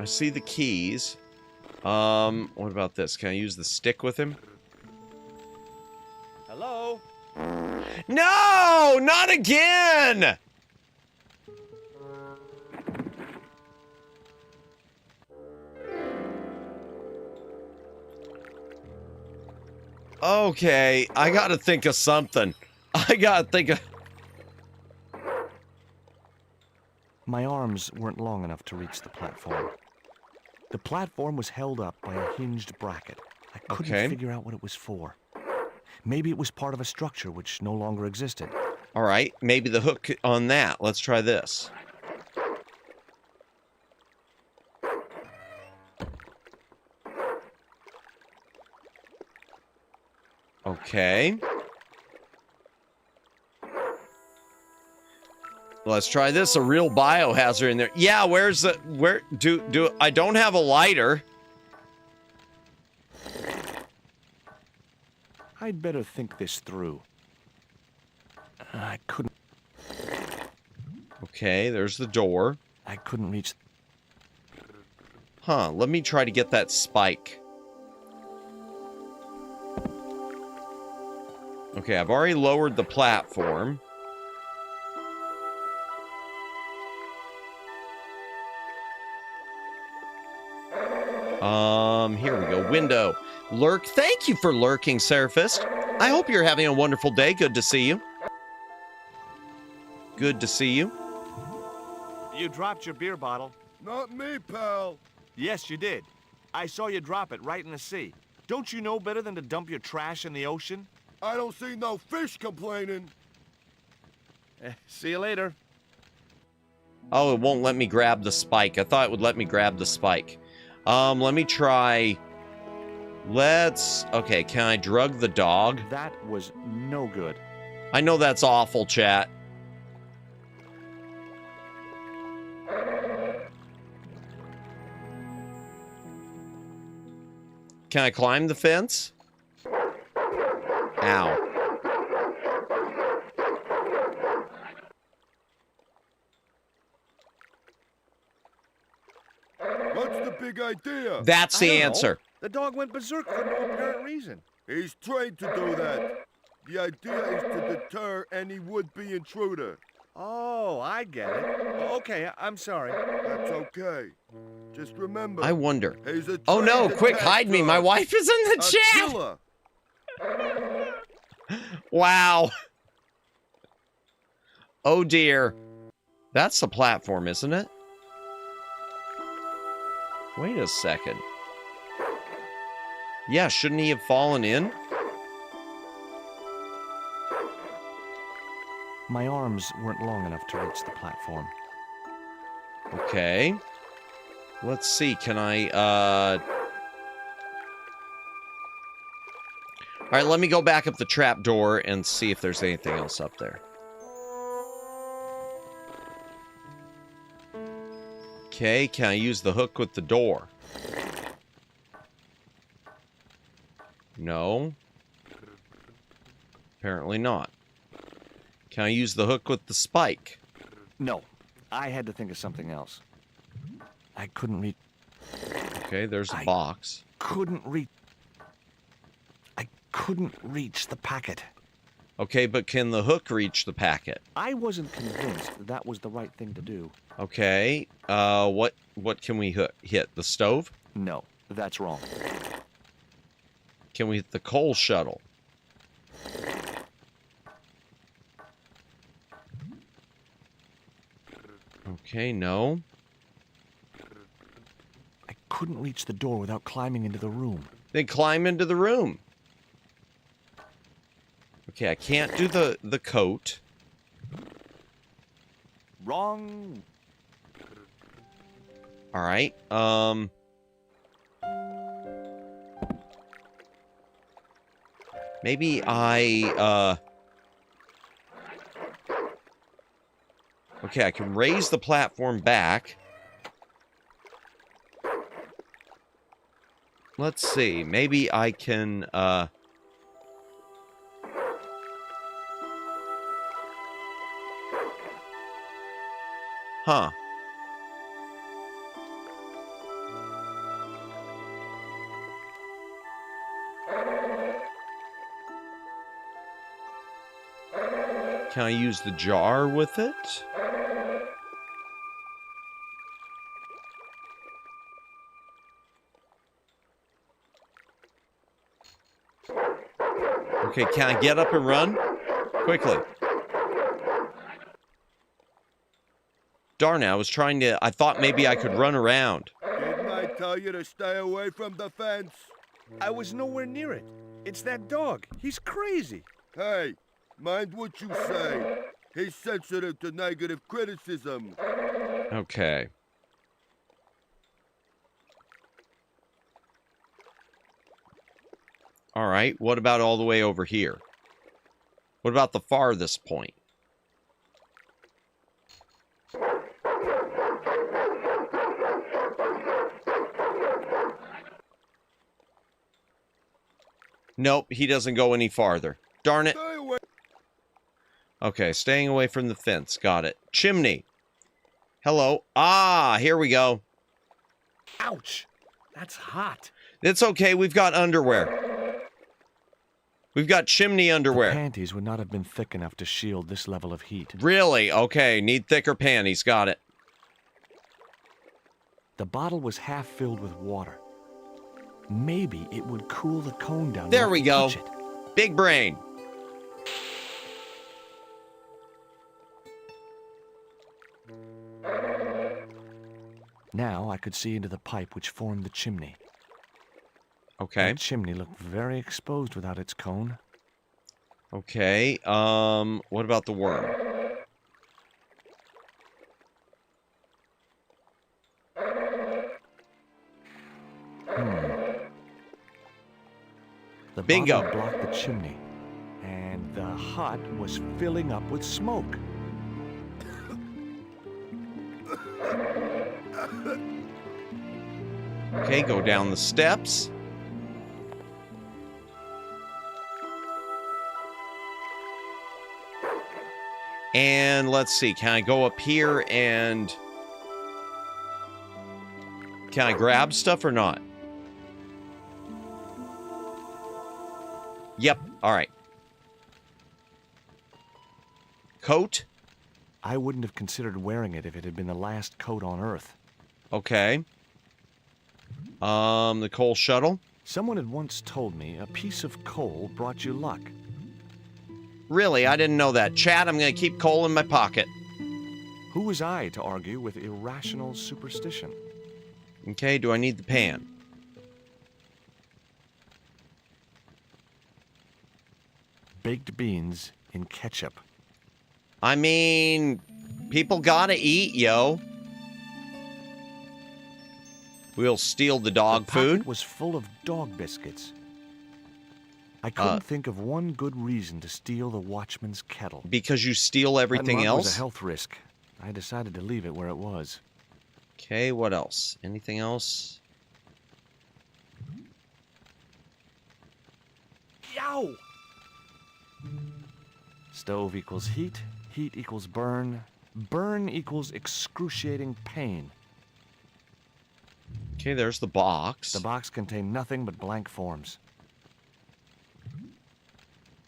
I see the keys. What about this? Can I use the stick with him? Hello? No! Not again! Okay, I gotta think of something. I gotta think of... My arms weren't long enough to reach the platform. The platform was held up by a hinged bracket. I couldn't figure out what it was for. Maybe it was part of a structure which no longer existed. All right, maybe the hook on that. Let's try this. Okay. Let's try this. A real biohazard in there. Yeah, where's the... Where... I don't have a lighter. I'd better think this through. I couldn't... Okay, there's the door. I couldn't reach... Huh, let me try to get that spike. Okay, I've already lowered the platform. Here we go. Window. Lurk. Thank you for lurking, Seraphist. I hope you're having a wonderful day. Good to see you. Good to see you. You dropped your beer bottle. Not me, pal. Yes, you did. I saw you drop it right in the sea. Don't you know better than to dump your trash in the ocean? I don't see no fish complaining. See you later. Oh, it won't let me grab the spike. I thought it would let me grab the spike. Let me try... Okay, can I drug the dog? That was no good. I know that's awful, chat. Can I climb the fence? Ow. What's the big idea? That's the answer. The dog went berserk for no apparent reason. He's trained to do that. The idea is to deter any would-be intruder. Oh, I get it. Okay, I'm sorry. That's okay. Just remember. I wonder. He's a Oh no, trained quick, attack hide me. dog. My wife is in the A chat. killer. Wow. Oh dear. That's the platform, isn't it? Wait a second. Yeah, shouldn't he have fallen in? My arms weren't long enough to reach the platform. Okay. Let's see, can I, Alright, let me go back up the trap door and see if there's anything else up there. Okay, can I use the hook with the door? No. Apparently not. Can I use the hook with the spike? No. I had to think of something else. I couldn't reach... Okay, there's a box. I couldn't reach the packet. Okay, but can the hook reach the packet? I wasn't convinced that was the right thing to do. Okay, what can we hit? The stove? No, that's wrong. Can we hit the coal shuttle? Okay, no. I couldn't reach the door without climbing into the room. Then climb into the room. Okay, I can't do the coat. Wrong. All right. Maybe I okay, I can raise the platform back. Let's see. Maybe I can Huh. Can I use the jar with it? Okay, can I get up and run? Quickly. Darn it, I thought maybe I could run around. Didn't I tell you to stay away from the fence? I was nowhere near it. It's that dog. He's crazy. Hey, mind what you say. He's sensitive to negative criticism. Okay. All right, what about all the way over here? What about the farthest point? Nope, he doesn't go any farther. Darn it. Okay, staying away from the fence. Got it. Chimney. Hello. Ah, here we go. Ouch! That's hot. It's okay, we've got underwear. We've got chimney underwear. The panties would not have been thick enough to shield this level of heat. Really? Okay, need thicker panties. Got it. The bottle was half filled with water. Maybe it would cool the cone down. There we go. Big brain. Now I could see into the pipe which formed the chimney. Okay. That chimney looked very exposed without its cone. Okay, what about the worm? The Bingo. bottle blocked the chimney, and the hut was filling up with smoke. Okay, go down the steps. And let's see, can I go up here and... Can I grab stuff or not? Yep, alright. Coat? I wouldn't have considered wearing it if it had been the last coat on Earth. Okay. The coal shuttle? Someone had once told me a piece of coal brought you luck. Really? I didn't know that. Chad, I'm going to keep coal in my pocket. Who was I to argue with irrational superstition? Okay, do I need the pan? Baked beans in ketchup. I mean, people gotta eat, yo. We'll steal the dog food. It was full of dog biscuits. I couldn't think of one good reason to steal the watchman's kettle. Because you steal everything that else? was a health risk. I decided to leave it where it was. Okay, what else? Anything else? Yow! Stove equals heat. Heat equals burn. Burn equals excruciating pain. Okay, there's the box. The box contained nothing but blank forms.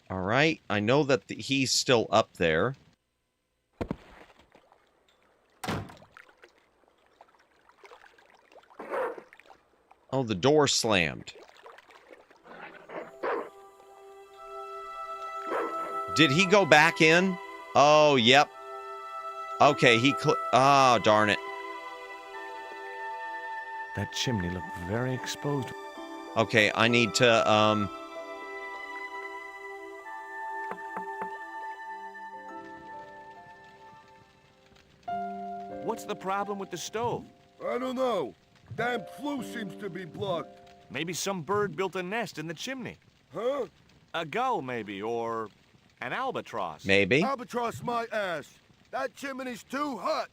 All right, I know that he's still up there. Oh, the door slammed. Did he go back in? Oh, yep. Okay, ah, darn it. That chimney looked very exposed. Okay, I need to, What's the problem with the stove? I don't know. Damn flue seems to be blocked. Maybe some bird built a nest in the chimney. Huh? A gull, maybe, or an albatross. Maybe. Albatross my ass. That chimney's too hot.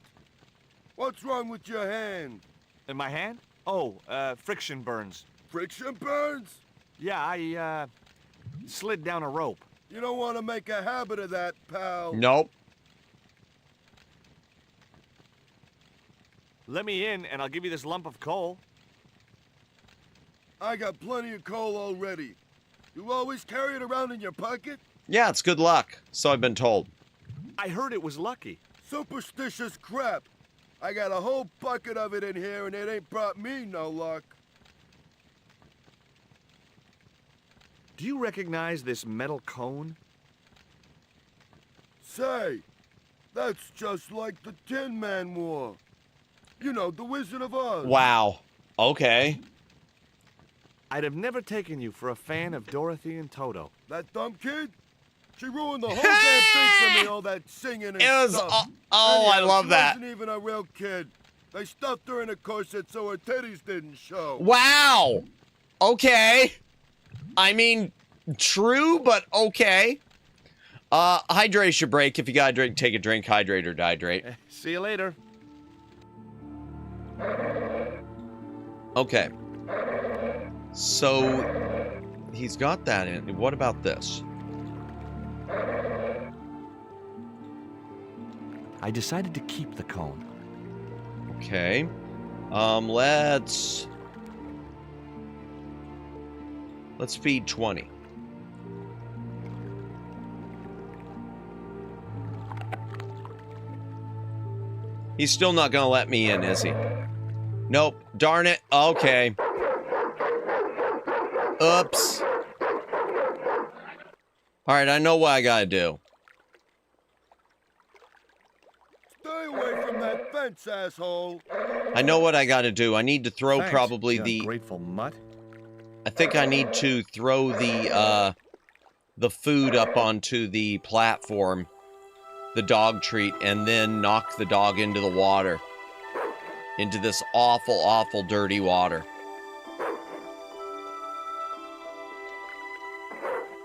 What's wrong with your hand? In my hand? Oh, friction burns. Friction burns? Yeah, I, slid down a rope. You don't want to make a habit of that, pal. Nope. Let me in, and I'll give you this lump of coal. I got plenty of coal already. You always carry it around in your pocket? Yeah, it's good luck, so I've been told. I heard it was lucky. Superstitious crap. I got a whole bucket of it in here and it ain't brought me no luck. Do you recognize this metal cone? Say, that's just like the Tin Man wore. You know, the Wizard of Oz. Wow. Okay. I'd have never taken you for a fan of Dorothy and Toto. That dumb kid? She ruined the whole damn thing for me, all that singing and It was, stuff. oh, I love that. She wasn't even a real kid. They stuffed her in a corset so her titties didn't show. Wow. Okay. I mean, true, but okay. Hydration break. If you gotta drink, take a drink. Hydrate or dihydrate. See you later. Okay. So, he's got that in. What about this? I decided to keep the cone. Okay. Let's feed 20. He's still not gonna let me in, is he? Nope. Darn it. Okay. Oops. Alright, I know what I gotta do. Stay away from that fence, asshole. I know what I gotta do. I need to throw Thanks, probably you the... ungrateful mutt. I think I need to throw the food up onto the platform, the dog treat, and then knock the dog into the water. Into this awful, awful dirty water.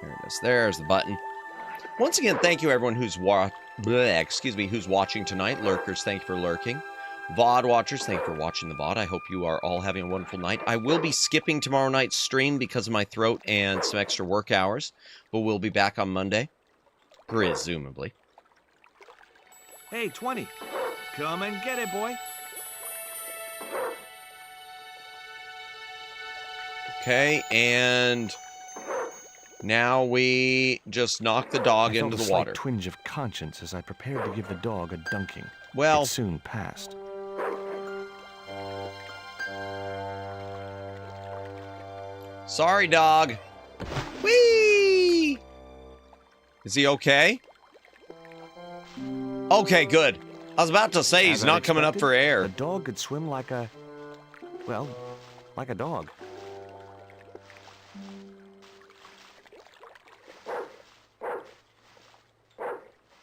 There it is. There's the button. Once again, thank you everyone who's who's watching tonight. Lurkers, thank you for lurking. VOD watchers, thank you for watching the VOD. I hope you are all having a wonderful night. I will be skipping tomorrow night's stream because of my throat and some extra work hours, but we'll be back on Monday, presumably. Hey, 20. Come and get it, boy. Okay, and now we just knock the dog into the water. I felt a slight twinge of conscience as I prepared to give the dog a dunking. Well, it soon passed. Sorry, dog. Whee! Is he okay? Okay, good. I was about to say he's not coming up for air. The dog could swim like a... well, like a dog.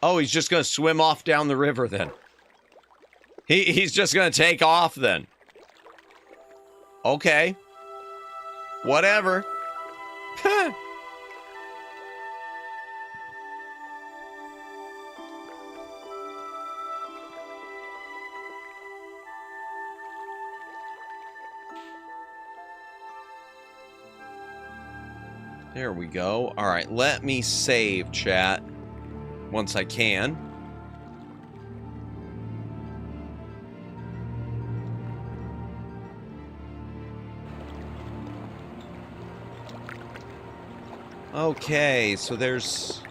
Oh, he's just gonna swim off down the river then. He's just gonna take off then. Okay. Whatever. There we go. All right, let me save, chat, once I can. Okay, so there's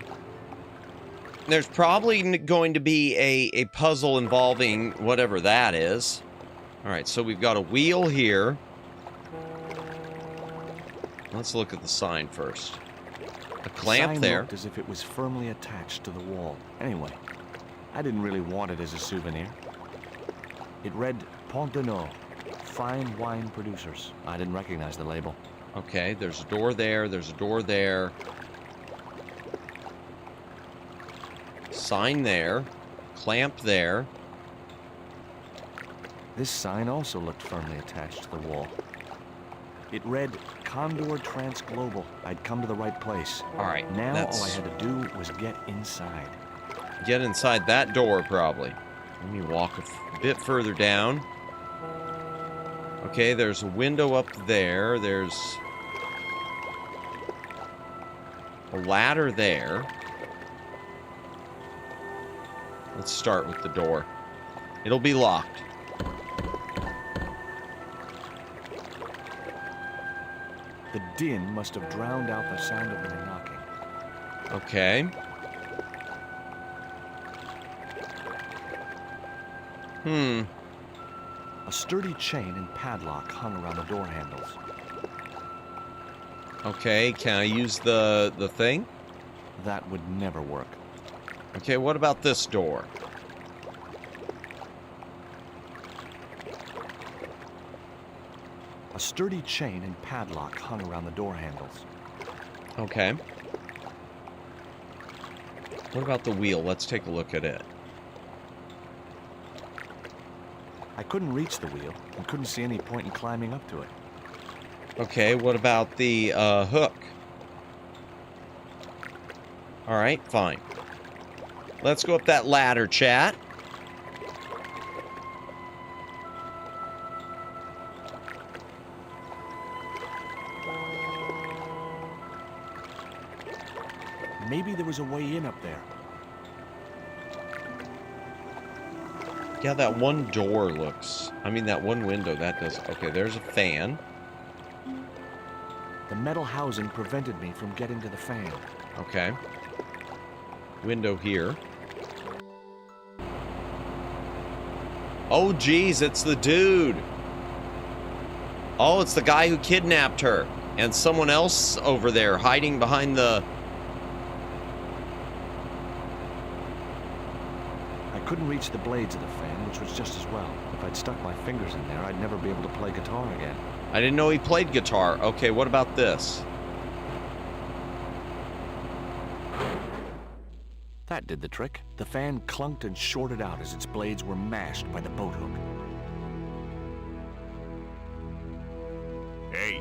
probably going to be a puzzle involving whatever that is. All right, so we've got a wheel here. Let's look at the sign first. A clamp sign there. Looked as if it was firmly attached to the wall. Anyway, I didn't really want it as a souvenir. It read Pont de Nord, fine wine producers. I didn't recognize the label. Okay, there's a door there, there's a door there. Sign there. Clamp there. This sign also looked firmly attached to the wall. It read Condor Transglobal. I'd come to the right place. All right, now all I had to do was get inside. Get inside that door, probably. Let me walk a bit further down. Okay, there's a window up there. There's a ladder there. Let's start with the door. It'll be locked. The din must have drowned out the sound of my knocking. Okay. A sturdy chain and padlock hung around the door handles. Okay, can I use the thing? That would never work. Okay, what about this door? A sturdy chain and padlock hung around the door handles. Okay. What about the wheel? Let's take a look at it. I couldn't reach the wheel and couldn't see any point in climbing up to it. Okay, what about the hook? All right, fine. Let's go up that ladder, chat. Maybe there was a way in up there. Yeah, that one door looks... I mean, that one window, that does... Okay, there's a fan. The metal housing prevented me from getting to the fan. Okay. Window here. Oh, geez, it's the dude. Oh, it's the guy who kidnapped her. And someone else over there hiding behind the... I couldn't reach the blades of the fan, which was just as well. If I'd stuck my fingers in there, I'd never be able to play guitar again. I didn't know he played guitar. Okay, what about this? That did the trick. The fan clunked and shorted out as its blades were mashed by the boat hook. Hey,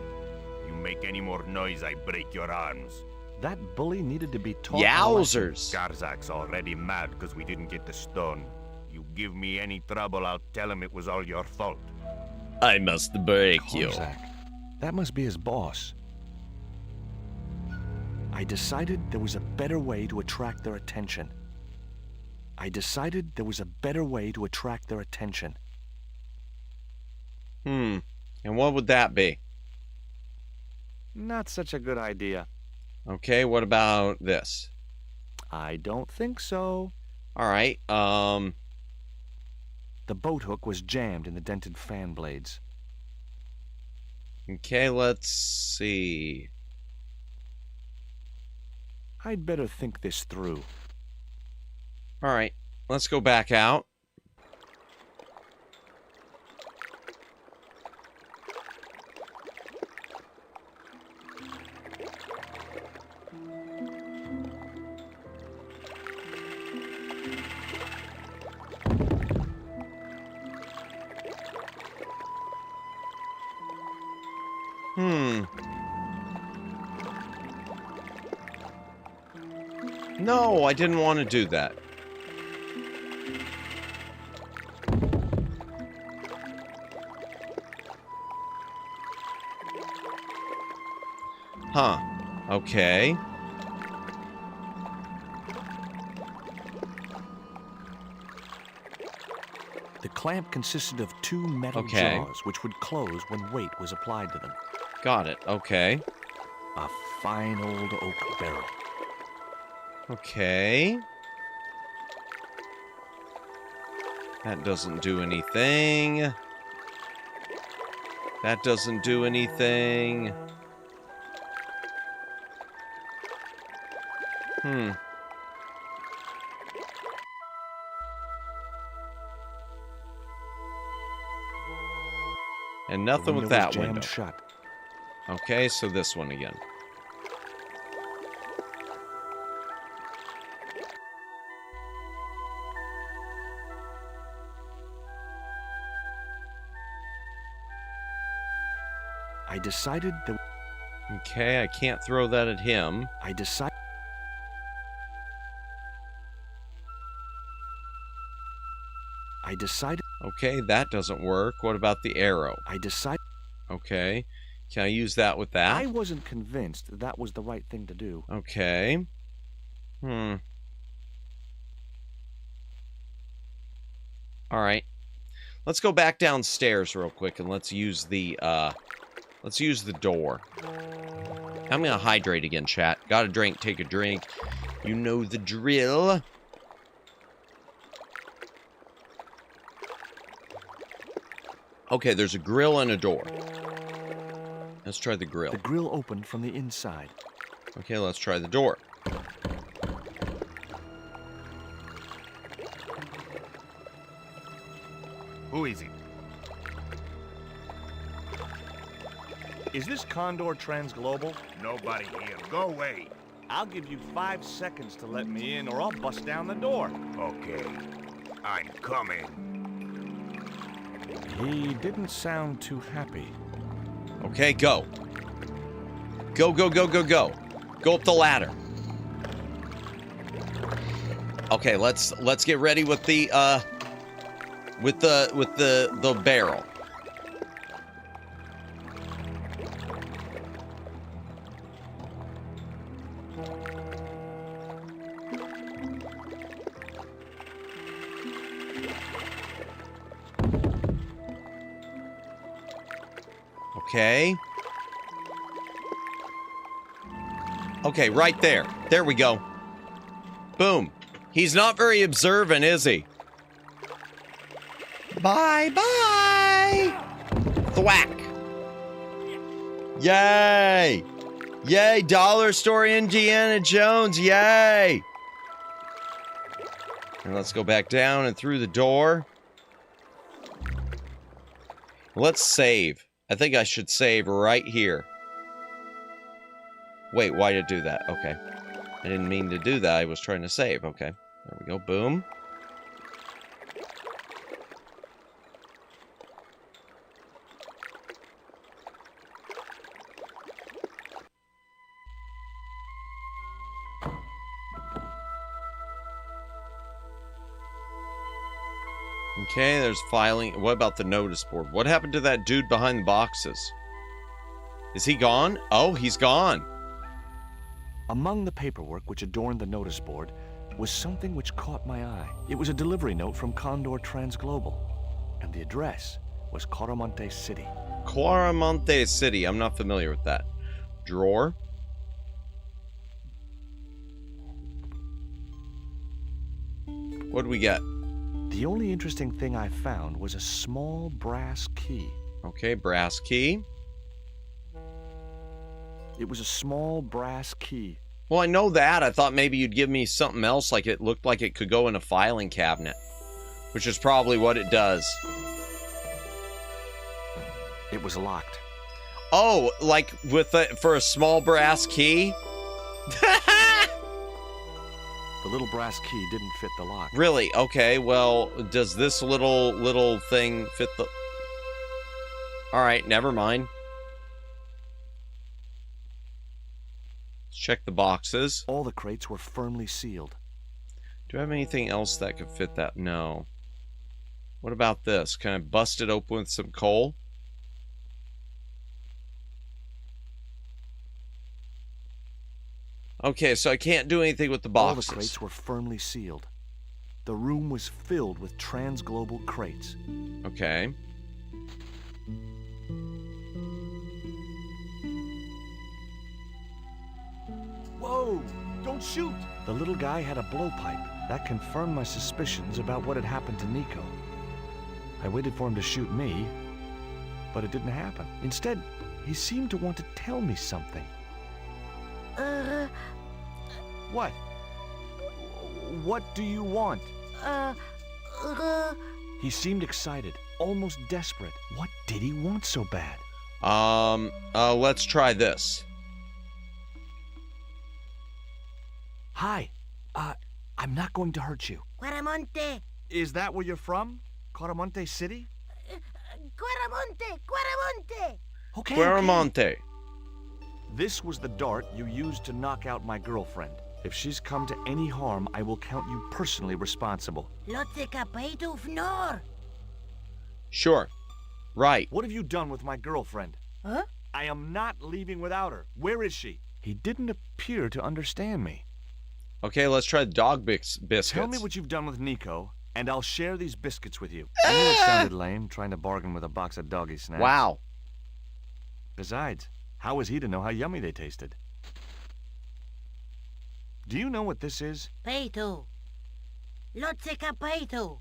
you make any more noise, I break your arms. That bully needed to be taught. Yowzers! Garzak's already mad because we didn't get the stone. You give me any trouble, I'll tell him it was all your fault. I must break you. Karzak. That must be his boss. I decided there was a better way to attract their attention. And what would that be? Not such a good idea. Okay, what about this? I don't think so. All right, The boat hook was jammed in the dented fan blades. Okay, let's see. I'd better think this through. All right, let's go back out. No, I didn't want to do that. Huh. Okay. The clamp consisted of two metal Okay. jaws, which would close when weight was applied to them. Got it. Okay. A fine old oak barrel. Okay. That doesn't do anything. That doesn't do anything. And nothing with that window. Shut. Okay, so this one again. I decided that... Okay, I can't throw that at him. I decided... Okay, that doesn't work. What about the arrow? I decided... Okay. Can I use that with that? I wasn't convinced that was the right thing to do. Okay. Alright. Let's go back downstairs real quick and let's use the door. I'm gonna hydrate again, chat. Got a drink, take a drink. You know the drill. Okay, there's a grill and a door. Let's try the grill. The grill opened from the inside. Okay, let's try the door. Who is it? Is this Condor Transglobal? Nobody here. Go away. I'll give you 5 seconds to let me in, or I'll bust down the door. Okay. I'm coming. He didn't sound too happy. Okay, go. Go, go, go, go, go. Go up the ladder. Okay, let's get ready with the barrel. Okay. Okay, right there. There we go. Boom. He's not very observant, is he? Bye-bye. Thwack. Yay. Yay, Dollar Store Indiana Jones. Yay. And let's go back down and through the door. Let's save. I think I should save right here. Wait, why did I do that? Okay. I didn't mean to do that. I was trying to save. Okay. There we go. Boom. Okay, there's filing. What about the notice board? What happened to that dude behind the boxes? Is he gone? Oh, he's gone. Among the paperwork which adorned the notice board was something which caught my eye. It was a delivery note from Condor Transglobal, and the address was Coramonte City. Coramonte City. I'm not familiar with that. Drawer. What do we get? The only interesting thing I found was a small brass key. Okay, brass key. It was a small brass key. Well, I know that. I thought maybe you'd give me something else, like it looked like it could go in a filing cabinet, which is probably what it does. It was locked. Oh, like for a small brass key? The little brass key didn't fit the lock. Really? Okay, well, does this little thing fit the... Alright, never mind. Let's check the boxes. All the crates were firmly sealed. Do I have anything else that could fit that? No. What about this? Can I bust it open with some coal? Okay, so I can't do anything with the boxes. All the crates were firmly sealed. The room was filled with transglobal crates. Okay. Whoa! Don't shoot! The little guy had a blowpipe. That confirmed my suspicions about what had happened to Nico. I waited for him to shoot me, but it didn't happen. Instead, he seemed to want to tell me something. What? What do you want? He seemed excited, almost desperate. What did he want so bad? Let's try this. Hi. I'm not going to hurt you. Coramonte. Is that where you're from? Coramonte City? Coramonte. Okay. Coramonte. This was the dart you used to knock out my girlfriend. If she's come to any harm, I will count you personally responsible. Sure. Right. What have you done with my girlfriend? Huh? I am not leaving without her. Where is she? He didn't appear to understand me. Okay, let's try the dog biscuits. Tell me what you've done with Nico, and I'll share these biscuits with you. I knew it sounded lame, trying to bargain with a box of doggy snacks. Wow. Besides, how was he to know how yummy they tasted? Do you know what this is? Peito. Lotseka peito.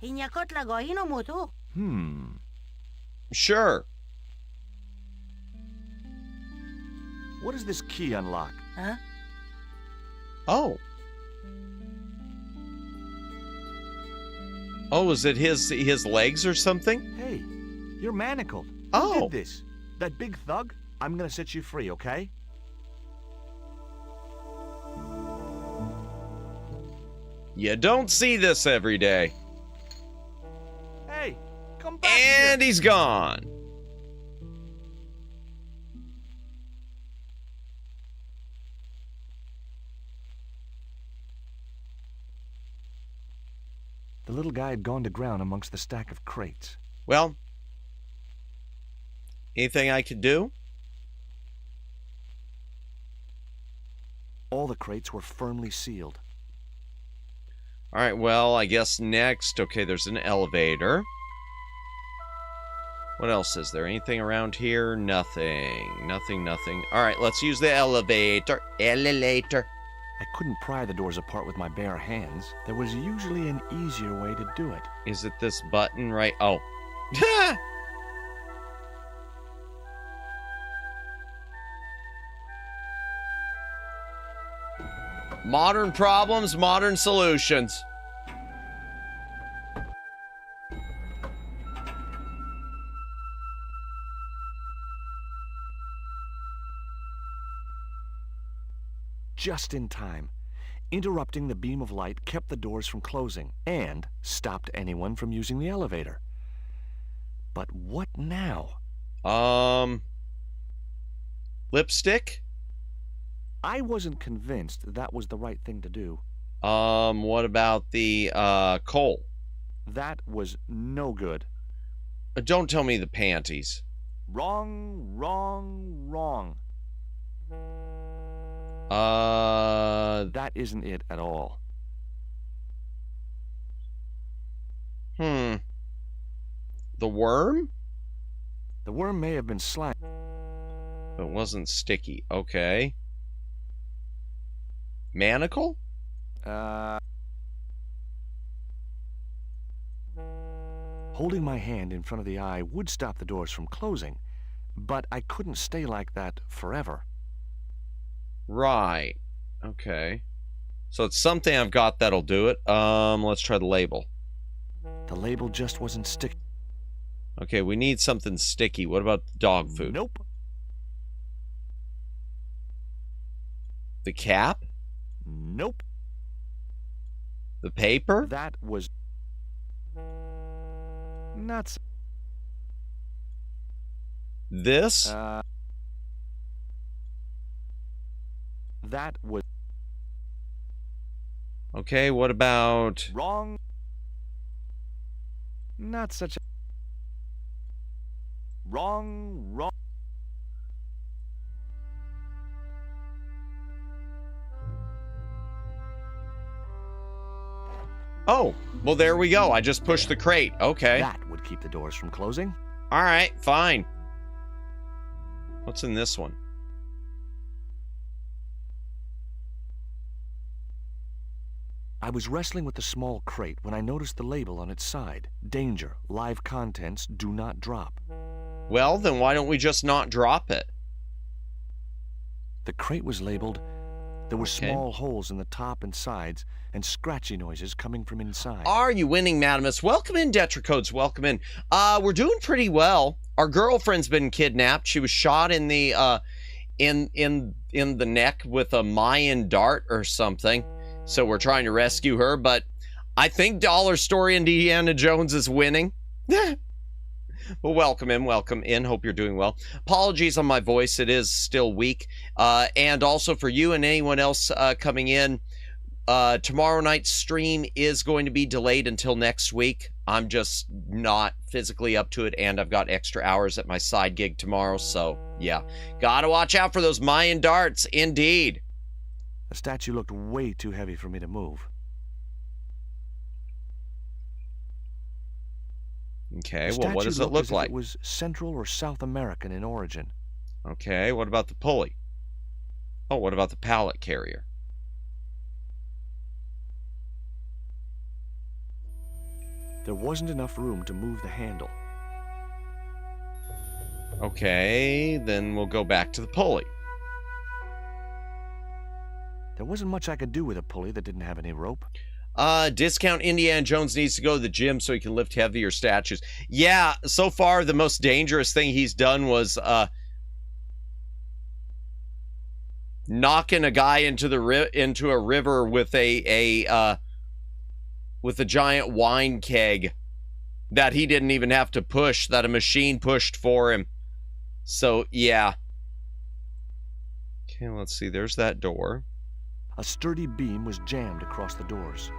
Inyakot lagoino mutu. Sure. What does this key unlock? Huh? Oh. Oh, is it his legs or something? Hey, you're manacled. Oh. Who did this? That big thug? I'm gonna set you free, okay? You don't see this every day. Hey, come back And here. he's gone. The little guy had gone to ground amongst the stack of crates. Well, anything I could do? All the crates were firmly sealed. All right, well, I guess next, okay, there's an elevator. What else is there? Anything around here? Nothing. Nothing. All right, let's use the elevator. Elevator. I couldn't pry the doors apart with my bare hands. There was usually an easier way to do it. Is it this button right? Oh. Modern problems, modern solutions. Just in time. Interrupting the beam of light kept the doors from closing and stopped anyone from using the elevator. But what now? Lipstick? I wasn't convinced that was the right thing to do. What about the, coal? That was no good. Don't tell me the panties. Wrong. That isn't it at all. The worm? The worm may have been slimy. It wasn't sticky. Okay. Manacle? Holding my hand in front of the eye would stop the doors from closing, but I couldn't stay like that forever. Right. Okay. So it's something I've got that'll do it. Let's try the label. The label just wasn't sticky. Okay, we need something sticky. What about dog food? Nope. The cap? Nope. The paper? That was nuts. This? That was Okay, what about... wrong. Not such a... Wrong. Oh, well, there we go. I just pushed the crate. Okay. That would keep the doors from closing. All right, fine. What's in this one? I was wrestling with the small crate when I noticed the label on its side. Danger. Live contents do not drop. Well, then why don't we just not drop it? The crate was labeled. There were Okay. small holes in the top and sides and scratchy noises coming from inside. Are you winning, Madamus? Welcome in, Detricodes. Welcome in. We're doing pretty well. Our girlfriend's been kidnapped. She was shot in the in the neck with a Mayan dart or something. So we're trying to rescue her, but I think Dollar Story Indiana Jones is winning. Well, welcome in. Hope you're doing well. Apologies on my voice. It is still weak. And also for you and anyone else coming in, tomorrow night's stream is going to be delayed until next week. I'm just not physically up to it, and I've got extra hours at my side gig tomorrow. So, yeah. Gotta watch out for those Mayan darts, indeed. The statue looked way too heavy for me to move. Okay, The well, what statue does it looked look as if like? It was Central or South American in origin. Okay, what about the pulley? Oh, what about the pallet carrier? There wasn't enough room to move the handle. Okay, then we'll go back to the pulley. There wasn't much I could do with a pulley that didn't have any rope. Discount Indiana Jones needs to go to the gym so he can lift heavier statues. Yeah, so far the most dangerous thing he's done was knocking a guy into a river with a giant wine keg that he didn't even have to push, that a machine pushed for him. So, yeah. Okay, let's see. There's that door. A sturdy beam was jammed across the doors.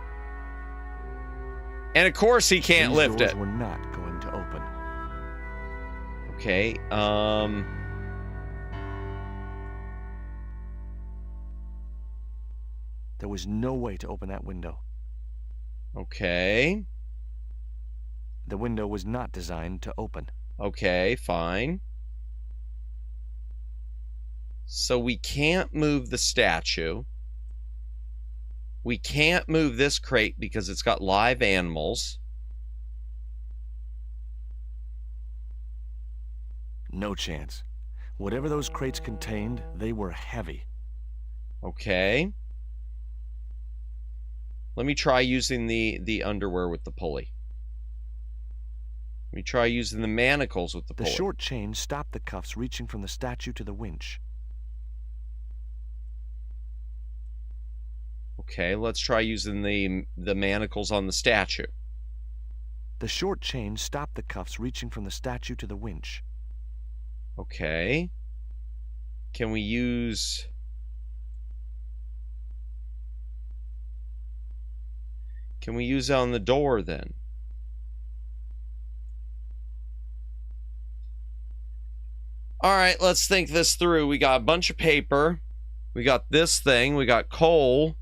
And of course he can't lift These doors it. were not going to open. Okay, There was no way to open that window. okay. The window was not designed to open. Okay, fine. So we can't move the statue. We can't move this crate because it's got live animals. No chance. Whatever those crates contained, they were heavy. Okay. Let me try using the underwear with the pulley. Let me try using the manacles with the The pulley. short chain stopped the cuffs reaching from the statue to the winch. Okay, let's try using the manacles on the statue. The short chain stopped the cuffs reaching from the statue to the winch. Okay. Can we use... Can we use it on the door then? All right, let's think this through. We got a bunch of paper. We got this thing. We got coal.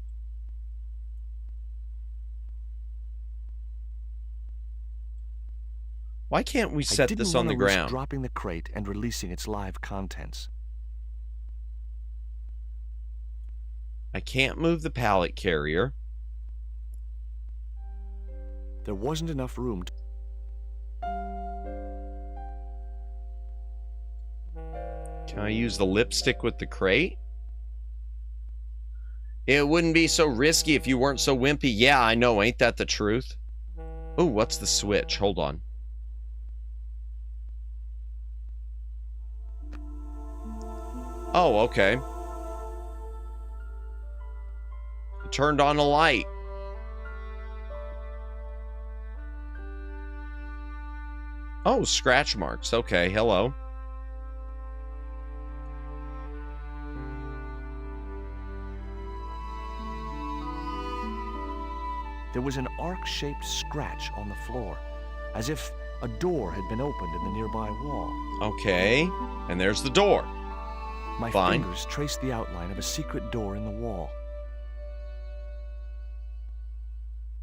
Why can't we set this on the I didn't want to risk ground? dropping the crate and releasing its live contents. I can't move the pallet carrier. There wasn't enough room to... Can I use the lipstick with the crate? It wouldn't be so risky if you weren't so wimpy. Yeah, I know. Ain't that the truth? Oh, what's the switch? Hold on. Oh, okay. It turned on a light. Oh, scratch marks. Okay, hello. There was an arc-shaped scratch on the floor, as if a door had been opened in the nearby wall. Okay, and there's the door. My Fine. fingers traced the outline of a secret door in the wall.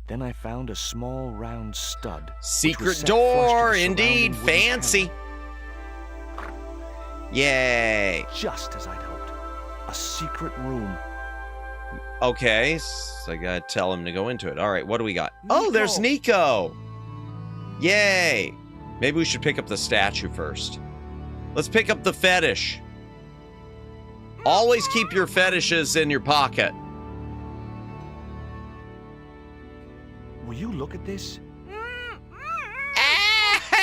Then I found a small round stud. which was Secret set flush to the door, surrounding indeed, wooden fancy. Yay. panel. Just as I'd hoped. A secret room. Okay, so I gotta tell him to go into it. All right, what do we got? Oh, there's Nico. Yay. Maybe we should pick up the statue first. Let's pick up the fetish. Always keep your fetishes in your pocket. Will you look at this?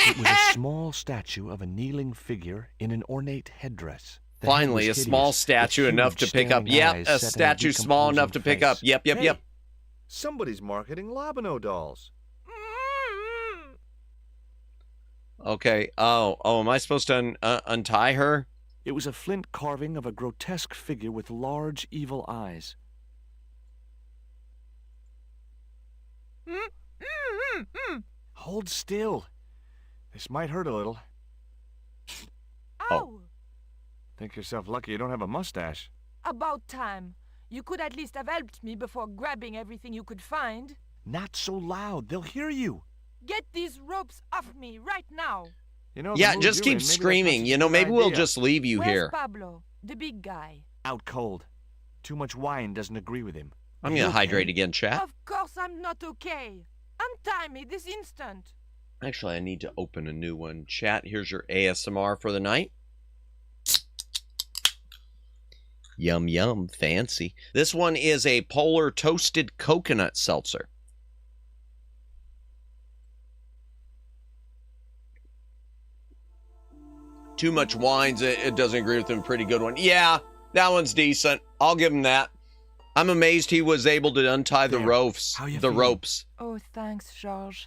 It was a small statue of a kneeling figure in an ornate headdress. The head Finally, a was small hideous, statue with enough to huge pick up. staring Yep, eyes a set in statue small enough to decomposing pick up. face. Yep, yep, Hey, yep. Somebody's marketing Labino dolls. Okay. Oh, am I supposed to untie her? It was a flint carving of a grotesque figure with large, evil eyes. Hold still. This might hurt a little. Ow! Think yourself lucky you don't have a mustache. About time. You could at least have helped me before grabbing everything you could find. Not so loud. They'll hear you. Get these ropes off me right now. You know, the Yeah, mood just you're in, keep maybe that's screaming. not You such a know, good maybe we'll idea. just leave you Where's here. Pablo, the big guy? Out cold. Too much wine doesn't agree with him. I'm Are gonna you hydrate okay? again, chat. Of course I'm not okay. Untie me this instant. Actually, I need to open a new one. Chat, here's your ASMR for the night. Yum, yum, fancy. This one is a Polar Toasted Coconut Seltzer. Too much wines, it doesn't agree with him. Pretty good one. Yeah, that one's decent. I'll give him that. I'm amazed he was able to untie the ropes. Oh, thanks, Georges.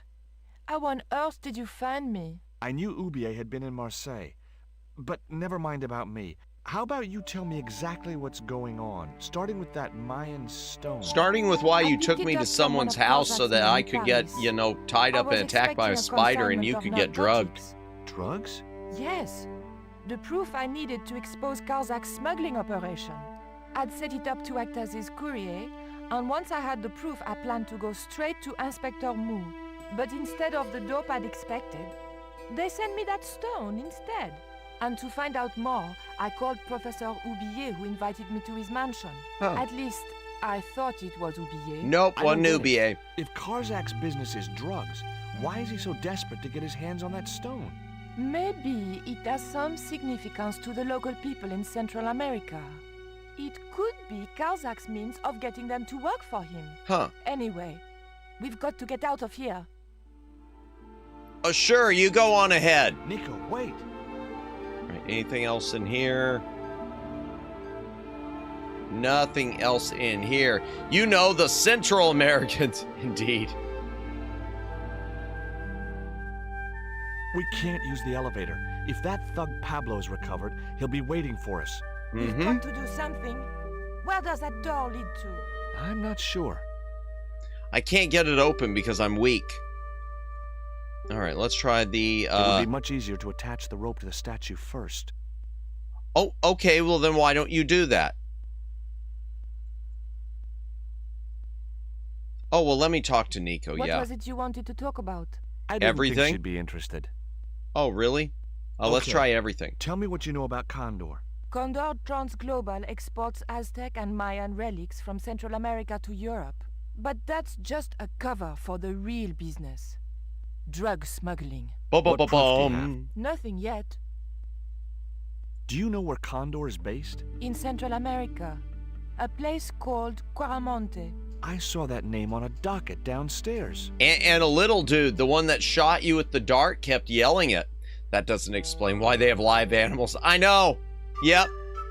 How on earth did you find me? I knew Oubier had been in Marseille. But never mind about me. How about you tell me exactly what's going on, starting with that Mayan stone? Starting with why you took me to someone's house so that I could get, you know, tied up and attacked by a spider and you could get drugged. Drugs? Yes. The proof I needed to expose Karzak's smuggling operation. I'd set it up to act as his courier, and once I had the proof, I planned to go straight to Inspector Mou. But instead of the dope I'd expected, they sent me that stone instead. And to find out more, I called Professor Oubier, who invited me to his mansion. Huh. At least, I thought it was Oubier. Nope, wasn't Oubier. If Karzak's business is drugs, why is he so desperate to get his hands on that stone? Maybe it has some significance to the local people in Central America. It could be Karzak's means of getting them to work for him. Huh. Anyway, we've got to get out of here. Oh, sure, you go on ahead. Nico, wait. All right, anything else in here? Nothing else in here. You know, the Central Americans, indeed. We can't use the elevator. If that thug Pablo's recovered, he'll be waiting for us. We've got to do something. Where does that door lead to? I'm not sure. I can't get it open because I'm weak. All right, let's try the... It would be much easier to attach the rope to the statue first. Oh, okay, well then why don't you do that? Oh, well, let me talk to Nico, What yeah. was it you wanted to talk about? I didn't Everything? think she'd be interested. Oh, really? Let's try everything. Tell me what you know about Condor. Condor Transglobal exports Aztec and Mayan relics from Central America to Europe. But that's just a cover for the real business. Drug smuggling. Nothing yet. Do you know where Condor is based? In Central America. A place called Quaramonte. I saw that name on a docket downstairs. And a little dude, the one that shot you with the dart, kept yelling it. That doesn't explain why they have live animals. I know. Yep.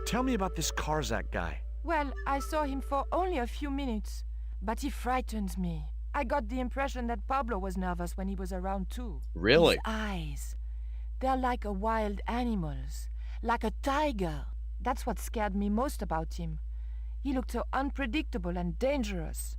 Tell me about this Karzak guy. Well, I saw him for only a few minutes, but he frightened me. I got the impression that Pablo was nervous when he was around too. Really? His eyes. They're like a wild animal's. Like a tiger. That's what scared me most about him. He looked so unpredictable and dangerous.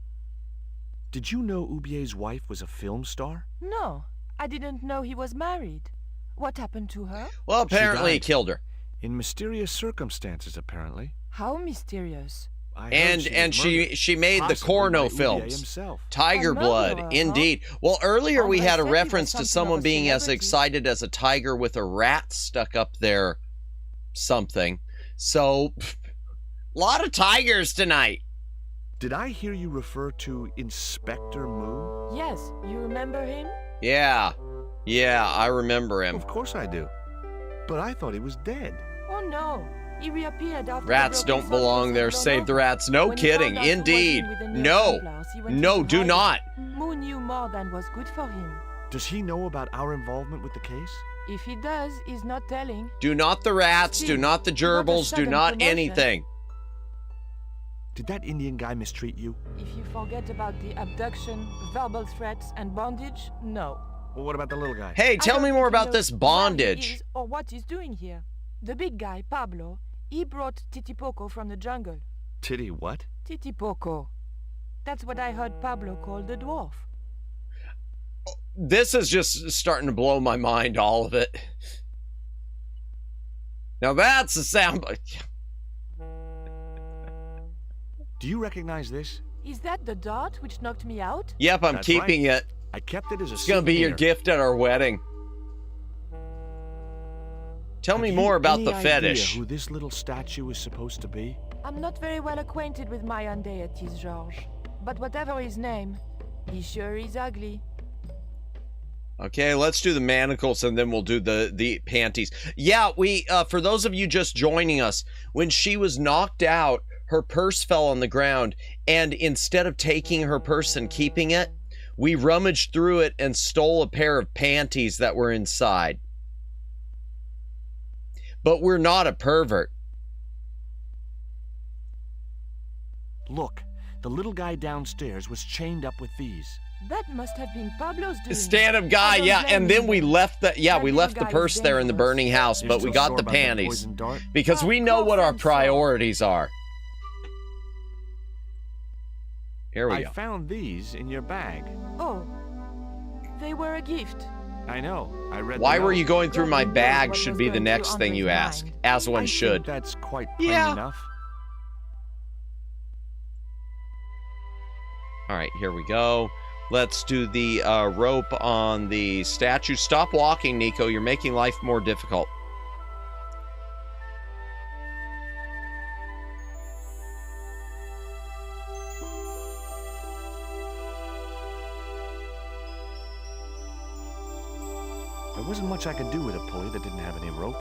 Did you know Oubier's wife was a film star? No, I didn't know he was married. What happened to her? Well, apparently he killed her. In mysterious circumstances, apparently. How mysterious? And she made the Corno films. Tiger Blood, indeed. Well, earlier we had a reference to someone being as excited as a tiger with a rat stuck up there something. So, a lot of tigers tonight. Did I hear you refer to Inspector Mou? Yes, you remember him? Yeah, I remember him. Of course I do. But I thought he was dead. Oh no, he reappeared after Rats the don't belong there, save the rats. No When he kidding, found out who was indeed. in with the new No, Templars, he went no, into do hiding. not. Mou knew more than was good for him. Does he know about our involvement with the case? If he does, he's not telling. Do not the rats, do not the gerbils, do sudden not promotion. anything. Did that Indian guy mistreat you? If you forget about the abduction, verbal threats, and bondage, no. Well, what about the little guy? Hey, I tell don't me think more he about knows this where he bondage. is or what he's doing here. The big guy, Pablo, he brought Titipoco from the jungle. Titty what? Titipoco. That's what I heard Pablo call the dwarf. This is just starting to blow my mind, all of it. Now that's the sound. Do you recognize this? Is that the dart which knocked me out? Yep, I'm That's keeping right. it. I kept it as a It's gonna be your gift at our wedding. Tell me more about the fetish. Who this little statue is supposed to be? I'm not very well acquainted with Mayan deities, Georges. But whatever his name, he sure is ugly. Okay, let's do the manacles and then we'll do the panties. Yeah, we for those of you just joining us, when she was knocked out, her purse fell on the ground, and instead of taking her purse and keeping it, we rummaged through it and stole a pair of panties that were inside. But we're not a pervert. Look, the little guy downstairs was chained up with these. That must have been Pablo's doing. Stand-up guy, yeah, and then we left the we left the purse there in the burning house, but we got the panties because we know what our priorities are. Here we go. I found these in your bag. Oh, they were a gift. I know. I read. Why were you going through my bag? Should be the next thing you ask, as one should. That's quite plain enough. All right, here we go. Let's do the rope on the statue. Stop walking, Nico. You're making life more difficult. There wasn't much I could do with a pulley that didn't have any rope.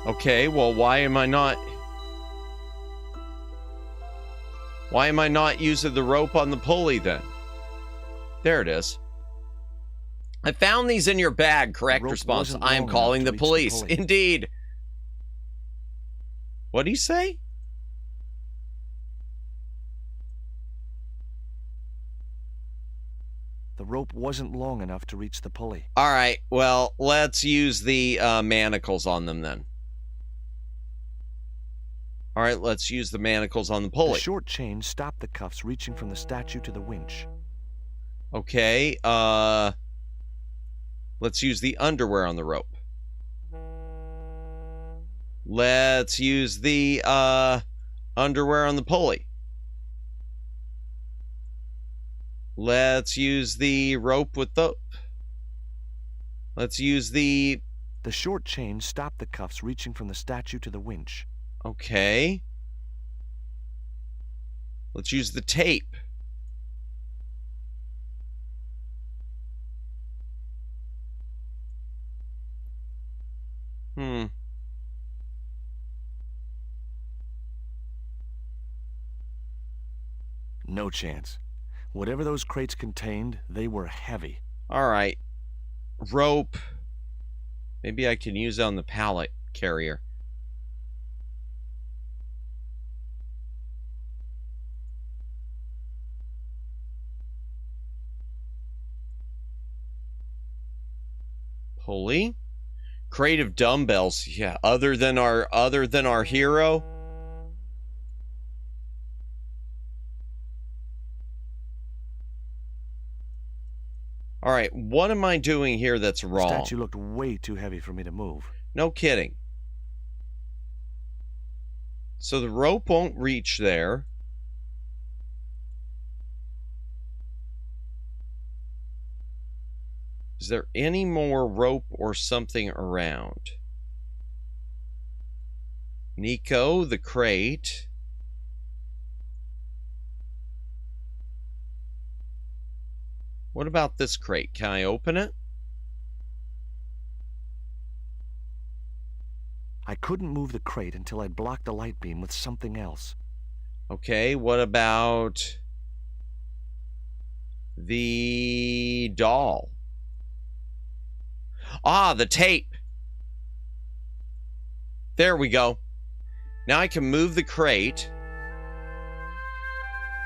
Okay, well, why am I not using the rope on the pulley then? There it is. I found these in your bag. Correct response. I am calling the police. Indeed. What do you say? The rope wasn't long enough to reach the pulley. All right, well, let's use the manacles on them then. All right, let's use the manacles on the pulley. The short chain stopped the cuffs reaching from the statue to the winch. Okay, let's use the underwear on the rope. Let's use the underwear on the pulley. Let's use the rope with the... Let's use the... The short chain stopped the cuffs reaching from the statue to the winch. Okay. Let's use the tape. No chance. Whatever those crates contained, they were heavy. All right. Rope. Maybe I can use it on the pallet carrier. Pulley. Crate of dumbbells. Yeah, other than our hero. All right, what am I doing here that's wrong? The statue looked way too heavy for me to move. No kidding. So the rope won't reach there. Is there any more rope or something around? Nico, the crate. What about this crate? Can I open it? I couldn't move the crate until I'd blocked the light beam with something else. Okay, what about the doll? Ah, the tape. There we go. Now I can move the crate.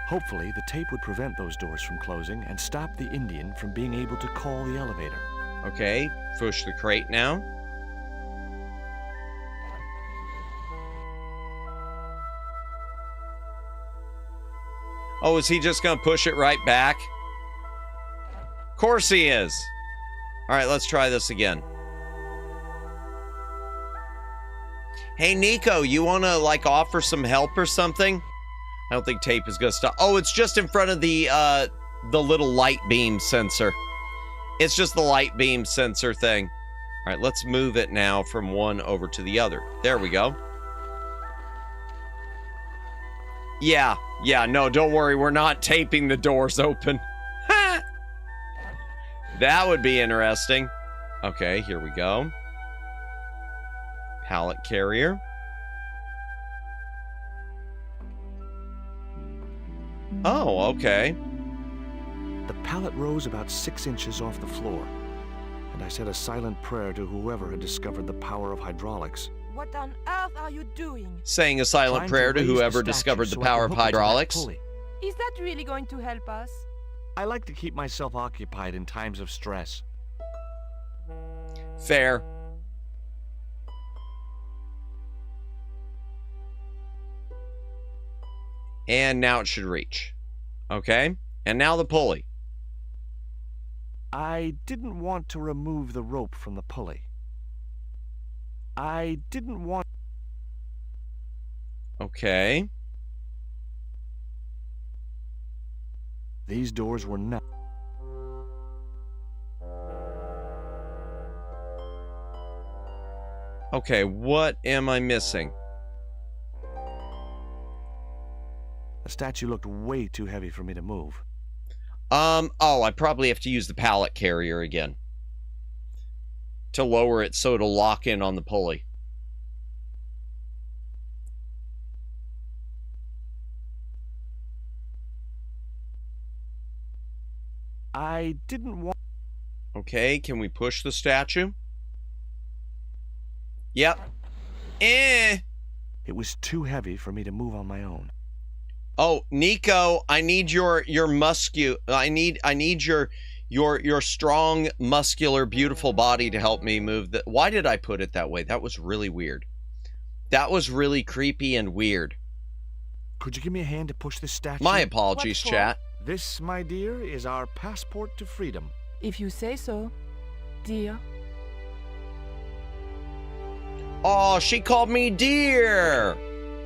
Hopefully, the tape would prevent those doors from closing and stop the Indian from being able to call the elevator. Okay, push the crate now. Oh, is he just gonna push it right back? Of course he is. All right, let's try this again. Hey, Nico, you wanna like offer some help or something? I don't think tape is gonna stop. Oh, it's just in front of the little light beam sensor. It's just the light beam sensor thing. All right, let's move it now from one over to the other. There we go. Yeah, no, don't worry. We're not taping the doors open. That would be interesting. Okay, here we go. Pallet carrier. Oh, okay. The pallet rose about 6 inches off the floor, and I said a silent prayer to whoever had discovered the power of hydraulics. What on earth are you doing? Saying a silent Trying prayer to raise the whoever statue discovered the so I power can of hook it to that hydraulics. pulley. Is that really going to help us? I like to keep myself occupied in times of stress. Fair. And now it should reach. Okay. And now the pulley. I didn't want to remove the rope from the pulley. I didn't want... Okay. These doors were not... Okay, what am I missing? The statue looked way too heavy for me to move. Oh, I probably have to use the pallet carrier again. To lower it so it'll lock in on the pulley. I didn't want... Okay, can we push the statue? Yep. Eh. It was too heavy for me to move on my own. Oh, Nico, I need your I need your strong, muscular, beautiful body to help me move the... Why did I put it that way? That was really weird. That was really creepy and weird. Could you give me a hand to push this statue? My apologies, chat. This, my dear, is our passport to freedom. If you say so, dear. Oh, she called me dear.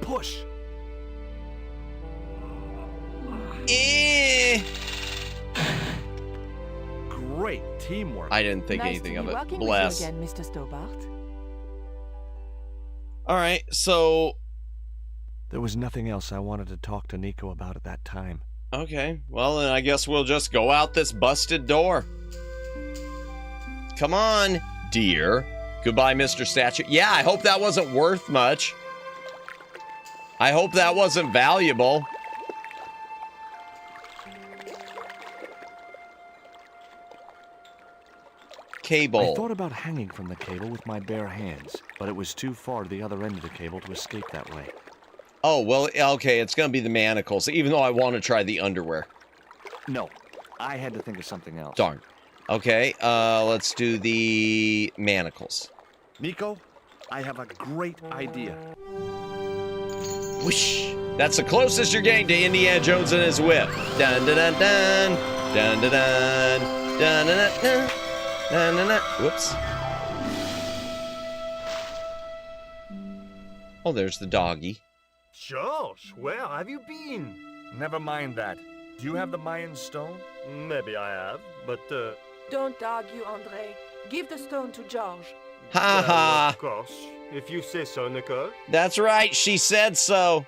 Push. Eh. Great teamwork. I didn't think Nice anything to of be it. working Bless. with you again, Mr. Stobart. All right, so... There was nothing else I wanted to talk to Nico about at that time. Okay, well, then I guess we'll just go out this busted door. Come on, dear. Goodbye, Mr. Statue. Yeah, I hope that wasn't worth much. I hope that wasn't valuable. Cable. I thought about hanging from the cable with my bare hands, but it was too far to the other end of the cable to escape that way. Oh, well, okay, it's going to be the manacles, even though I want to try the underwear. No, I had to think of something else. Darn. Okay, let's do the manacles. Nico, I have a great idea. Whoosh. That's the closest you're getting to Indiana Jones and his whip. Dun dun dun dun. Dun dun dun. Dun dun dun dun. Dun dun dun. Whoops. Oh, there's the doggy. George, where have you been? Never mind that. Do you have the Mayan stone? Maybe I have, but, Don't argue, Andre. Give the stone to George. Ha ha. Of course, if you say so, Nicole. That's right, she said so.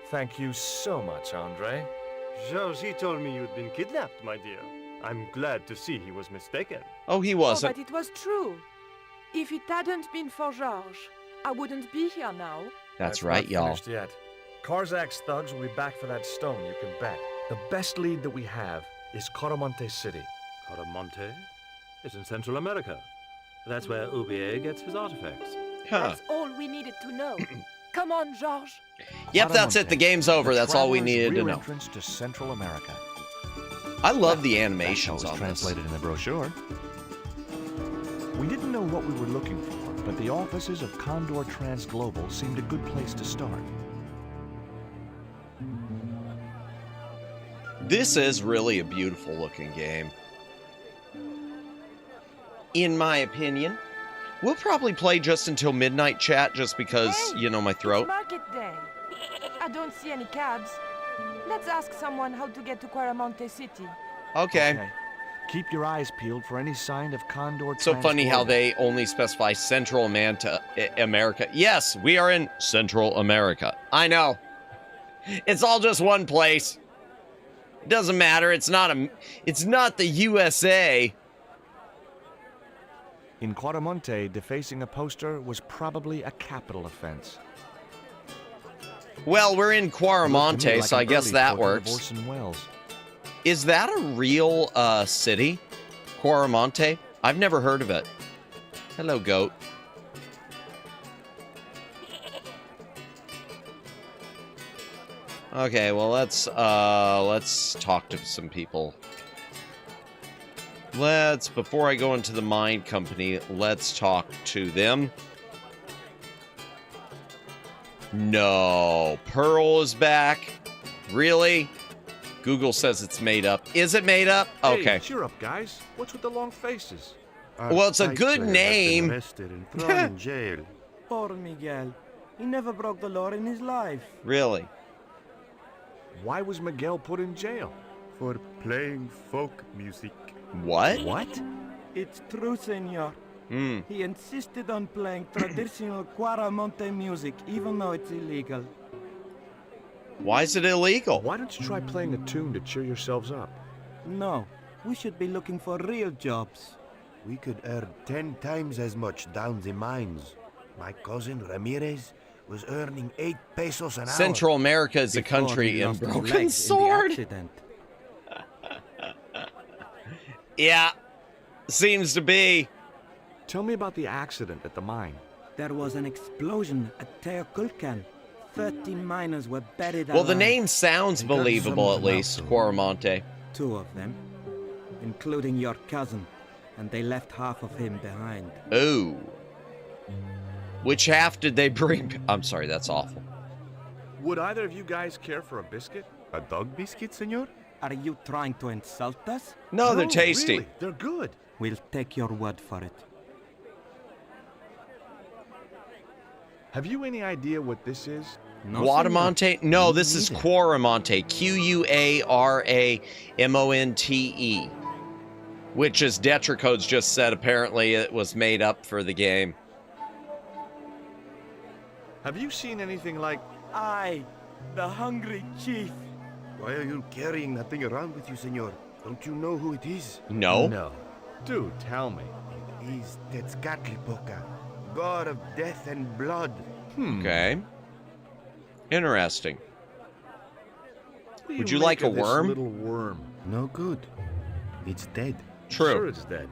Thank you so much, Andre. George, he told me you'd been kidnapped, my dear. I'm glad to see he was mistaken. Oh, he Oh, wasn't. but it was true. If it hadn't been for George, I wouldn't be here now. That's right, not y'all. Finished yet. Karzak's thugs will be back for that stone, you can bet. The best lead that we have is Caramonte City. Caramonte is in Central America. That's where Ubier gets his artifacts. Huh. That's all we needed to know. Come on, George. Yep, that's it. The game's over. The That's all we traveler's needed to rear know. entrance to Central America. I love the That's how animations it was on translated in the brochure. We didn't know what we were looking for, but the offices of Condor Trans Global seemed a good place to start. This is really a beautiful looking game. In my opinion. We'll probably play just until midnight, chat, just because, Hey, you know, my throat. It's market day. I don't see any cabs. Let's ask someone how to get to Caramonte City. Okay. Keep your eyes peeled for any sign of Condor So Trans funny how Global. they only specify Central America. Yes, we are in Central America. I know. It's all just one place. It doesn't matter. It's not the USA. In Quaramonte, defacing a poster was probably a capital offense. Well, we're in Quaramonte, so I guess that works. Orson Welles. Is that a real city? Quaramonte? I've never heard of it. Hello, goat. Okay, well, let's talk to some people. Before I go into the mine company, let's talk to them. No, Pearl is back. Really? Google says it's made up. Is it made up? Okay. Hey, cheer up, guys. What's with the long faces? Well, it's a good name. Arrested and thrown in jail. Poor Miguel. He never broke the law in his life. Really? Why was Miguel put in jail? For playing folk music. What? What? It's true, senor. He insisted on playing traditional Quaramonte music, even though it's illegal. Why is it illegal? Why don't you try playing a tune to cheer yourselves up? No, we should be looking for real jobs. We could earn 10 times as much down the mines. My cousin Ramirez was earning 8 pesos an hour. Central America is a country in broken sword. Yeah, seems to be. Tell me about the accident at the mine. There was an explosion at Teoculcan. 30 miners were buried Well, the alive. name sounds believable, at least. Quaramonte. 2 of them, including your cousin, and they left half of him behind. Ooh. Which half did they bring? I'm sorry, that's awful. Would either of you guys care for a biscuit? A dog biscuit, senor? Are you trying to insult us? No, they're tasty. Really, they're good. We'll take your word for it. Have you any idea what this is? No, Guadamonte? senor. No, Me this is neither. Quaramonte. Quaramonte. Which, as Detricodes just said, apparently it was made up for the game. Have you seen anything like... I, the hungry chief. Why are you carrying that thing around with you, senor? Don't you know who it is? No? No. Dude, tell me. It is Tezcatlipoca, god of death and blood. Okay. Interesting. What do Would you make like a of this worm? little worm? No good. It's dead. True. Sure it's dead.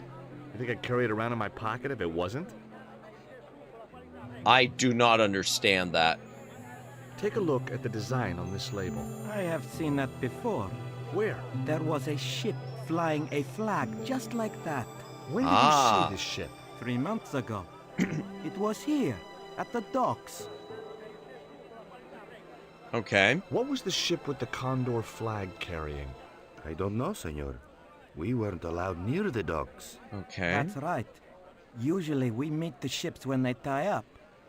You think I'd carry it around in my pocket if it wasn't? I do not understand that. Take a look at the design on this label. I have seen that before. Where? There was a ship flying a flag just like that. When did you see this ship? 3 months ago. It was here, at the docks. Okay. What was the ship with the condor flag carrying? I don't know, senor. We weren't allowed near the docks. Okay. That's right. Usually we meet the ships when they tie up.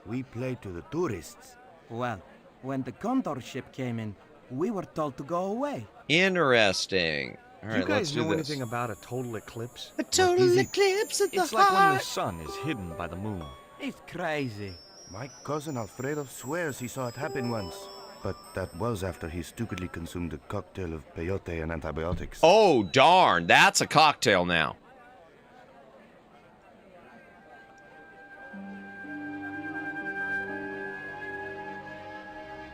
We play to the tourists. Well, when the Condor ship came in, we were told to go away. Interesting. All Do right, you guys let's do know this. anything about a total eclipse? A total eclipse at the It's like when the heart. sun is hidden by the moon. It's crazy. My cousin Alfredo swears he saw it happen once. But that was after he stupidly consumed a cocktail of peyote and antibiotics. Oh, darn. That's a cocktail now.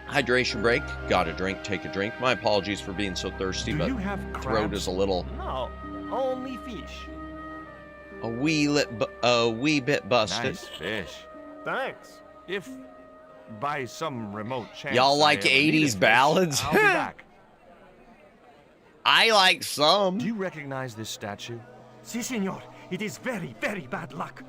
Hydration break. Got a drink. Take a drink. My apologies for being so thirsty, Do but you have throat crabs? is a little, No, only fish. a wee bit busted. Nice fish. Thanks. If by some remote chance Y'all I like ever need a 80s fish, ballads? I'll be back. I like some. Do you recognize this statue? Si, senor. It is very, very bad luck.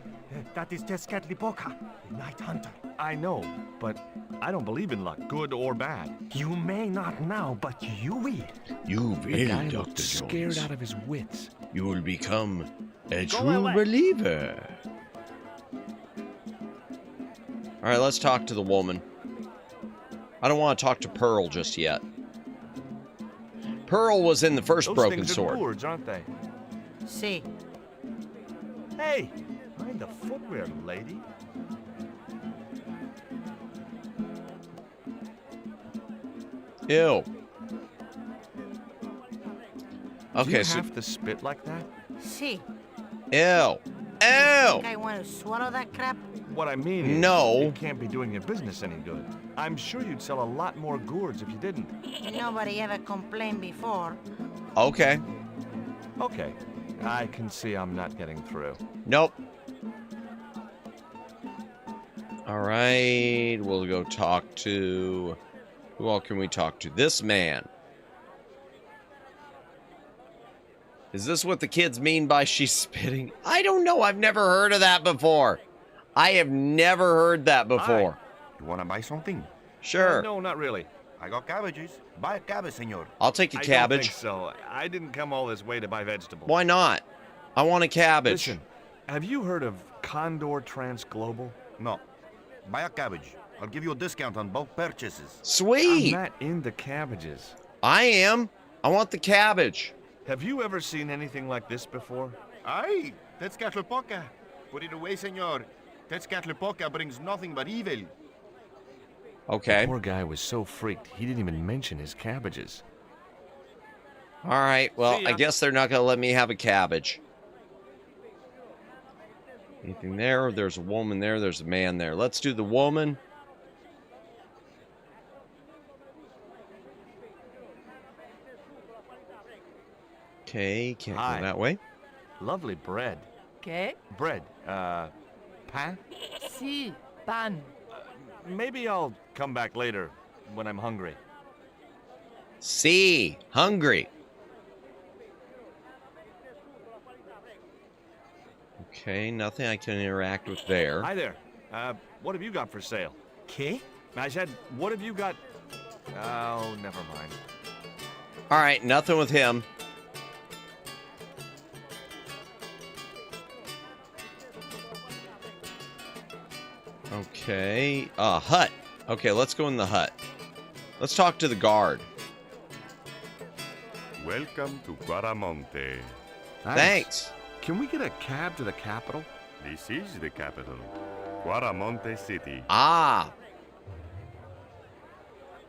That is Tezcatlipoca, the Night Hunter. I know, but I don't believe in luck, good or bad. You may not now, but you will. You The guy will, looked Dr. scared Jones. out of his wits. You will become a Go true away. believer. All right, let's talk to the woman. I don't want to talk to Pearl just yet. Pearl was in the first Those Broken things Sword. are boards, aren't they? See. Hey, mind the footwear, lady. Ew. Do Okay, you so... have to spit like that? See, Ew. Ew! think I want to swallow that crap? What I mean is, No. it can't be doing your business any good. I'm sure you'd sell a lot more gourds if you didn't. Nobody ever complained before. Okay. Okay, I can see I'm not getting through. Nope. All right, we'll go talk to... Who all can we talk to? This man. Is this what the kids mean by she's spitting? I don't know. I've never heard of that before. I have never heard that before. Hi. You wanna buy something? Sure. No, not really. I got cabbages. Buy a cabbage, senor. I'll take a I don't cabbage. think so. I didn't come all this way to buy vegetables. Why not? I want a cabbage. Listen, have you heard of Condor Transglobal? No. Buy a cabbage. I'll give you a discount on bulk purchases. Sweet. I'm not into cabbages. I am. I want the cabbage. Have you ever seen anything like this before? Aye, Tezcatlipoca. Put it away, senor. Tezcatlipoca brings nothing but evil. Okay. The poor guy was so freaked, he didn't even mention his cabbages. All right. Well, See ya. I guess they're not going to let me have a cabbage. Anything there? There's a woman there. There's a man there. Let's do the woman. Okay, can't Hi. go that way. Lovely bread. Okay? Bread, pan? Si, pan. Maybe I'll come back later when I'm hungry. See, hungry. Okay, nothing I can interact with there. Hi there. What have you got for sale? Okay? I said, what have you got? Oh, never mind. All right, nothing with him. Okay, hut. Okay, let's go in the hut. Let's talk to the guard. Welcome to Guaramonte. Thanks. Can we get a cab to the capital? This is the capital, Guaramonte City. Ah,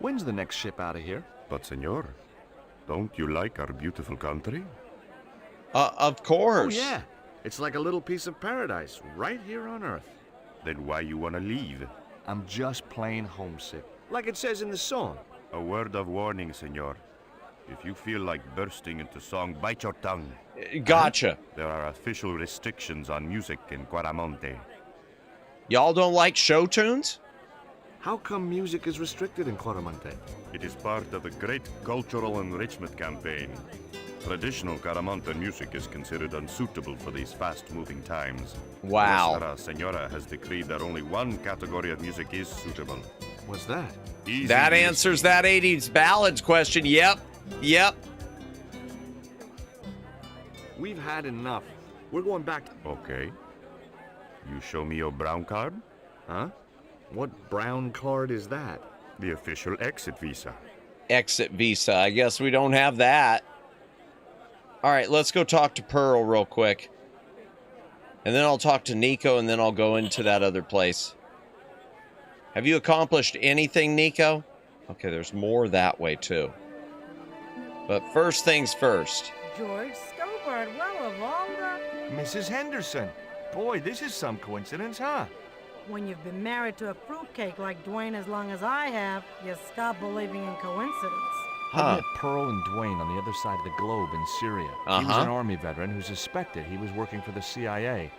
When's the next ship out of here? But senor, don't you like our beautiful country? of course. Oh, yeah. It's like a little piece of paradise right here on Earth. Then why you wanna leave? I'm just plain homesick. Like it says in the song. A word of warning, senor. If you feel like bursting into song, bite your tongue. Gotcha. There are official restrictions on music in Guaramonte. Y'all don't like show tunes? How come music is restricted in Claramonte? It is part of the great cultural enrichment campaign. Traditional Caramonte music is considered unsuitable for these fast-moving times. Wow. Nuestra Señora has decreed that only one category of music is suitable. What's that? Easy That music. answers that 80s ballads question. Yep. Yep. We've had enough. We're going back to... Okay. You show me your brown card? Huh? What brown card is that? The official exit visa. Exit visa. I guess we don't have that. All right, let's go talk to Pearl real quick. And then I'll talk to Nico, and then I'll go into that other place. Have you accomplished anything, Nico? Okay, there's more that way, too. But first things first. George Stobart, well, of all the... Mrs. Henderson. Boy, this is some coincidence, huh? When you've been married to a fruitcake like Dwayne as long as I have, you stop believing in coincidence. I met Pearl and Dwayne on the other side of the globe in Syria. He was Uh-huh. an Army veteran who suspected he was working for the CIA,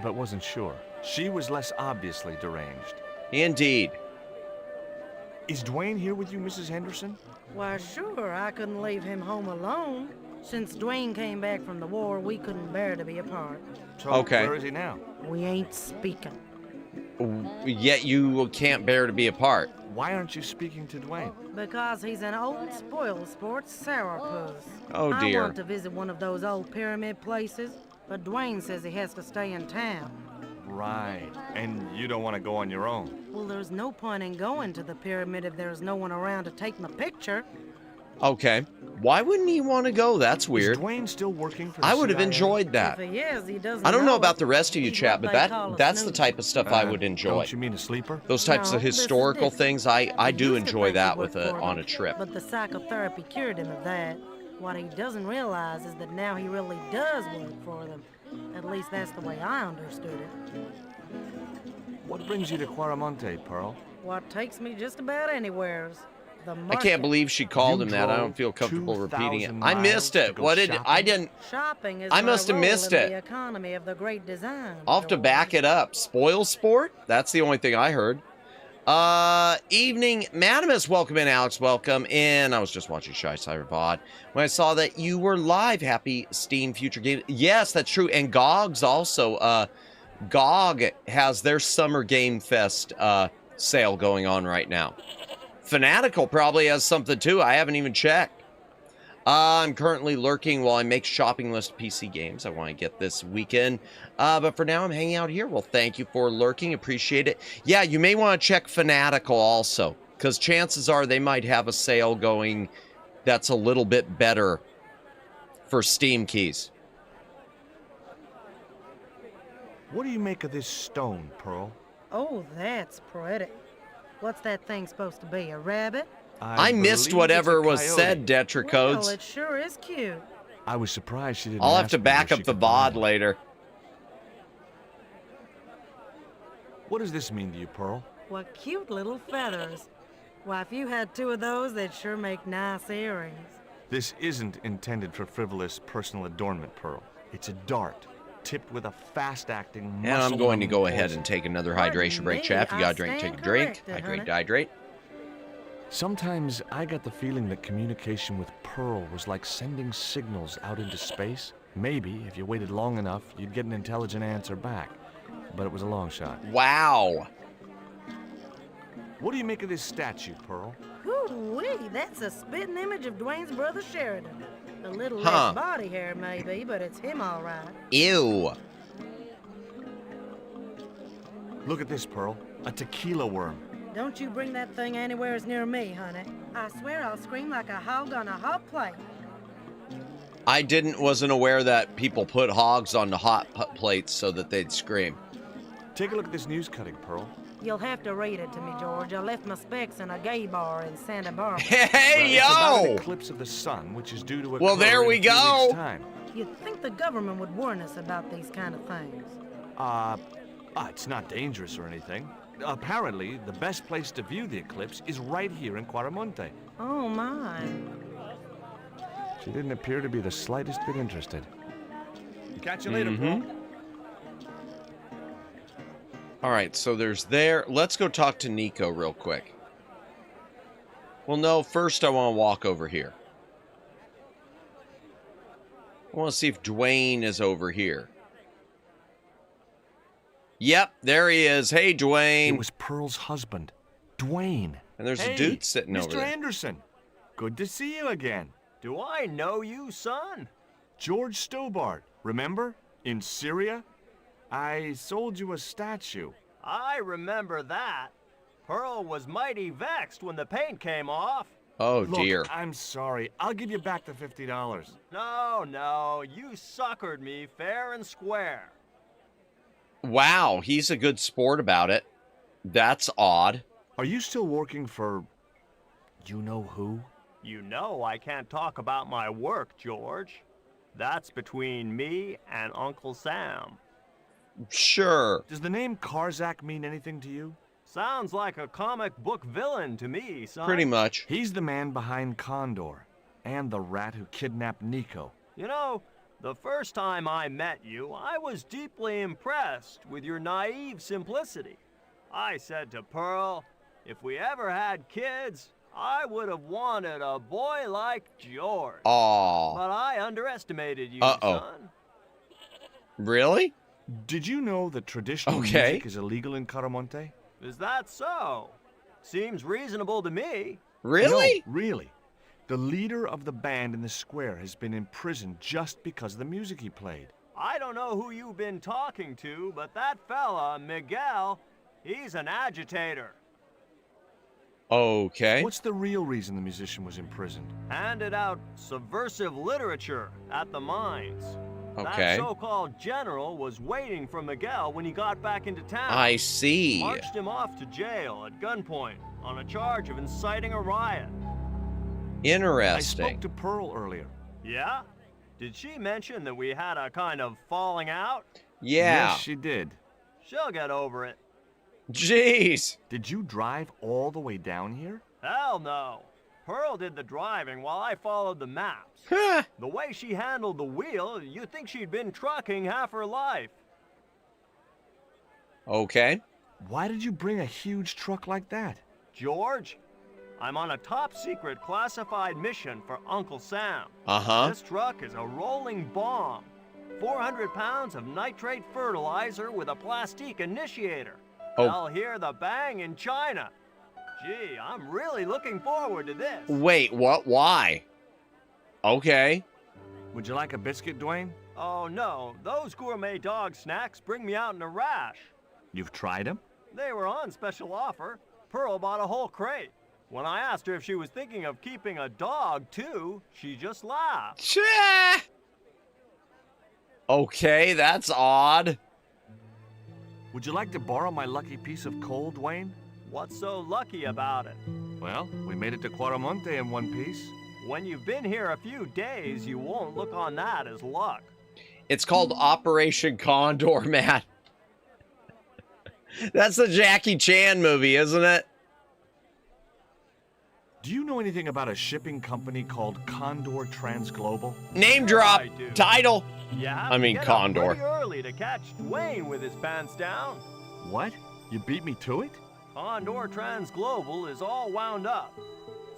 but wasn't sure. She was less obviously deranged. Indeed. Is Dwayne here with you, Mrs. Henderson? Why, sure, I couldn't leave him home alone. Since Dwayne came back from the war, we couldn't bear to be apart. So, Okay. where is he now? We ain't speaking. Yet you can't bear to be apart. Why aren't you speaking to Dwayne? Because he's an old spoiled sport sourpuss. Oh, I dear. want to visit one of those old pyramid places, but Dwayne says he has to stay in town. Right. And you don't want to go on your own? Well, there's no point in going to the pyramid if there's no one around to take my picture. Okay. Why wouldn't he want to go? That's weird. Is Dwayne still working for the I would have CIA? enjoyed that. If he is, he doesn't I don't know about it. the rest of you, He's chat, what but they call a that's the snoop. type of stuff I would enjoy. Don't you mean a sleeper? Those types No, of this is historical different. things, I do Used to enjoy think that he with worked for on them, a trip. But the psychotherapy cured him of that. What he doesn't realize is that now he really does work for them. At least that's the way I understood it. What brings you to Quaramonte, Pearl? What takes me just about anywheres. The I market. can't believe she called him that. I don't feel comfortable repeating it. I missed it. What did I didn't? Shopping is I must have my role missed in it. The economy of the great design. I'll have to back it up. Spoil sport? That's the only thing I heard. Evening, Madamus, welcome in. Alex, welcome in. I was just watching Shy Cyber VOD when I saw that you were live. Happy Steam Future Game. Yes, that's true. And GOG's also. GOG has their Summer Game Fest sale going on right now. Fanatical probably has something too. I haven't even checked. I'm currently lurking while I make shopping list of PC games I want to get this weekend. But for now, I'm hanging out here. Well, thank you for lurking. Appreciate it. Yeah, you may want to check Fanatical also, because chances are they might have a sale going that's a little bit better for Steam keys. What do you make of this stone, Pearl? Oh, that's pretty. What's that thing supposed to be, a rabbit? I missed whatever was said, Detricodes. Well, it sure is cute. I was surprised she didn't I'll have ask to me back where up she the could find VOD it. later. What does this mean to you, Pearl? What cute little feathers. Why, if you had two of those, they'd sure make nice earrings. This isn't intended for frivolous personal adornment, Pearl. It's a dart, tipped with a fast-acting, And I'm going to go ahead and take another hydration break, chat. If you got a drink, take a drink. Hydrate, dehydrate. Sometimes I got the feeling that communication with Pearl was like sending signals out into space. Maybe, if you waited long enough, you'd get an intelligent answer back. But it was a long shot. Wow. What do you make of this statue, Pearl? Hoo-wee, that's a spitting image of Dwayne's brother Sheridan. A little Huh. less body hair, maybe, but it's him all right. Ew. Look at this, Pearl. A tequila worm. Don't you bring that thing anywhere near me, honey. I swear I'll scream like a hog on a hot plate. I wasn't aware that people put hogs on the hot plates so that they'd scream. Take a look at this news cutting, Pearl. You'll have to read it to me, George. I left my specs in a gay bar in Santa Barbara. Hey, It's about an yo! eclipse of the sun, which is due to occur Well, there we in a few go. weeks' time. You'd think the government would warn us about these kind of things. It's not dangerous or anything. Apparently, the best place to view the eclipse is right here in Quaramonte. Oh, my. She didn't appear to be the slightest bit interested. Catch you later, Pearl. All right, so there's there. Let's go talk to Nico real quick. Well, no, first I want to walk over here. I want to see if Dwayne is over here. Yep, there he is. Hey, Dwayne. It was Pearl's husband, Dwayne. And there's Hey, a dude sitting over Mr. there. Anderson. Good to see you again. Do I know you, son? George Stobart, remember? In Syria? I sold you a statue. I remember that. Pearl was mighty vexed when the paint came off. Oh, Look, dear. I'm sorry. I'll give you back the $50. No, you suckered me fair and square. Wow, he's a good sport about it. That's odd. Are you still working for... you know who? You know I can't talk about my work, George. That's between me and Uncle Sam. Sure. Does the name Karzak mean anything to you? Sounds like a comic book villain to me, son. Pretty much. He's the man behind Condor, and the rat who kidnapped Nico. You know, the first time I met you, I was deeply impressed with your naive simplicity. I said to Pearl, if we ever had kids, I would have wanted a boy like George. Aw. But I underestimated you, Uh-oh. son. Really? Did you know that traditional Okay. music is illegal in Caramonte? Is that so? Seems reasonable to me. Really? No, really. The leader of the band in the square has been imprisoned just because of the music he played. I don't know who you've been talking to, but that fella, Miguel, he's an agitator. Okay. What's the real reason the musician was imprisoned? Handed out subversive literature at the mines. Okay. That so-called general was waiting for Miguel when he got back into town. I see. Marched him off to jail at gunpoint on a charge of inciting a riot. I Interesting. spoke to Pearl earlier. Yeah? Did she mention that we had a kind of falling out? Yeah. Yes, she did. She'll get over it. Jeez. Did you drive all the way down here? Hell no. Pearl did the driving while I followed the maps. The way she handled the wheel, you'd think she'd been trucking half her life. Okay. Why did you bring a huge truck like that? George, I'm on a top-secret classified mission for Uncle Sam. Uh-huh. This truck is a rolling bomb. 400 pounds of nitrate fertilizer with a plastique initiator. Oh. They'll hear the bang in China. Gee, I'm really looking forward to this. Wait, what? Why? Okay. Would you like a biscuit, Dwayne? Oh no, those gourmet dog snacks bring me out in a rash. You've tried them? They were on special offer. Pearl bought a whole crate. When I asked her if she was thinking of keeping a dog too, she just laughed. Chah! Okay, that's odd. Would you like to borrow my lucky piece of coal, Dwayne? What's so lucky about it? Well, we made it to Quaramonte in one piece. When you've been here a few days, you won't look on that as luck. It's called Operation Condor, Matt. That's the Jackie Chan movie, isn't it? Do you know anything about a shipping company called Condor Transglobal? Name drop. I do. Title. Yeah. I mean, get Condor. Up pretty early to catch Dwayne with his pants down. What? You beat me to it? Condor Transglobal is all wound up.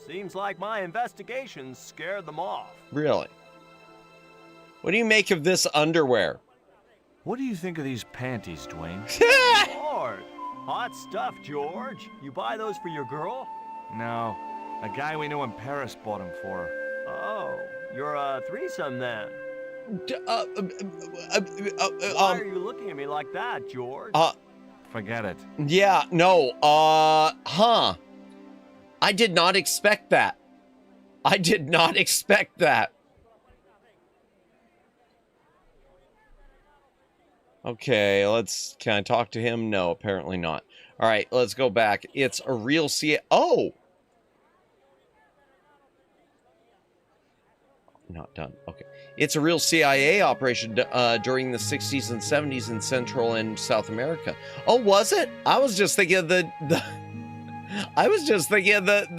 Seems like my investigations scared them off. Really? What do you make of this underwear? What do you think of these panties, Dwayne? Lord, hot stuff, George. You buy those for your girl? No. A guy we knew in Paris bought them for her. Oh, you're a threesome then. Why are you looking at me like that, George? Forget it. Yeah, no, huh. I did not expect that. I did not expect that. Okay, can I talk to him? No, apparently not. All right, let's go back. It's a real Oh! Not done. Okay. It's a real CIA operation during the 60s and 70s in Central and South America. Oh, was it? I was just thinking of the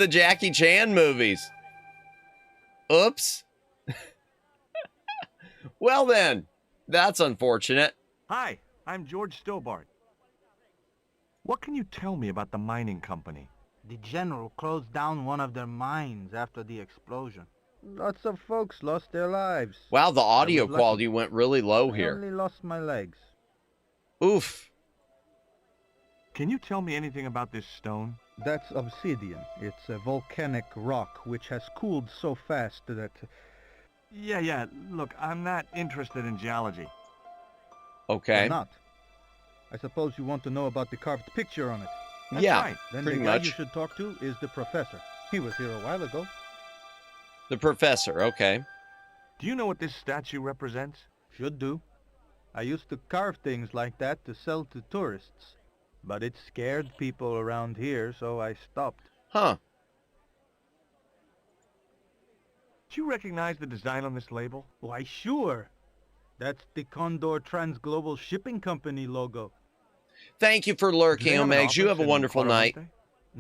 Jackie Chan movies. Oops. Well then, that's unfortunate. Hi, I'm George Stobart. What can you tell me about the mining company? The general closed down one of their mines after the explosion. Lots of folks lost their lives. Wow, the audio quality went really low I here. only lost my legs. Oof. Can you tell me anything about this stone? That's obsidian. It's a volcanic rock which has cooled so fast that... Yeah. Look, I'm not interested in geology. Okay. Why not? I suppose you want to know about the carved picture on it. That's yeah, right. Then pretty the guy much. you should talk to is the professor. He was here a while ago. The professor, okay. Do you know what this statue represents? Should do. I used to carve things like that to sell to tourists. But it scared people around here, so I stopped. Huh. Do you recognize the design on this label? Why, sure. That's the Condor Transglobal Shipping Company logo. Thank you for Do lurking, they have an Omegs. You have a office in wonderful night. Quaramonte?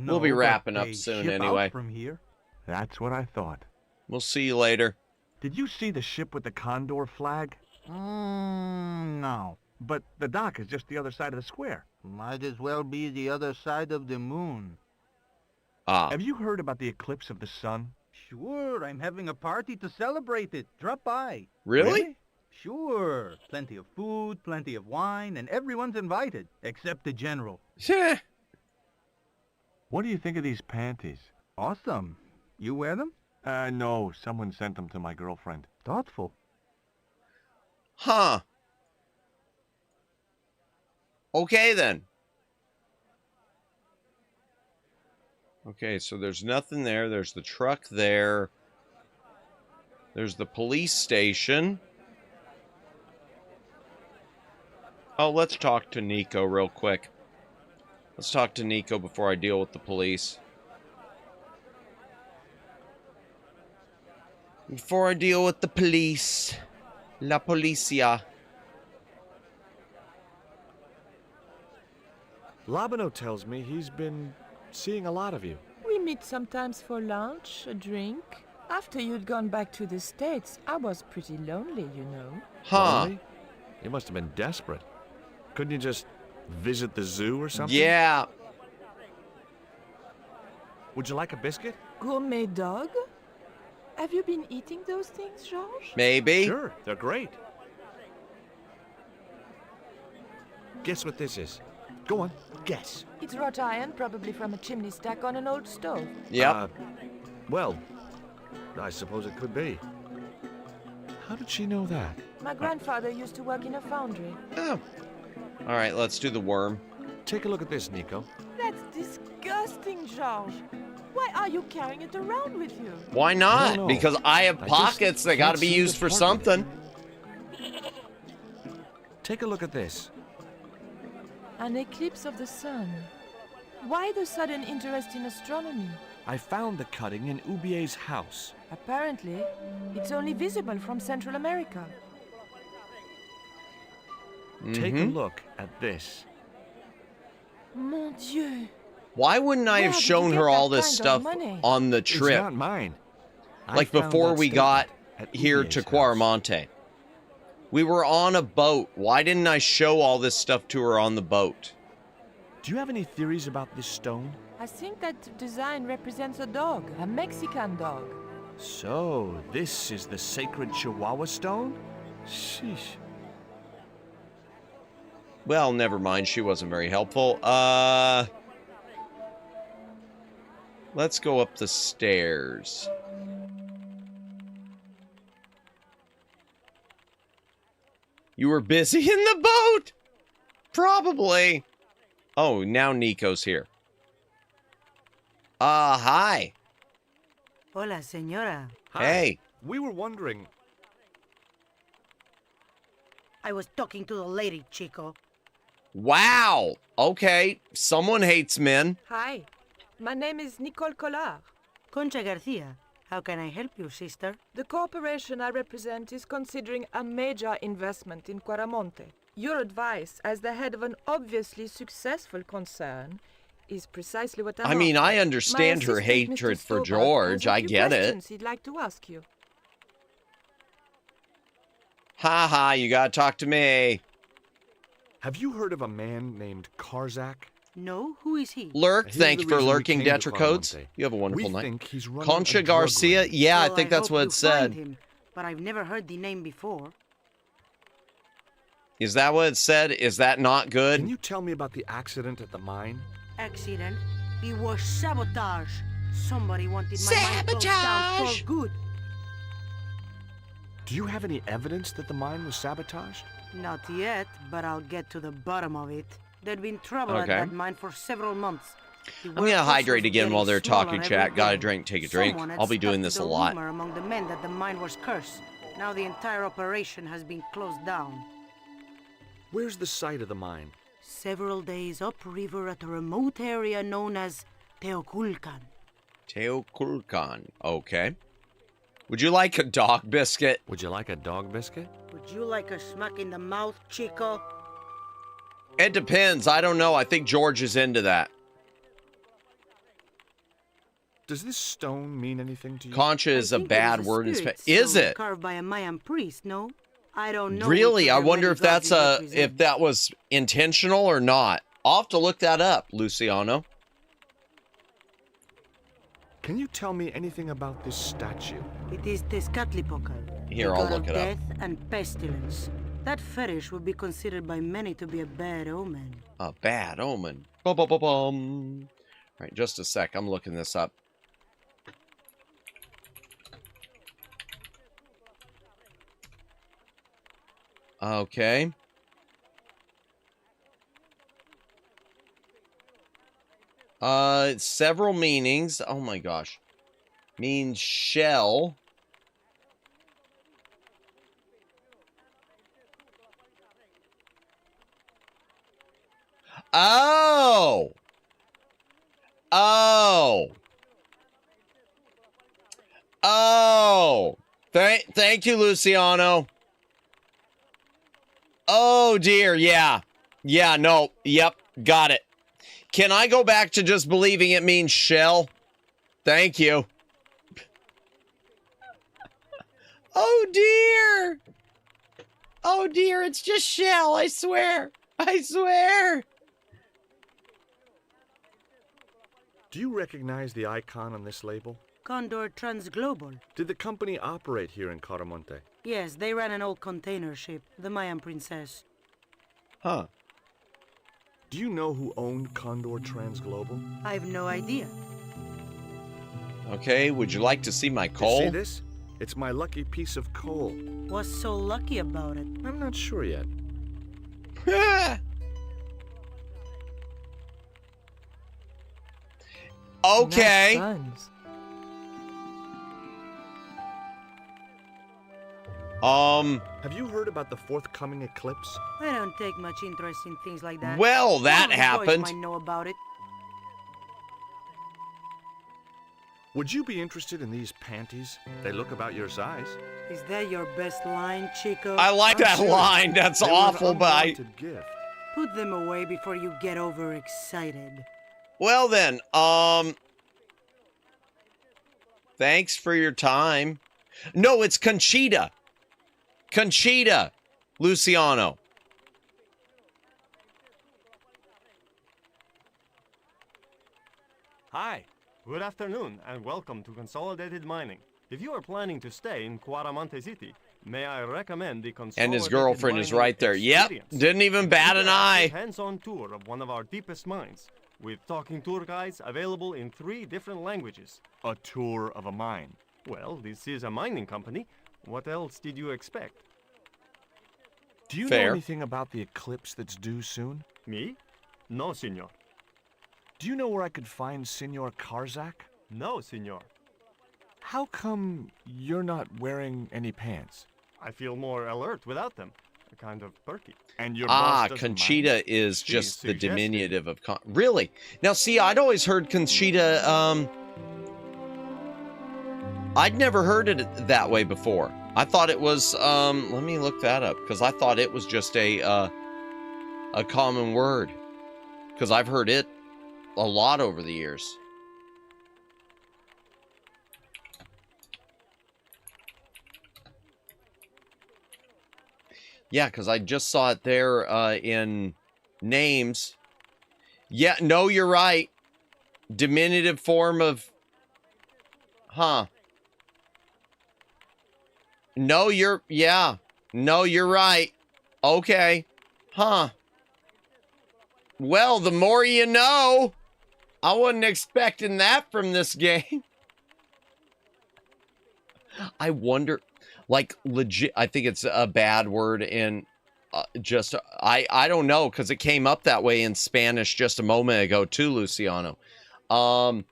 We'll be No, wrapping but up they soon ship anyway. out from here. That's what I thought. We'll see you later. Did you see the ship with the Condor flag? No. But the dock is just the other side of the square. Might as well be the other side of the moon. Ah. Have you heard about the eclipse of the sun? Sure, I'm having a party to celebrate it. Drop by. Really? Sure. Plenty of food, plenty of wine, and everyone's invited, except the general. Heh. What do you think of these panties? Awesome. You wear them? No. Someone sent them to my girlfriend. Thoughtful. Huh. Okay, then. Okay, so there's nothing there. There's the truck there. There's the police station. Oh, let's talk to Nico real quick. Let's talk to Nico before I deal with the police. Before I deal with the police. La policia. Labano tells me he's been seeing a lot of you. We meet sometimes for lunch, a drink. After you'd gone back to the States, I was pretty lonely, you know. Huh. Lonely? You must have been desperate. Couldn't you just visit the zoo or something? Yeah. Would you like a biscuit? Gourmet dog? Have you been eating those things, George? Maybe. Sure, they're great. Guess what this is? Go on, guess. It's wrought iron, probably from a chimney stack on an old stove. Yep. Well, I suppose it could be. How did she know that? My grandfather used to work in a foundry. Oh. All right, let's do the worm. Take a look at this, Nico. That's disgusting, George. Why are you carrying it around with you? Why not? Because I have pockets that got to be used for something. Take a look at this. An eclipse of the sun. Why the sudden interest in astronomy? I found the cutting in Ubier's house. Apparently, it's only visible from Central America. Take a look at this. Mon Dieu. Why wouldn't I have shown her all this stuff on the trip? It's not mine. Like before we got here to Quaramonte. We were on a boat. Why didn't I show all this stuff to her on the boat? Do you have any theories about this stone? I think that design represents a dog, a Mexican dog. So, this is the sacred Chihuahua stone? Sheesh. Well, never mind. She wasn't very helpful. Let's go up the stairs. You were busy in the boat? Probably. Oh, now Nico's here. Hi. Hola, señora. Hey. We were wondering. I was talking to the lady, Chico. Wow. Okay. Someone hates men. Hi. My name is Nicole Collard. Concha Garcia. How can I help you, sister? The corporation I represent is considering a major investment in Quaramonte. Your advice, as the head of an obviously successful concern, is precisely what I mean, I understand her hatred for George. I get it. He'd like to ask you. Ha ha, you gotta talk to me. Have you heard of a man named Karzak? No, who is he? Lurk, thank you for lurking, Detracodes. You have a wonderful night. Concha Garcia, yeah, I think that's what it said. Him, but I've never heard the name before. Is that what it said? Is that not good? Can you tell me about the accident at the mine? Accident? It was sabotage. Somebody wanted my mine closed down for good. Do you have any evidence that the mine was sabotaged? Not yet, but I'll get to the bottom of it. There'd been trouble at that mine for several months. I'm gonna hydrate again while they're talking, chat. Got a drink, take a drink. I'll be doing this a lot. Among the men that the mine was cursed. Now the entire operation has been closed down. Where's the site of the mine? Several days upriver at a remote area known as Teoculcan. Teoculcan, okay. Would you like a dog biscuit? Would you like a dog biscuit? Would you like a smack in the mouth, Chico? It depends. I don't know. I think George is into that. Does this stone mean anything to you? Concha is a bad word in Spanish. Is it? Carved by a Mayan priest, no? I don't know. Really? I wonder if that's if that was intentional or not. I'll have to look that up, Luciano. Can you tell me anything about this statue? It is Tezcatlipoca. Here, I'll look it up. Death and pestilence. That fetish would be considered by many to be a bad omen. A bad omen. Bum. All right, just a sec. I'm looking this up. Okay. Several meanings. Oh my gosh. Means shell. Oh. Oh. Thank you, Luciano. Oh, dear. Yeah. Yeah, no. Yep. Got it. Can I go back to just believing it means shell? Thank you. Oh, dear. Oh, dear. It's just shell. I swear. I swear. Do you recognize the icon on this label? Condor Transglobal. Did the company operate here in Caramonte? Yes, they ran an old container ship, the Mayan Princess. Huh. Do you know who owned Condor Transglobal? I have no idea. Okay, would you like to see my coal? You see this? It's my lucky piece of coal. What's so lucky about it? I'm not sure yet. Okay. Nice. Have you heard about the forthcoming eclipse? I don't take much interest in things like that. Well, that One of the boys happened. might know about it. Would you be interested in these panties? They look about your size. Is that your best line, Chico? I like that serious. line. That's They were an awful, but unwanted gift. Put them away before you get overexcited. well then, thanks for your time. No, it's Conchita. Conchita, Luciano. Hi, good afternoon, and welcome to Consolidated Mining. If you are planning to stay in Cuaramonte City, may I recommend the Consolidated And his girlfriend is Mining right there. Yep, Experience. didn't even bat You an get a eye. hands-on tour of one of our deepest mines, with talking tour guides available in 3 different languages. A tour of a mine. Well, this is a mining company. What else did you expect? Do you Fair. know anything about the eclipse that's due soon? Me? No, senor. Do you know where I could find Senor Karzak? No, senor. How come you're not wearing any pants? I feel more alert without them. Kind of perky. And your Ah, boss doesn't Conchita mind? is She just the suggested. diminutive of really. Now, see, I'd always heard Conchita. I'd never heard it that way before. I thought it was. Let me look that up because I thought it was just a common word. Because I've heard it a lot over the years. Yeah, because I just saw it there in names. Yeah, no, you're right. Diminutive form of... Huh. No, you're... Yeah. No, you're right. Okay. Huh. Well, the more you know. I wasn't expecting that from this game. I wonder... Like, legit, I think it's a bad word in just, I don't know, because it came up that way in Spanish just a moment ago, too, Luciano. All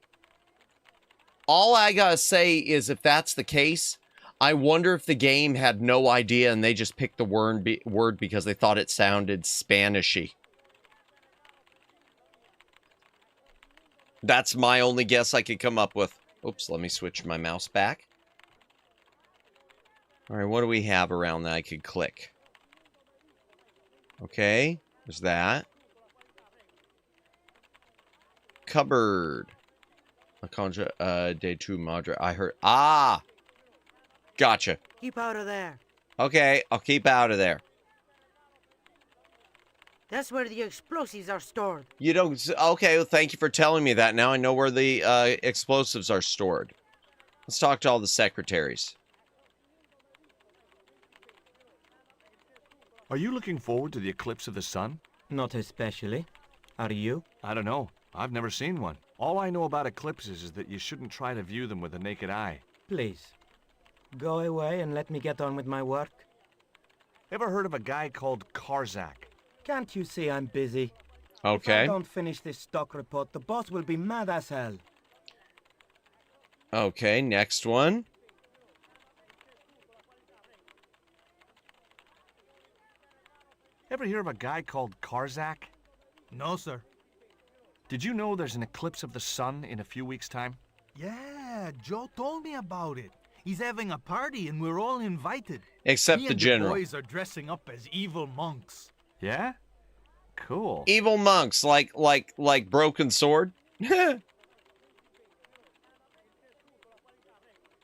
I gotta say is if that's the case, I wonder if the game had no idea and they just picked the word because they thought it sounded Spanishy. That's my only guess I could come up with. Oops, let me switch my mouse back. All right, what do we have around that I could click? Okay, there's that. Cupboard. A contra de tu madre. I heard. Ah! Gotcha. Keep out of there. Okay, I'll keep out of there. That's where the explosives are stored. You don't. Okay, well, thank you for telling me that. Now I know where the explosives are stored. Let's talk to all the secretaries. Are you looking forward to the eclipse of the sun? Not especially. Are you? I don't know. I've never seen one. All I know about eclipses is that you shouldn't try to view them with the naked eye. Please. Go away and let me get on with my work. Ever heard of a guy called Karzak? Can't you see I'm busy? If Okay. I don't finish this stock report, the boss will be mad as hell. Okay, next one. Ever hear of a guy called Karzak? No, sir. Did you know there's an eclipse of the sun in a few weeks' time? Yeah, Joe told me about it. He's having a party and we're all invited. Except Me the and general. The boys are dressing up as evil monks. Yeah? Cool. Evil monks, like Broken Sword? Do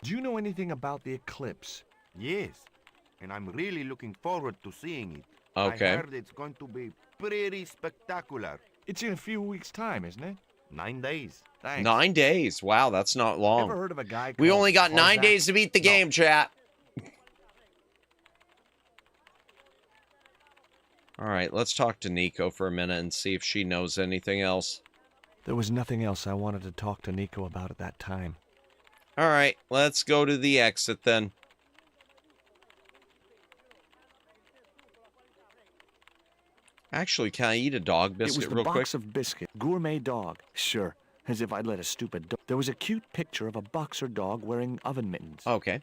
you know anything about the eclipse? Yes, and I'm really looking forward to seeing it. Okay. I heard it's going to be pretty spectacular. It's in a few weeks' time, isn't it? 9 days. Thanks. 9 days. Wow, that's not long. Ever heard of a guy We called only got 9 Tarzak? days to beat the game, chat. All right, let's talk to Nico for a minute and see if she knows anything else. There was nothing else I wanted to talk to Nico about at that time. All right, let's go to the exit then. Actually, can I eat a dog biscuit it was real the quick? box of biscuit. Gourmet dog. Sure. As if I'd let a stupid dog. There was a cute picture of a boxer dog wearing oven mittens. Okay.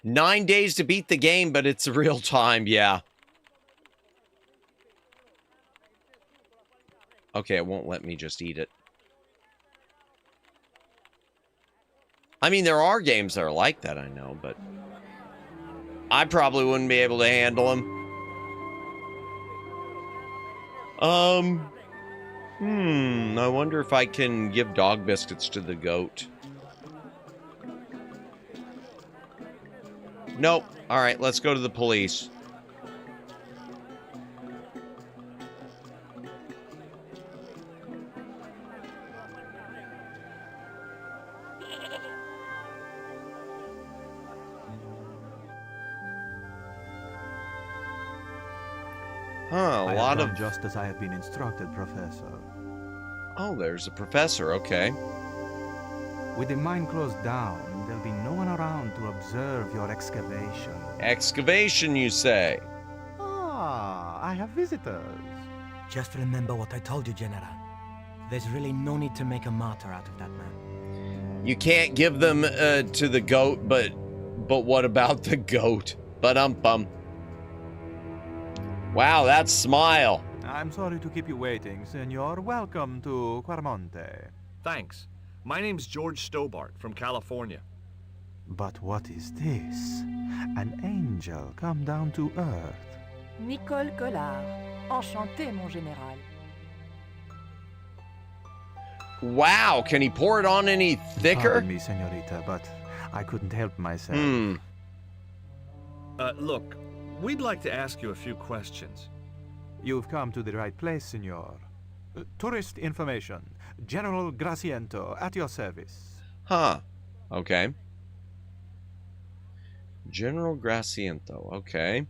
9 days to beat the game, but it's real time, yeah. Okay, it won't let me just eat it. I mean, there are games that are like that, I know, but I probably wouldn't be able to handle them. I wonder if I can give dog biscuits to the goat. Nope. All right, let's go to the police. Huh, a lot of... just as I have been instructed, Professor. Oh, there's a professor, okay. With the mine closed down, there'll be no one around to observe your excavation. Excavation, you say? Ah, I have visitors. Just remember what I told you, General. There's really no need to make a martyr out of that man. You can't give them to the goat, but what about the goat? Ba-dum-bum. Wow, that smile. I'm sorry to keep you waiting, senor. Welcome to Quarmonte. Thanks. My name's George Stobart from California. But what is this? An angel come down to earth. Nicole Collard. Enchanté, mon général. Wow, can he pour it on any thicker? Pardon me, senorita, but I couldn't help myself. Look, we'd like to ask you a few questions. You've come to the right place, senor. Tourist information. General Graciento, at your service. Huh. Okay. General Graciento, okay.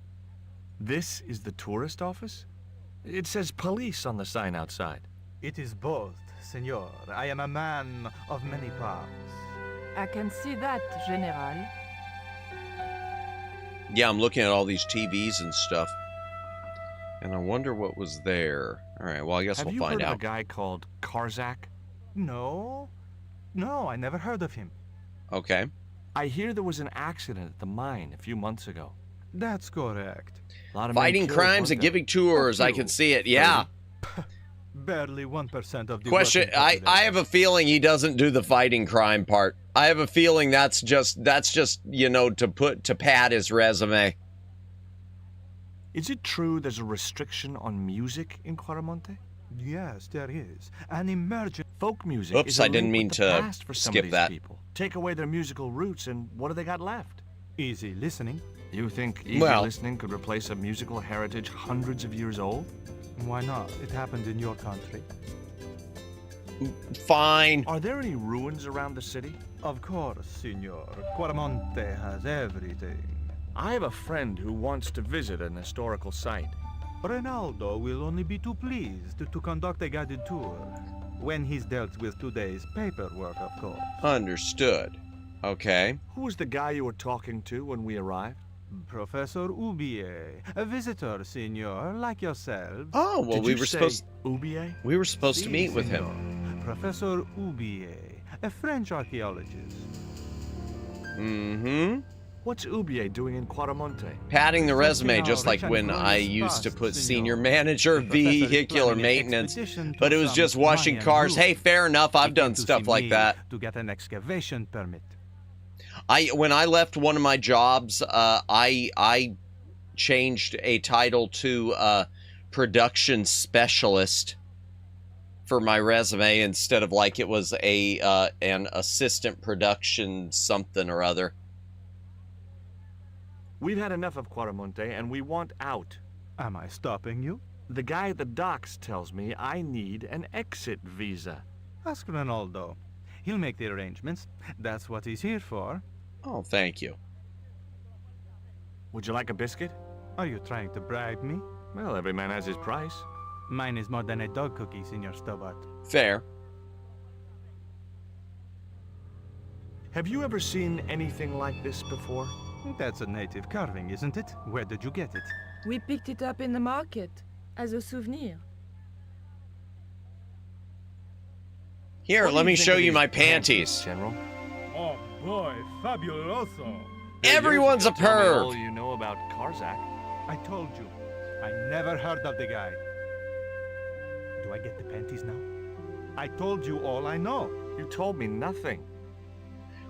This is the tourist office? It says police on the sign outside. It is both, senor. I am a man of many parts. I can see that, General. Yeah, I'm looking at all these TVs and stuff. And I wonder what was there. All right, well, I guess we'll find Have you heard out. of a guy called Karzak? No. No, I never heard of him. Okay. I hear there was an accident at the mine a few months ago. That's correct. A lot of men Fighting killed, crimes weren't and there? giving tours. I can see it. Yeah. Barely 1% of the Question. working I have a feeling he doesn't do the fighting crime part. I have a feeling that's just you know, to pad his resume. Is it true there's a restriction on music in Quarmonte? Yes, there is. An emergent folk music. Oops, is a I didn't link mean with the to past for some skip of these that. people. Take away their musical roots, and what do they got left? Easy listening. You think easy listening could replace a musical heritage hundreds of years old? Why not? It happened in your country. Fine. Are there any ruins around the city? Of course, senor. Quarmonte has everything. I have a friend who wants to visit an historical site. Ronaldo will only be too pleased to conduct a guided tour. When he's dealt with today's paperwork, of course. Understood. Okay. Who was the guy you were talking to when we arrived? Professor Ubier, a visitor, senor, like yourself. Oh, well, Did we you were say supposed Ubier? we were supposed to Si, meet with senor. him. Professor Ubier, a French archaeologist. Mm-hmm. What's Ubier doing in Quarmonte? Padding the resume, Checking just out like rich when and I glorious used to past, put senor. senior manager The professor is vehicular planning an maintenance, expedition to but it was some just washing Mayan cars. Hey, ruins. fair enough. He I've came done to stuff see like me that. to get an excavation permit. When I left one of my jobs, I changed a title to production specialist for my resume instead of like it was an assistant production something or other. We've had enough of Quaramonte, and we want out. Am I stopping you? The guy at the docks tells me I need an exit visa. Ask Ronaldo. He'll make the arrangements. That's what he's here for. Oh, thank you. Would you like a biscuit? Are you trying to bribe me? Well, every man has his price. Mine is more than a dog cookie, Senor Stobart. Fair. Have you ever seen anything like this before? That's a native carving, isn't it? Where did you get it? We picked it up in the market as a souvenir. Here, let me show you my panties. General? Oh boy, fabuloso. Everyone's a Tell me all perv. you know about Karzak. I told you. I never heard of the guy. Do I get the panties now? I told you all I know. You told me nothing.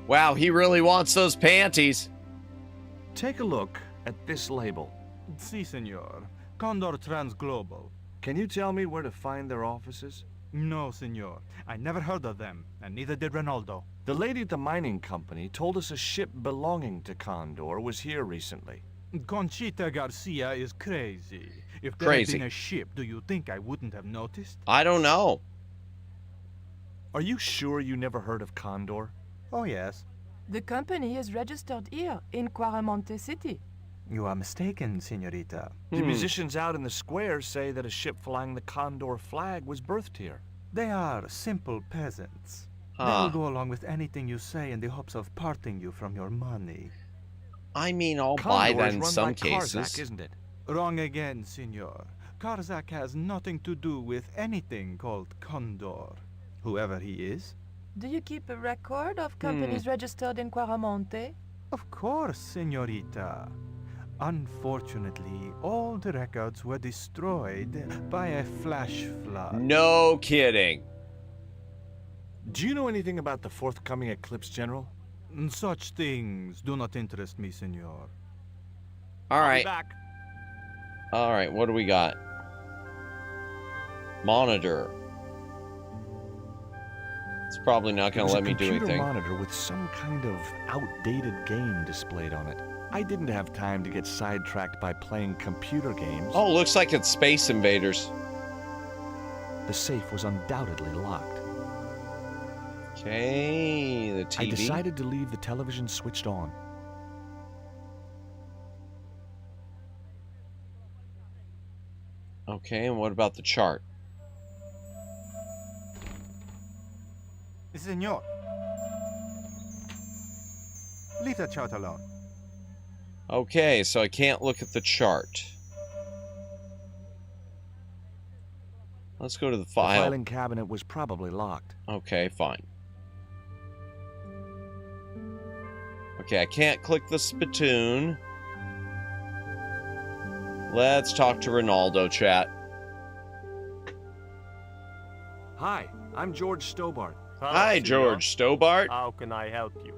Wow, he really wants those panties. Take a look at this label. Si, senor. Condor Transglobal. Can you tell me where to find their offices? No, senor. I never heard of them, and neither did Ronaldo. The lady at the mining company told us a ship belonging to Condor was here recently. Conchita Garcia is crazy. If there Crazy. had been a ship, do you think I wouldn't have noticed? I don't know. Are you sure you never heard of Condor? Oh, yes. The company is registered here in Quaramonte City. You are mistaken, senorita. The musicians out in the square say that a ship flying the Condor flag was birthed here. They are simple peasants. They Huh. will go along with anything you say in the hopes of parting you from your money. I mean, I'll Condor buy that is in run some by cases. Karzak, isn't it? Wrong again, senor. Karzak has nothing to do with anything called Condor. Whoever he is. Do you keep a record of companies registered in Quaramonte? Of course, senorita. Unfortunately, all the records were destroyed by a flash flood. No kidding. Do you know anything about the forthcoming eclipse, General? Such things do not interest me, senor. All I'll be right. back. All right, what do we got? Monitor. It's probably not going to let me do There's a anything. computer monitor with some kind of outdated game displayed on it. I didn't have time to get sidetracked by playing computer games. Oh, looks like it's Space Invaders. The safe was undoubtedly locked. Okay, the TV. I decided to leave the television switched on. Okay, and what about the chart? Senor. Leave that chart alone. Okay, so I can't look at the chart. Let's go to the The file. filing cabinet was probably locked. Okay, fine. Okay, I can't click the spittoon. Let's talk to Ronaldo, chat. Hi, I'm George Stobart. Hi, George Stobart. How can I help you?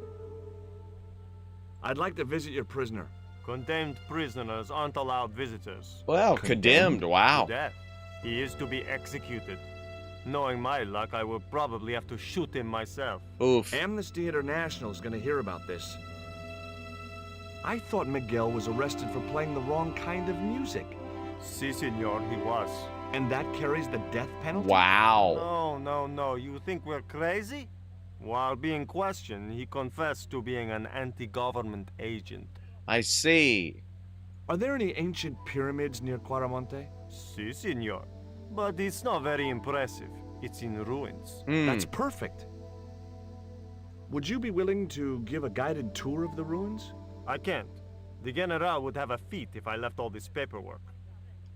I'd like to visit your prisoner. Condemned prisoners aren't allowed visitors. Well, condemned. Wow. To death. He is to be executed. Knowing my luck, I will probably have to shoot him myself. Oof. Amnesty International is going to hear about this. I thought Miguel was arrested for playing the wrong kind of music. Si, senor, he was. And that carries the death penalty? Wow. No. You think we're crazy? While being questioned, he confessed to being an anti-government agent. I see. Are there any ancient pyramids near Quaramonte? Si, senor. But it's not very impressive. It's in ruins. That's perfect. Would you be willing to give a guided tour of the ruins? I can't. The General would have a fit if I left all this paperwork.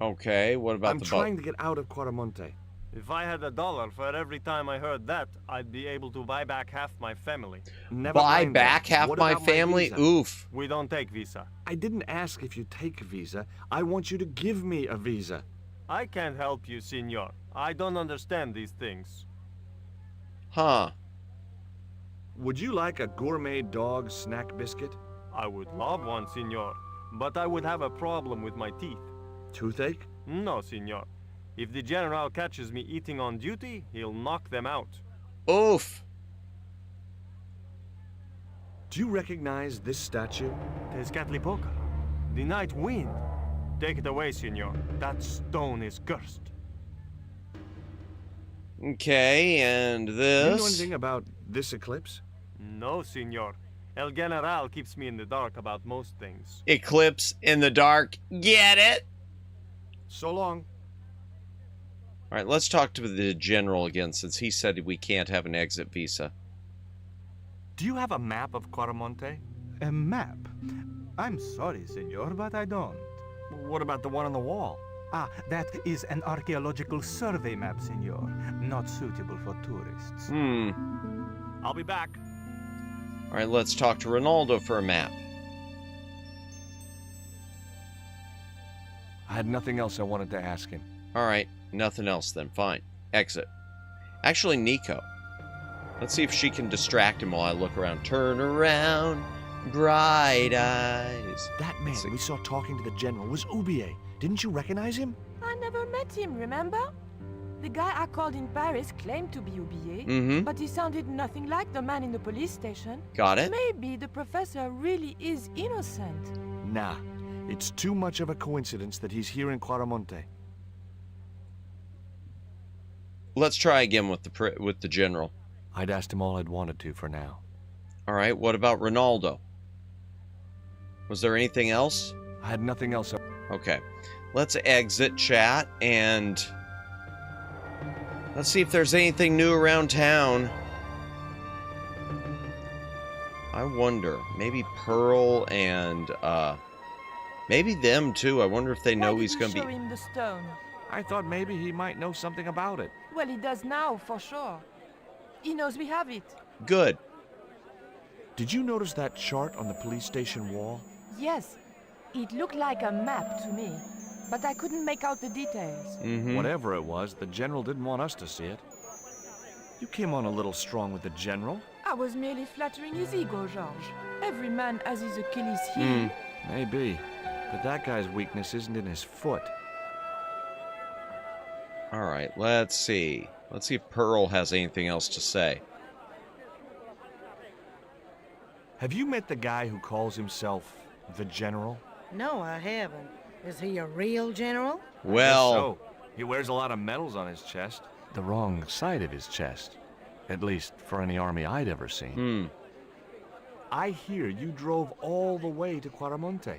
Okay, what about I'm the trying to get out of Quaramonte. If I had $1 for every time I heard that, I'd be able to buy back half my family. Never Buy mind back that. half What my about family? visa? Oof. We don't take visa. I didn't ask if you take a visa. I want you to give me a visa. I can't help you, senor. I don't understand these things. Huh. Would you like a gourmet dog snack biscuit? I would love one, senor. But I would have a problem with my teeth. Toothache? No, senor. If the general catches me eating on duty, he'll knock them out. Oof. Do you recognize this statue? Tezcatlipoca, the night wind. Take it away, senor. That stone is cursed. Okay, and Do this. you know anything about this eclipse? No, senor. El General keeps me in the dark about most things. Eclipse in the dark. Get it? So long. All right, let's talk to the general again, since he said we can't have an exit visa. Do you have a map of Quaramonte? A map? I'm sorry, senor, but I don't. What about the one on the wall? Ah, that is an archaeological survey map, senor. Not suitable for tourists. I'll be back. All right, let's talk to Ronaldo for a map. I had nothing else I wanted to ask him. All right, nothing else then. Fine. Exit. Actually, Nico. Let's see if she can distract him while I look around. Turn around, bright eyes. That man we saw talking to the general was Ubier. Didn't you recognize him? I never met him, remember? The guy I called in Paris claimed to be Ubier, Mm-hmm. but he sounded nothing like the man in the police station. Got it. Maybe the professor really is innocent. Nah. It's too much of a coincidence that he's here in Quaramonte. Let's try again with the general. I'd asked him all I'd wanted to for now. All right, what about Ronaldo? Was there anything else? I had nothing else. Okay, let's exit chat and let's see if there's anything new around town. I wonder, maybe Pearl and maybe them too. I wonder if they know he's going to Show be. him the stone. I thought maybe he might know something about it. Well, he does now, for sure. He knows we have it. Good. Did you notice that chart on the police station wall? Yes, it looked like a map to me, but I couldn't make out the details. Mm-hmm. Whatever it was, the general didn't want us to see it. You came on a little strong with the general. I was merely flattering his ego, Georges. Every man has his Achilles heel. Maybe, but that guy's weakness isn't in his foot. All right, let's see. Let's see if Pearl has anything else to say. Have you met the guy who calls himself the general? No, I haven't. Is he a real general? Well, So, he wears a lot of medals on his chest. The wrong side of his chest. At least for any army I'd ever seen. I hear you drove all the way to Quaramonte.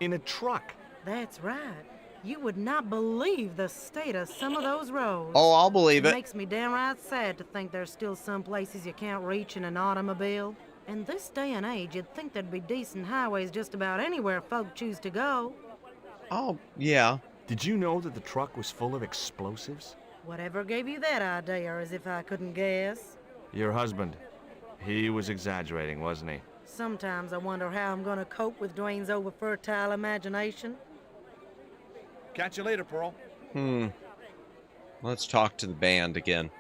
In a truck. That's right. You would not believe the state of some of those roads. Oh, I'll believe it. Makes me downright sad to think there's still some places you can't reach in an automobile. In this day and age, you'd think there'd be decent highways just about anywhere folk choose to go. Oh, yeah. Did you know that the truck was full of explosives? Whatever gave you that idea, as if I couldn't guess? Your husband. He was exaggerating, wasn't he? Sometimes I wonder how I'm gonna cope with Dwayne's over-fertile imagination. Catch you later, Pearl. Let's talk to the band again.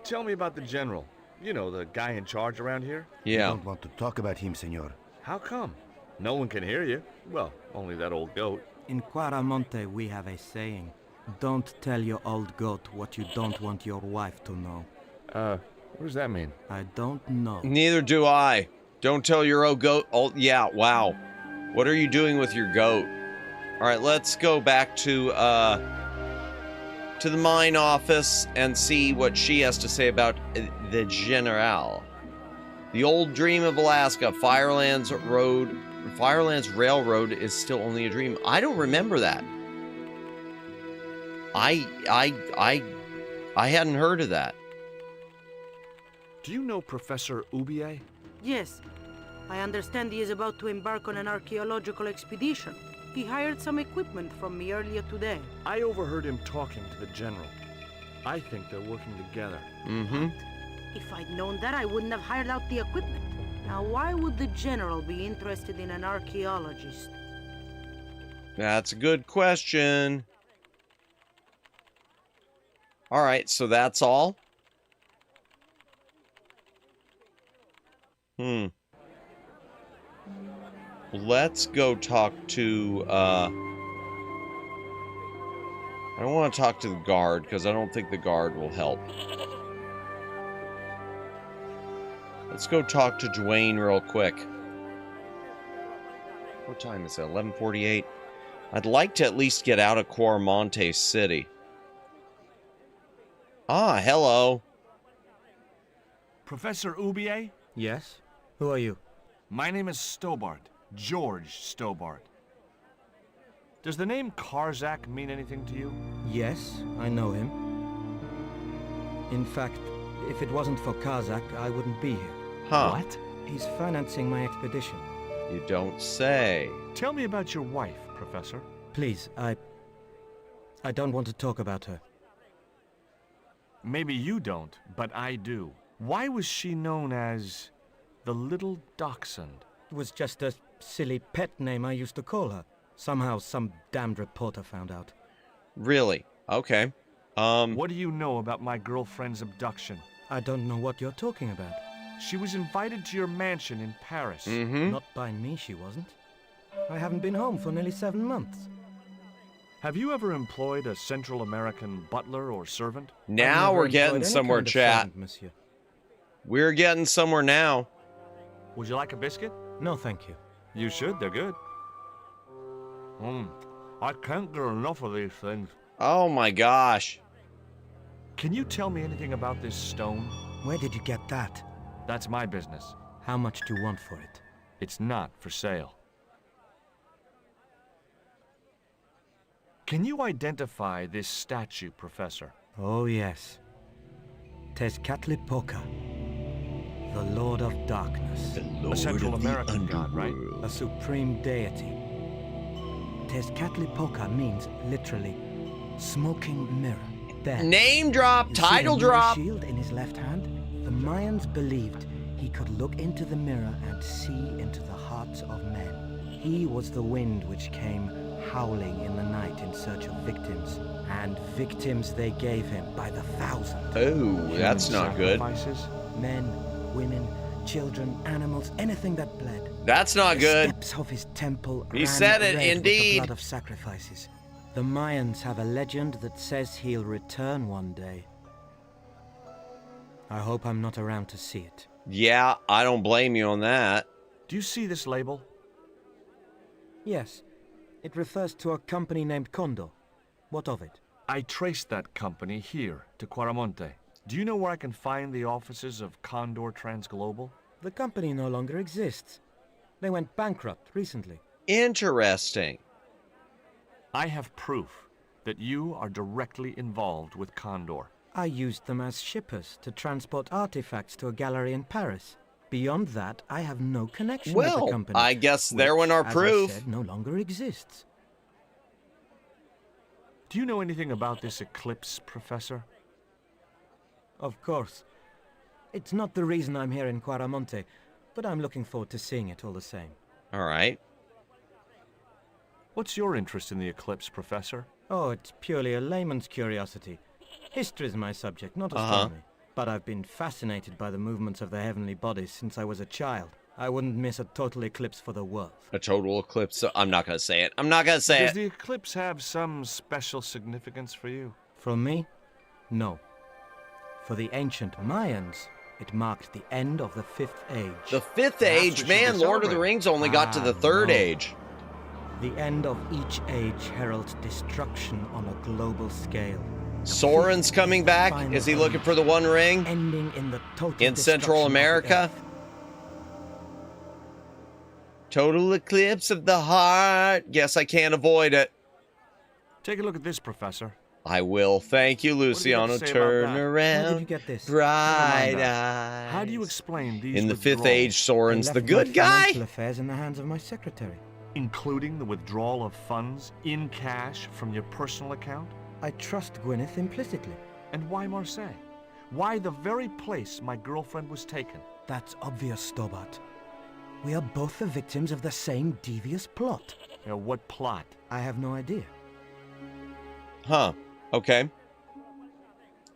Tell me about the general. You know, the guy in charge around here? Yeah. I don't want to talk about him, senor. How come? No one can hear you. Well, only that old goat. In Quaramonte, we have a saying. Don't tell your old goat what you don't want your wife to know. What does that mean? I don't know. Neither do I. Don't tell your old goat. Oh, yeah, wow. What are you doing with your goat? All right, let's go back to the mine office and see what she has to say about the General. The old dream of Alaska, Firelands Railroad is still only a dream. I don't remember that. I hadn't heard of that. Do you know Professor Ubier? Yes. I understand he is about to embark on an archaeological expedition. He hired some equipment from me earlier today. I overheard him talking to the general. I think they're working together. Mm-hmm. If I'd known that, I wouldn't have hired out the equipment. Now, why would the general be interested in an archaeologist? That's a good question. All right, so that's all? Let's go talk to, I don't want to talk to the guard, because I don't think the guard will help. Let's go talk to Dwayne real quick. What time is it? 11:48? I'd like to at least get out of Coramonte City. Ah, hello. Professor Ubier? Yes? Who are you? My name is Stobart. George Stobart. Does the name Karzak mean anything to you? Yes, I know him. In fact, if it wasn't for Karzak, I wouldn't be here. Huh. What? He's financing my expedition. You don't say. Tell me about your wife, Professor. Please, I don't want to talk about her. Maybe you don't, but I do. Why was she known as the Little Dachshund? It was just a silly pet name I used to call her. Somehow some damned reporter found out. Really? Okay. What do you know about my girlfriend's abduction? I don't know what you're talking about. She was invited to your mansion in Paris. Not by me, she wasn't. I haven't been home for nearly 7 months. Have you ever employed a Central American butler or servant? Now we're getting somewhere, chat. Monsieur. We're getting somewhere now. Would you like a biscuit? No, thank you. You should, they're good. I can't get enough of these things. Oh my gosh. Can you tell me anything about this stone? Where did you get that? That's my business. How much do you want for it? It's not for sale. Can you identify this statue, Professor? Oh, yes. Tezcatlipoca, the Lord of Darkness. A Central American god, right? A supreme deity. Tezcatlipoca means literally smoking mirror. There. Name drop, title drop. Shield in his left hand. The Mayans believed he could look into the mirror and see into the hearts of men. He was the wind which came howling in the night in search of victims, and victims they gave him by the thousand. Oh, that's not good. Men, women, children, animals, anything that bled. That's not good. The steps of his temple He ran said it, red with indeed. the blood of sacrifices. The Mayans have a legend that says he'll return one day. I hope I'm not around to see it. Yeah, I don't blame you on that. Do you see this label? Yes. It refers to a company named Condor. What of it? I traced that company here to Quaramonte. Do you know where I can find the offices of Condor Transglobal? The company no longer exists. They went bankrupt recently. Interesting. I have proof that you are directly involved with Condor. I used them as shippers to transport artifacts to a gallery in Paris. Beyond that, I have no connection with the company. Well, I guess there went our proof. As I said, no longer exists. Do you know anything about this eclipse, Professor? Of course. It's not the reason I'm here in Quaramonte, but I'm looking forward to seeing it all the same. All right. What's your interest in the eclipse, Professor? Oh, it's purely a layman's curiosity. History is my subject, not astronomy. But I've been fascinated by the movements of the heavenly bodies since I was a child. I wouldn't miss a total eclipse for the world. A total eclipse? I'm not going to say it. I'm not going to say Does it. the eclipse have some special significance for you? From me? No. For the ancient Mayans, it marked the end of the Fifth Age. The Fifth Age? Man, Lord of the Rings only got to the Third Age. The end of each age heralds destruction on a global scale. Soren's coming back? Is he looking for the One Ring? Ending in the total in Central America? Total eclipse of the heart. Guess I can't avoid it. Take a look at this, Professor. I will. Thank you, Luciano. Turn around. Where did you get this? Bright eyes. How do you explain these In the withdrawals? Fifth Age, Soren's the I left good my guy? financial affairs in the hands of my secretary. Including the withdrawal of funds in cash from your personal account? I trust Gwyneth implicitly. And why Marseille? Why the very place my girlfriend was taken? That's obvious, Stobart. We are both the victims of the same devious plot. What plot? I have no idea. Huh. Okay.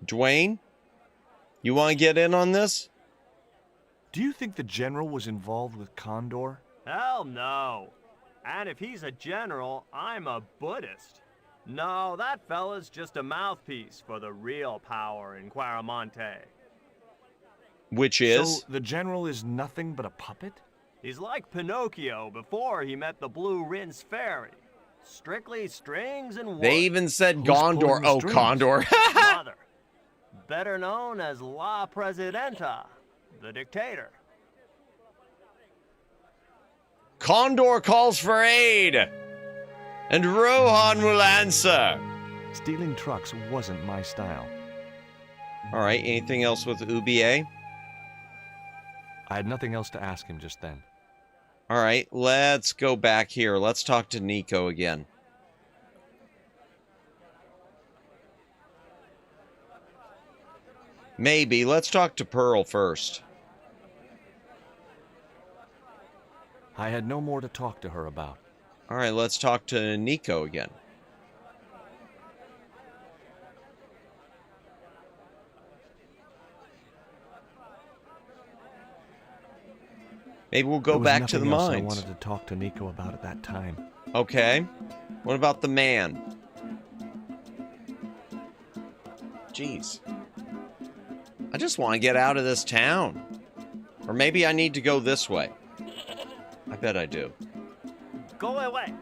Dwayne, you want to get in on this? Do you think the general was involved with Condor? Hell no. And if he's a general, I'm a Buddhist. No, that fella's just a mouthpiece for the real power in Quaramonte. Which is? So the general is nothing but a puppet? He's like Pinocchio before he met the Blue Rinse Fairy. Strictly strings and wood. They even said Gondor. Oh, Condor. Mother. Better known as La Presidenta, the dictator. Condor calls for aid, and Rohan will answer. Stealing trucks wasn't my style. All right, anything else with UBA? I had nothing else to ask him just then. All right, let's go back here. Let's talk to Nico again. Maybe. Let's talk to Pearl first. I had no more to talk to her about. All right, let's talk to Nico again. Maybe we'll go back to the mines. I wanted to talk to Nico about at that time. Okay. What about the man? Jeez. I just want to get out of this town. Or maybe I need to go this way. I bet I do. Go away.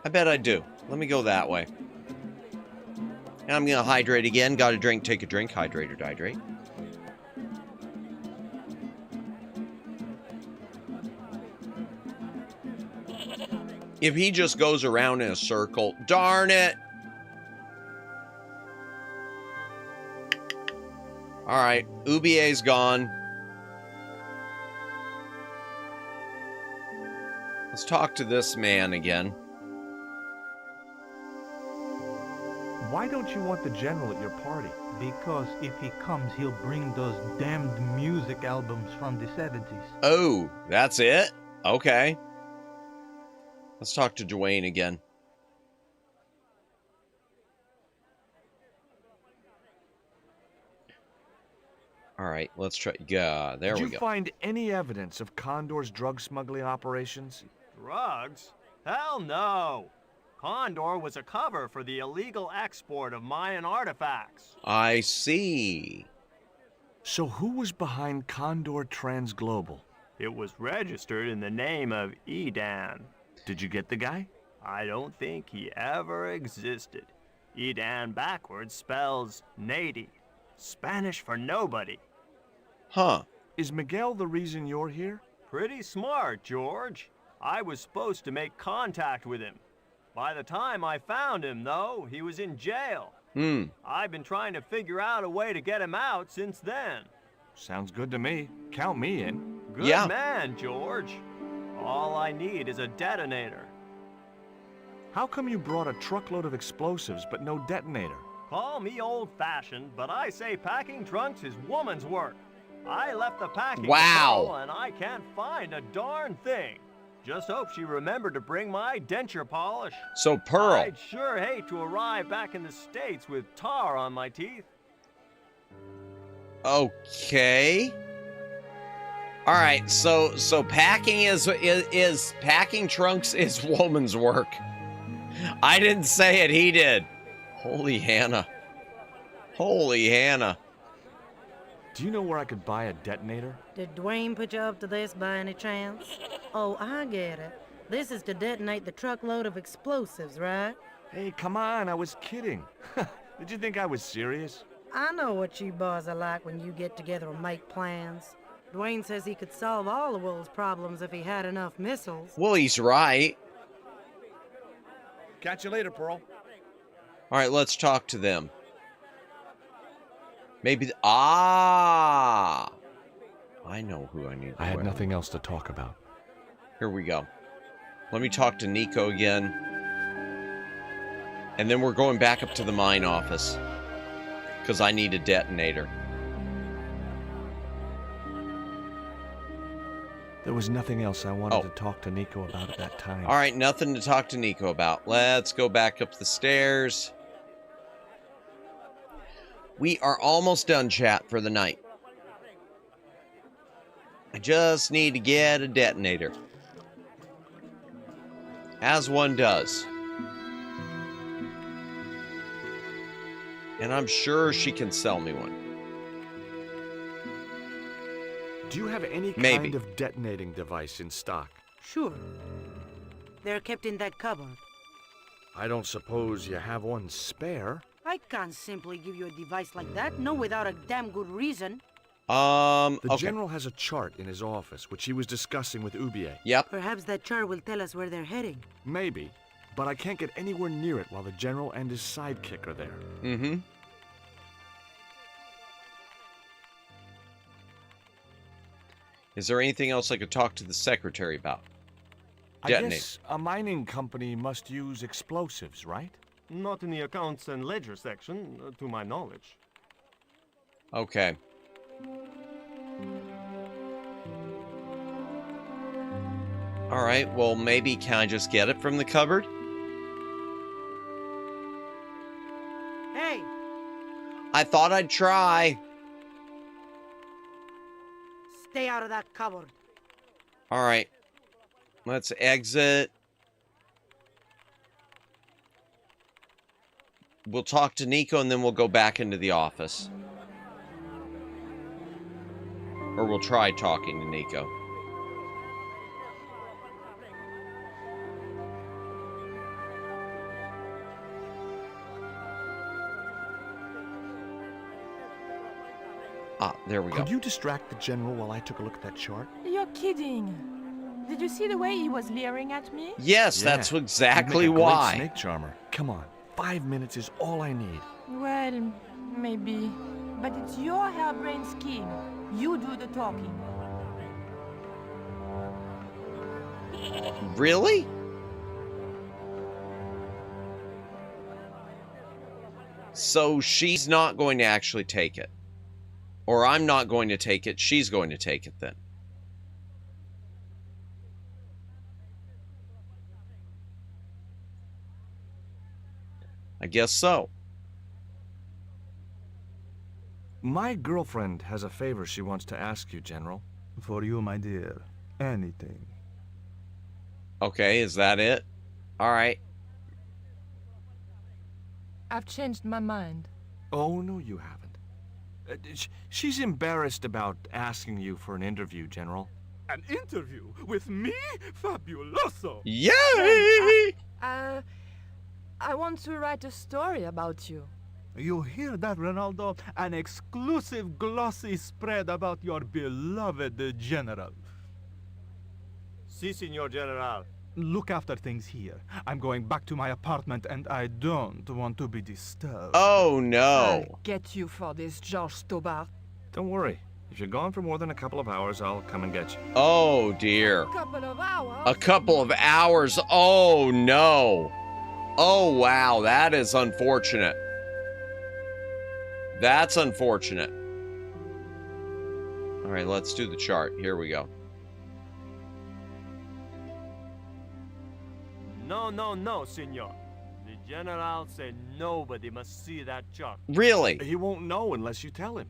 I bet I do. Let me go that way. And I'm going to hydrate again. Got a drink, take a drink. Hydrate or dehydrate. If he just goes around in a circle, darn it. All right, UBA's gone. Let's talk to this man again. Why don't you want the general at your party? Because if he comes, he'll bring those damned music albums from the 70s. Oh, that's it? Okay. Let's talk to Dwayne again. All right, let's try. Yeah, there we go. Did you find any evidence of Condor's drug smuggling operations? Drugs? Hell no. Condor was a cover for the illegal export of Mayan artifacts. I see. So who was behind Condor Transglobal? It was registered in the name of Edan. Did you get the guy? I don't think he ever existed. Edan backwards spells Nady, Spanish for nobody. Huh. Is Miguel the reason you're here? Pretty smart, George. I was supposed to make contact with him. By the time I found him, though, he was in jail. I've been trying to figure out a way to get him out since then. Sounds good to me. Count me in. Good man, George. All I need is a detonator. How come you brought a truckload of explosives but no detonator? Call me old-fashioned, but I say packing trunks is woman's work. I left the packing control and I can't find a darn thing. Just hope she remembered to bring my denture polish. So, Pearl. I'd sure hate to arrive back in the States with tar on my teeth. Okay. All right, so packing is packing trunks is woman's work. I didn't say it, he did. Holy Hannah. Holy Hannah. Do you know where I could buy a detonator? Did Dwayne put you up to this by any chance? Oh, I get it. This is to detonate the truckload of explosives, right? Hey, come on, I was kidding. Did you think I was serious? I know what you boys are like when you get together and make plans. Dwayne says he could solve all the world's problems if he had enough missiles. Well, he's right. Catch you later, Pearl. All right, let's talk to them. Maybe I know who I need to I had nothing else to talk about. Here we go. Let me talk to Nico again. And then we're going back up to the mine office. Because I need a detonator. There was nothing else I wanted to talk to Nico about at that time. All right, nothing to talk to Nico about. Let's go back up the stairs. We are almost done, chat, for the night. I just need to get a detonator. As one does. And I'm sure she can sell me one. Do you have any Maybe. kind of detonating device in stock? Sure. They're kept in that cupboard. I don't suppose you have one spare? I can't simply give you a device like that, no without a damn good reason. The general has a chart in his office, which he was discussing with Ubier. Yep. Perhaps that chart will tell us where they're heading. Maybe, but I can't get anywhere near it while the general and his sidekick are there. Mm-hmm. Is there anything else I could talk to the secretary about? I guess a mining company must use explosives, right? Not in the accounts and ledger section, to my knowledge. Okay. All right, well, maybe can I just get it from the cupboard? Hey! I thought I'd try. Stay out of that cupboard. All right. Let's exit. We'll talk to Nico and then we'll go back into the office. Or we'll try talking to Nico. Ah, there we go. Could you distract the general while I took a look at that chart? You're kidding. Did you see the way he was leering at me? Yes, Yeah. that's exactly You'd make a why. great snake charmer. Come on, 5 minutes is all I need. Well, maybe. But it's your harebrained scheme. You do the talking. Really? So she's not going to actually take it. Or I'm not going to take it. She's going to take it then. I guess so. My girlfriend has a favor she wants to ask you, General. For you, my dear. Anything. Okay, is that it? All right. I've changed my mind. Oh, no, you haven't. She's embarrassed about asking you for an interview, General. An interview with me? Fabuloso! Yay! I want to write a story about you. You hear that, Ronaldo? An exclusive glossy spread about your beloved general. Si, Signor General. Look after things here. I'm going back to my apartment and I don't want to be disturbed. Oh, no. I'll get you for this, George Stobart. Don't worry. If you're gone for more than a couple of hours, I'll come and get you. Oh, dear. Couple of hours? A couple of hours? Oh, no. Oh, wow. That is unfortunate. That's unfortunate. All right, let's do the chart. Here we go. No, no, no, Signor. The General said nobody must see that chart. Really? He won't know unless you tell him.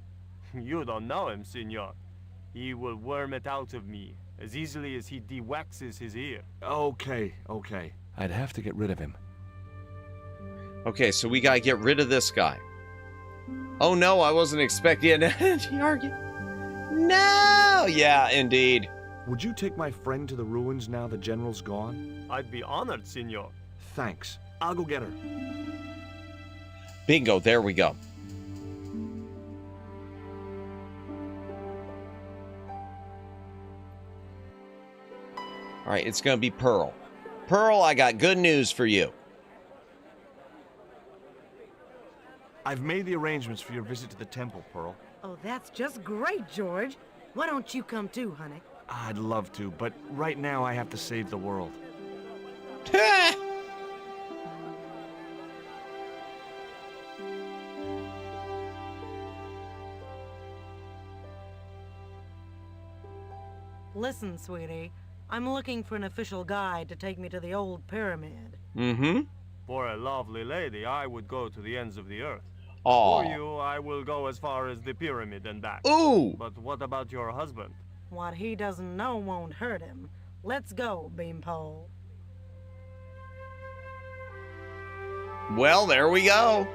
You don't know him, Signor. He will worm it out of me as easily as he de-waxes his ear. Okay. I'd have to get rid of him. Okay, so we gotta get rid of this guy. Oh no, I wasn't expecting an argue. No! Yeah, indeed. Would you take my friend to the ruins now the General's gone? I'd be honored, Signor. Thanks. I'll go get her. Bingo, there we go. All right, it's gonna be Pearl. Pearl, I got good news for you. I've made the arrangements for your visit to the temple, Pearl. Oh, that's just great, George. Why don't you come too, honey? I'd love to, but right now I have to save the world. Listen, sweetie. I'm looking for an official guide to take me to the old pyramid. Mm-hmm. For a lovely lady, I would go to the ends of the earth. For you, I will go as far as the pyramid and back. Ooh! But what about your husband? What he doesn't know won't hurt him. Let's go, Beanpole. Well, there we go.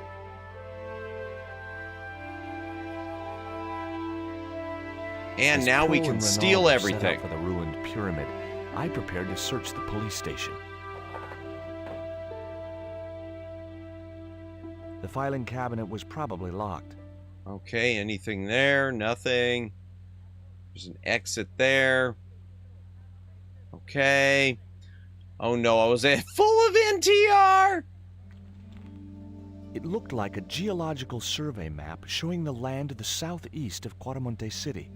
And As now we Poe can and steal Renaud set out everything. for the ruined pyramid, I prepared to search the police station. The filing cabinet was probably locked. Okay, anything there? Nothing. There's an exit there. Okay. Oh no, I was full of NTR! It looked like a geological survey map showing the land to the southeast of Quaramonte City.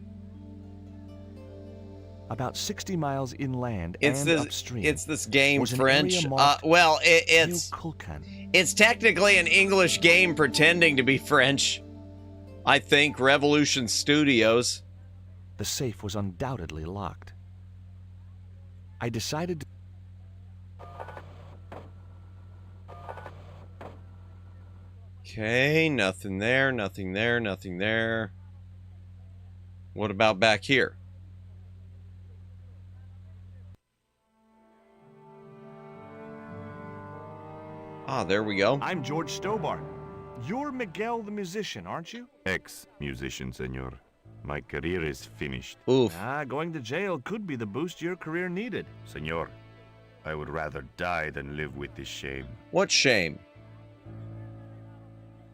About 60 miles inland and upstream. It's this game, was an French. area marked Well, it's Teoculcan. it's technically an English game pretending to be French. I think Revolution Studios. The safe was undoubtedly locked. I decided to... Okay, nothing there, nothing there, nothing there. What about back here? Ah, there we go. I'm George Stobart. You're Miguel the musician, aren't you? Ex-musician, senor. My career is finished. Oof. Going to jail could be the boost your career needed. Senor, I would rather die than live with this shame. What shame?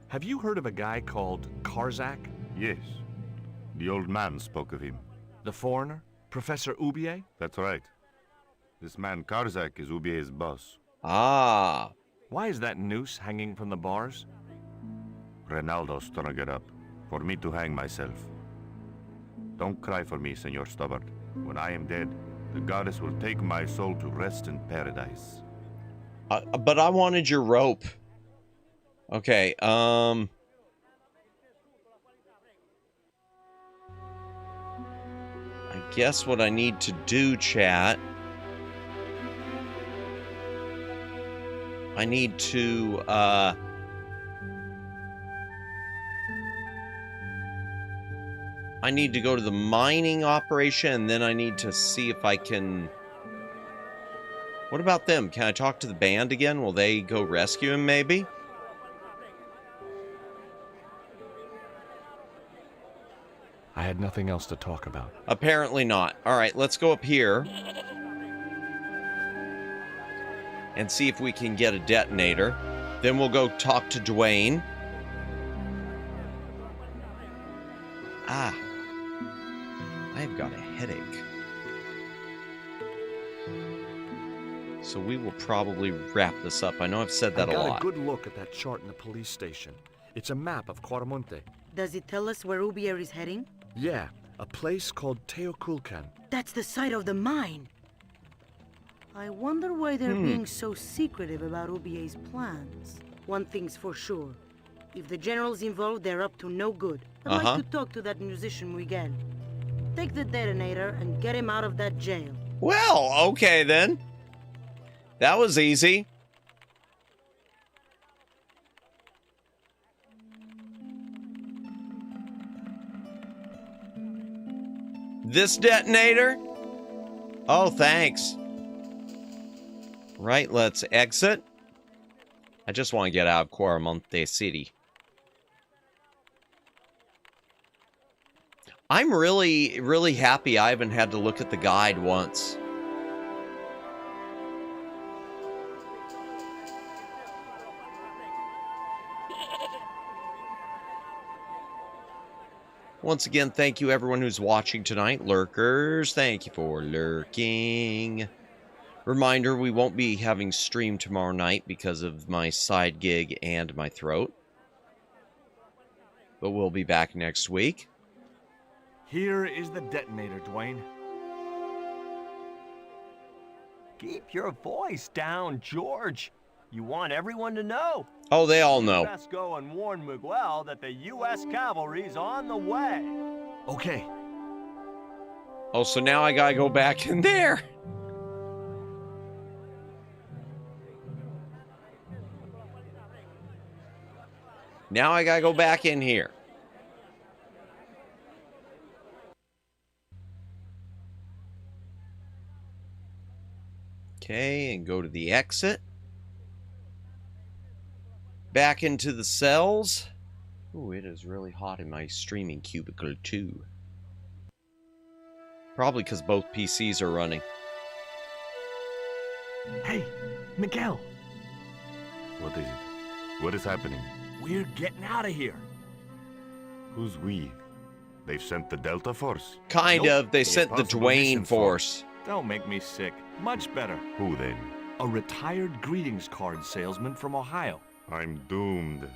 Have you heard of a guy called Karzak? Yes. The old man spoke of him. The foreigner? Professor Oubier? That's right. This man Karzak is Oubier's boss. Ah. Why is that noose hanging from the bars? Ronaldo strung it up for me to hang myself. Don't cry for me, Senor Stobart. When I am dead, the goddess will take my soul to rest in paradise. But I wanted your rope. Okay, I guess what I need to do, chat, I need to, I need to go to the mining operation, and then I need to see if I can... What about them? Can I talk to the band again? Will they go rescue him, maybe? I had nothing else to talk about. Apparently not. All right, let's go up here and see if we can get a detonator. Then we'll go talk to Dwayne. Ah, I've got a headache. So we will probably wrap this up. I know I've said that a lot. I got a good look at that chart in the police station. It's a map of Quaramonte. Does it tell us where Oubier is heading? Yeah, a place called Teoculcan. That's the site of the mine. I wonder why they're Hmm. being so secretive about Oubier's plans. One thing's for sure. If the general's involved, they're up to no good. I'd like to talk to that musician Miguel. Take the detonator and get him out of that jail. Well, okay then. That was easy. This detonator? Oh, thanks. Right, let's exit. I just want to get out of Quaramonte City. I'm really, really happy I haven't had to look at the guide once. Once again, thank you everyone who's watching tonight. Lurkers, thank you for lurking. Reminder, we won't be having stream tomorrow night because of my side gig and my throat. But we'll be back next week. Here is the detonator, Dwayne. Keep your voice down, George. You want everyone to know. Oh, they all know. You best go and warn Miguel that the U.S. cavalry's on the way. Okay. Oh, so now I gotta go back in there. Now I gotta go back in here. Okay, and go to the exit. Back into the cells. Ooh, it is really hot in my streaming cubicle too. Probably because both PCs are running. Hey, Miguel. What is it? What is happening? We're getting out of here. Who's we? They've sent the Delta Force? Kind of. They The sent the Impossible Mission Dwayne Force. Don't make me sick. Much better. Who then? A retired greetings card salesman from Ohio. I'm doomed.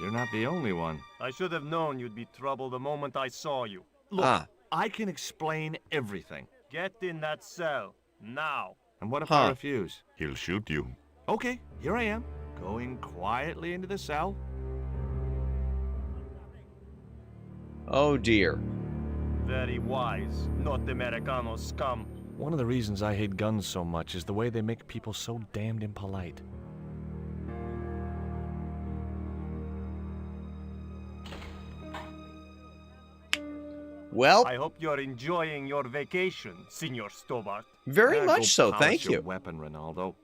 You're not the only one. I should have known you'd be trouble the moment I saw you. Look, I can explain everything. Get in that cell, now. And what if I Huh. refuse? He'll shoot you. Okay, here I am, going quietly into the cell. Oh dear. Very wise, not Americano scum. One of the reasons I hate guns so much is the way they make people so damned impolite. Well, I hope you're enjoying your vacation, Senor Stobart. very Go much so, polish thank your you. weapon, Ronaldo.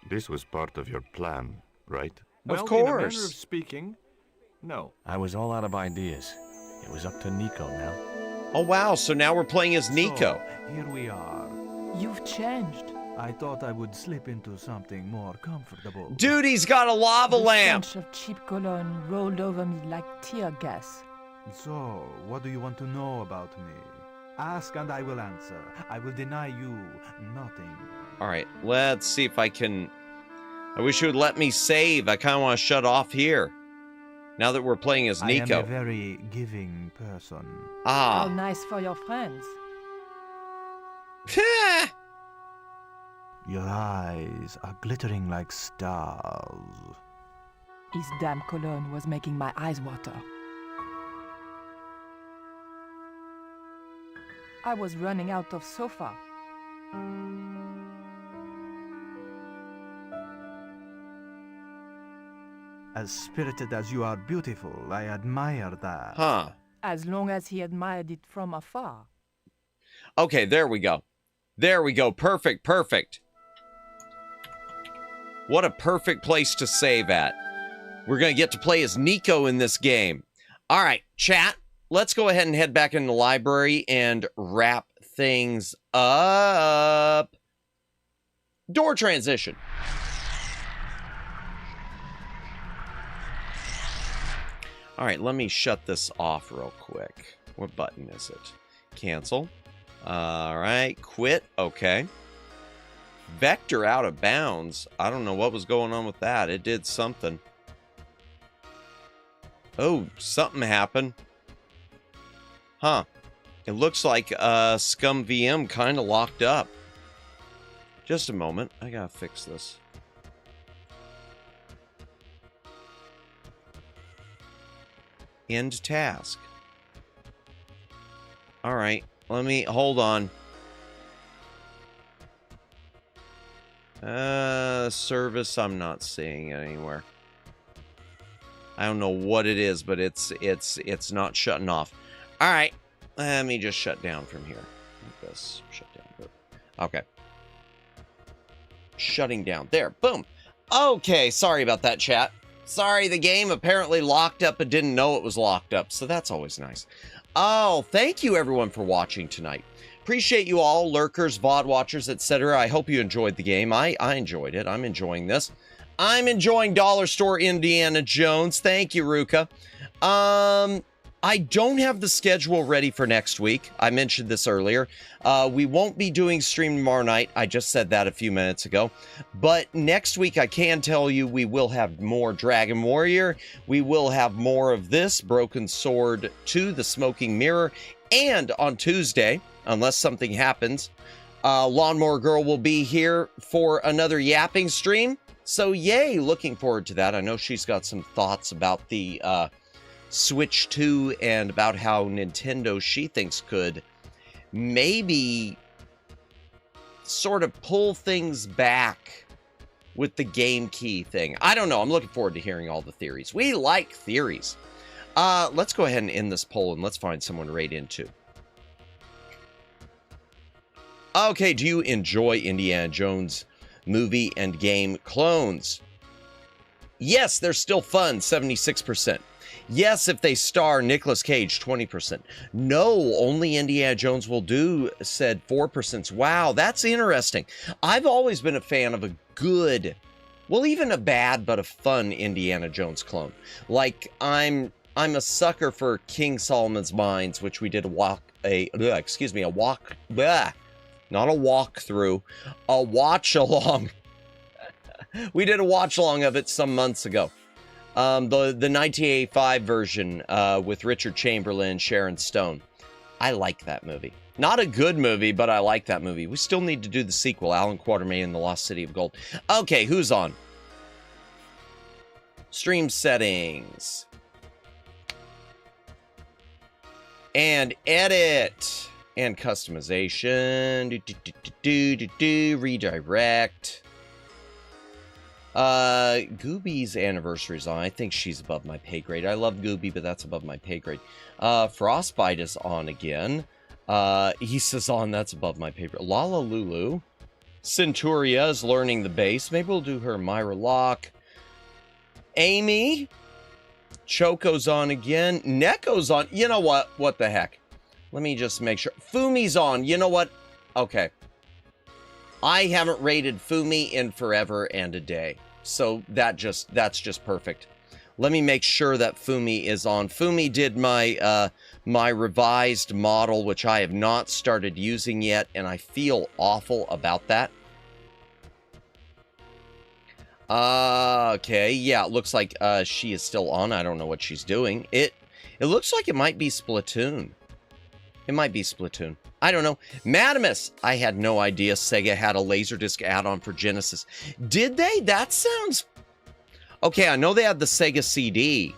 This was part of your plan, right? Well, Of in a manner of course. speaking, no. I was all out of ideas. It was up to Nico now. Oh wow, so now we're playing as Nico. So, here we are. You've changed. I thought I would slip into something more comfortable. Dude, he's got a lava The lamp. stench of cheap cologne rolled over me like tear gas. So, what do you want to know about me? Ask and I will answer. I will deny you nothing. All right, let's see if I can... I wish you would let me save. I kind of want to shut off here. Now that we're playing as I am Nico. a very giving person. How Ah. nice for your friends. Your eyes are glittering like stars. His damn cologne was making my eyes water. I was running out of sofa. As spirited as you are beautiful, I admire that. Huh. As long as he admired it from afar. Okay, there we go. There we go. Perfect, perfect. What a perfect place to save at. We're going to get to play as Nico in this game. All right, chat. Let's go ahead and head back in the library and wrap things up. Door transition. All right, let me shut this off real quick. What button is it? Cancel. All right, quit. Okay. Vector out of bounds. I don't know what was going on with that. It did something. Oh, something happened. Huh. It looks like Scum VM kind of locked up. Just a moment. I gotta fix this. End task. All right. Let me... Hold on. Service, I'm not seeing it anywhere. I don't know what it is, but it's not shutting off. All right, let me just shut down from here. Like this, shut down. Okay, shutting down. There, boom. Okay, sorry about that, chat. Sorry, the game apparently locked up and didn't know it was locked up, so that's always nice. Oh, thank you everyone for watching tonight. Appreciate you all, lurkers, VOD watchers, etc. I hope you enjoyed the game. I enjoyed it. I'm enjoying this. I'm enjoying Dollar Store Indiana Jones. Thank you, Ruka. I don't have the schedule ready for next week. I mentioned this earlier. We won't be doing stream tomorrow night. I just said that a few minutes ago. But next week, I can tell you we will have more Dragon Warrior. We will have more of this, Broken Sword 2, The Smoking Mirror. And on Tuesday, unless something happens, Lawnmower Girl will be here for another yapping stream. So yay, looking forward to that. I know she's got some thoughts about the Switch 2 and about how Nintendo she thinks could maybe sort of pull things back with the game key thing. I don't know. I'm looking forward to hearing all the theories. We like theories. Let's go ahead and end this poll and let's find someone to rate into. Okay, do you enjoy Indiana Jones movie and game clones? Yes, they're still fun, 76%. Yes, if they star Nicolas Cage, 20%. No, only Indiana Jones will do, said 4%. Wow, that's interesting. I've always been a fan of a good, well, even a bad, but a fun Indiana Jones clone. Like, I'm a sucker for King Solomon's Mines, which we did a watch along. We did a watch along of it some months ago. The 1985 version with Richard Chamberlain, Sharon Stone. I like that movie. Not a good movie, but I like that movie. We still need to do the sequel, Alan Quatermain and the Lost City of Gold. Okay, who's on? Stream settings. And edit. And customization. Redirect. Gooby's anniversary is on. I think she's above my pay grade. I love Gooby, but that's above my pay grade. Frostbite is on again. Issa's on. That's above my pay grade. Lala Lulu. Centuria is learning the bass. Maybe we'll do her. Myra Locke. Amy. Choco's on again. Neko's on. You know what? What the heck? Let me just make sure. Fumi's on. You know what? Okay. I haven't rated Fumi in forever and a day. So that's just perfect. Let me make sure that Fumi is on. Fumi did my my revised model, which I have not started using yet, and I feel awful about that. Okay, yeah, it looks like she is still on. I don't know what she's doing. It looks like it might be Splatoon. It might be Splatoon. I don't know. Madamus, I had no idea Sega had a Laserdisc add-on for Genesis. Did they? That sounds... Okay, I know they had the Sega CD.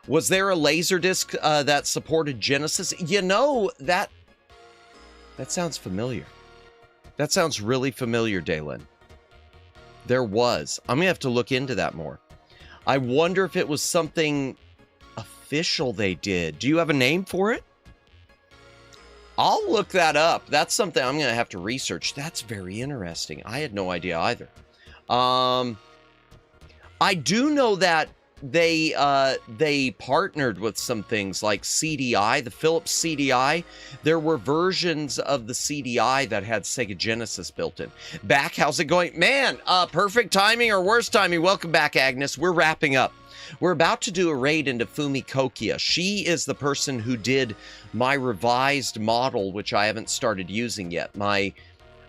Was there a Laserdisc that supported Genesis? You know, that sounds familiar. That sounds really familiar, Dalen. There was. I'm going to have to look into that more. I wonder if it was something official they did. Do you have a name for it? I'll look that up. That's something I'm going to have to research. That's very interesting. I had no idea either. I do know that they partnered with some things like CDI, the Philips CDI. There were versions of the CDI that had Sega Genesis built in. Back, how's it going? Man, perfect timing or worst timing. Welcome back, Agnes. We're wrapping up. We're about to do a raid into Fumi Kokia. She is the person who did my revised model, which I haven't started using yet. I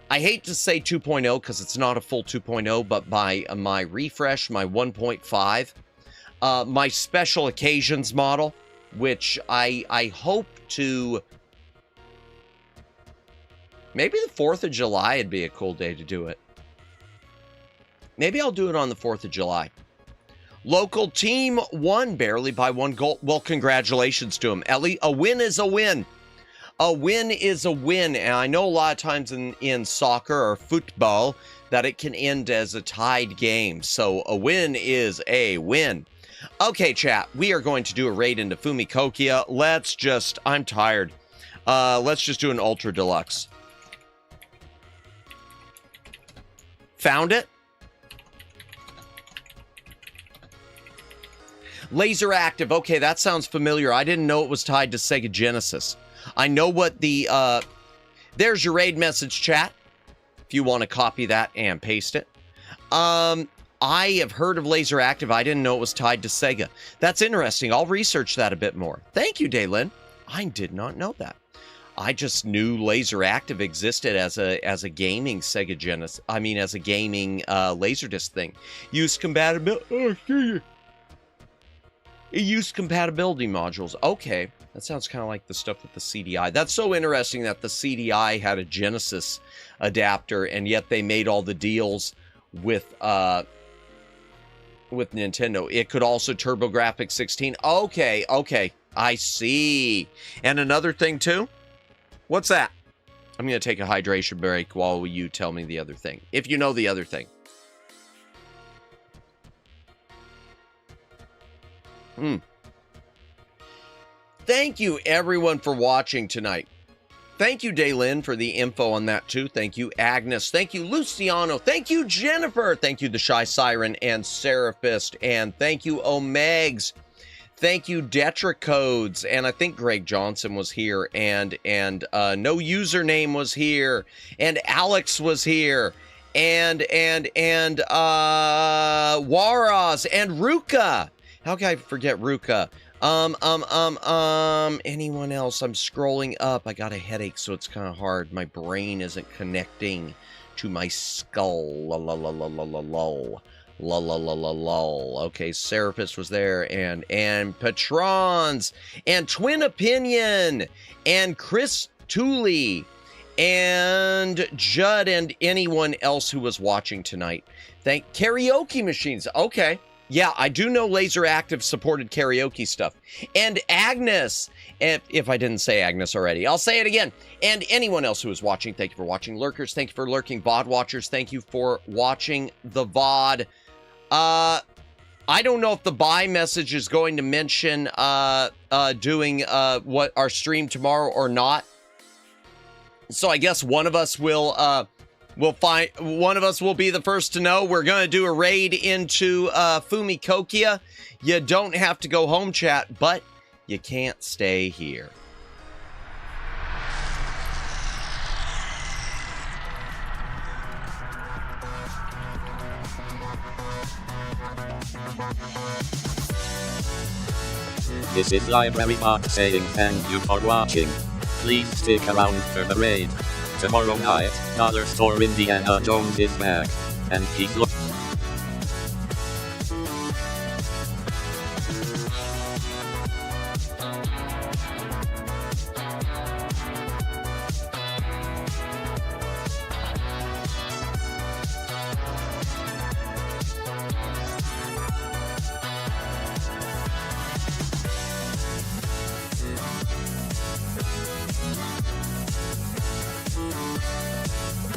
hate to say 2.0 because it's not a full 2.0, but by my refresh, my 1.5, my special occasions model, which I hope to... Maybe the 4th of July would be a cool day to do it. Maybe I'll do it on the 4th of July. Local team won barely by 1 goal. Well, congratulations to him. Ellie, a win is a win. A win is a win. And I know a lot of times in soccer or football that it can end as a tied game. So a win is a win. Okay, chat. We are going to do a raid into Fumi Kokia. Let's just... I'm tired. Let's just do an Ultra Deluxe. Found it? Laser Active. Okay, that sounds familiar. I didn't know it was tied to Sega Genesis. I know what the... There's your raid message, chat. If you want to copy that and paste it. I have heard of Laser Active. I didn't know it was tied to Sega. That's interesting. I'll research that a bit more. Thank you, Daylin. I did not know that. I just knew Laser Active existed as a gaming Sega Genesis. I mean, as a gaming Laserdisc thing. Use compatibility. Oh, excuse me. It used compatibility modules. Okay, that sounds kind of like the stuff with the CDI. That's so interesting that the CDI had a Genesis adapter, and yet they made all the deals with Nintendo. It could also TurboGrafx 16. Okay, I see. And another thing too? What's that? I'm going to take a hydration break while you tell me the other thing. If you know the other thing. Thank you, everyone, for watching tonight. Thank you, Daylin, for the info on that, too. Thank you, Agnes. Thank you, Luciano. Thank you, Jennifer. Thank you, The Shy Siren and Seraphist. And thank you, Omegs. Thank you, Detracodes. And I think Greg Johnson was here. And No Username was here. And Alex was here. And Waraz and Ruka. How can I forget Ruka? Anyone else? I'm scrolling up. I got a headache, so it's kind of hard. My brain isn't connecting to my skull. Okay, Seraphist was there, and Patrons, and Twin Opinion, and Chris Tooley, and Judd, and anyone else who was watching tonight. Thank karaoke machines. Okay. Yeah, I do know Laser Active supported karaoke stuff. And Agnes, if I didn't say Agnes already, I'll say it again. And anyone else who is watching, thank you for watching. Lurkers, thank you for lurking. VOD watchers, thank you for watching the VOD. I don't know if the bye message is going to mention doing what our stream tomorrow or not. So I guess one of us will be the first to know. We're going to do a raid into Fumikokia. You don't have to go home, chat, but you can't stay here. This is Library Bot saying thank you for watching. Please stick around for the raid. Tomorrow night, Dollar Store Indiana Jones is back, and he's looking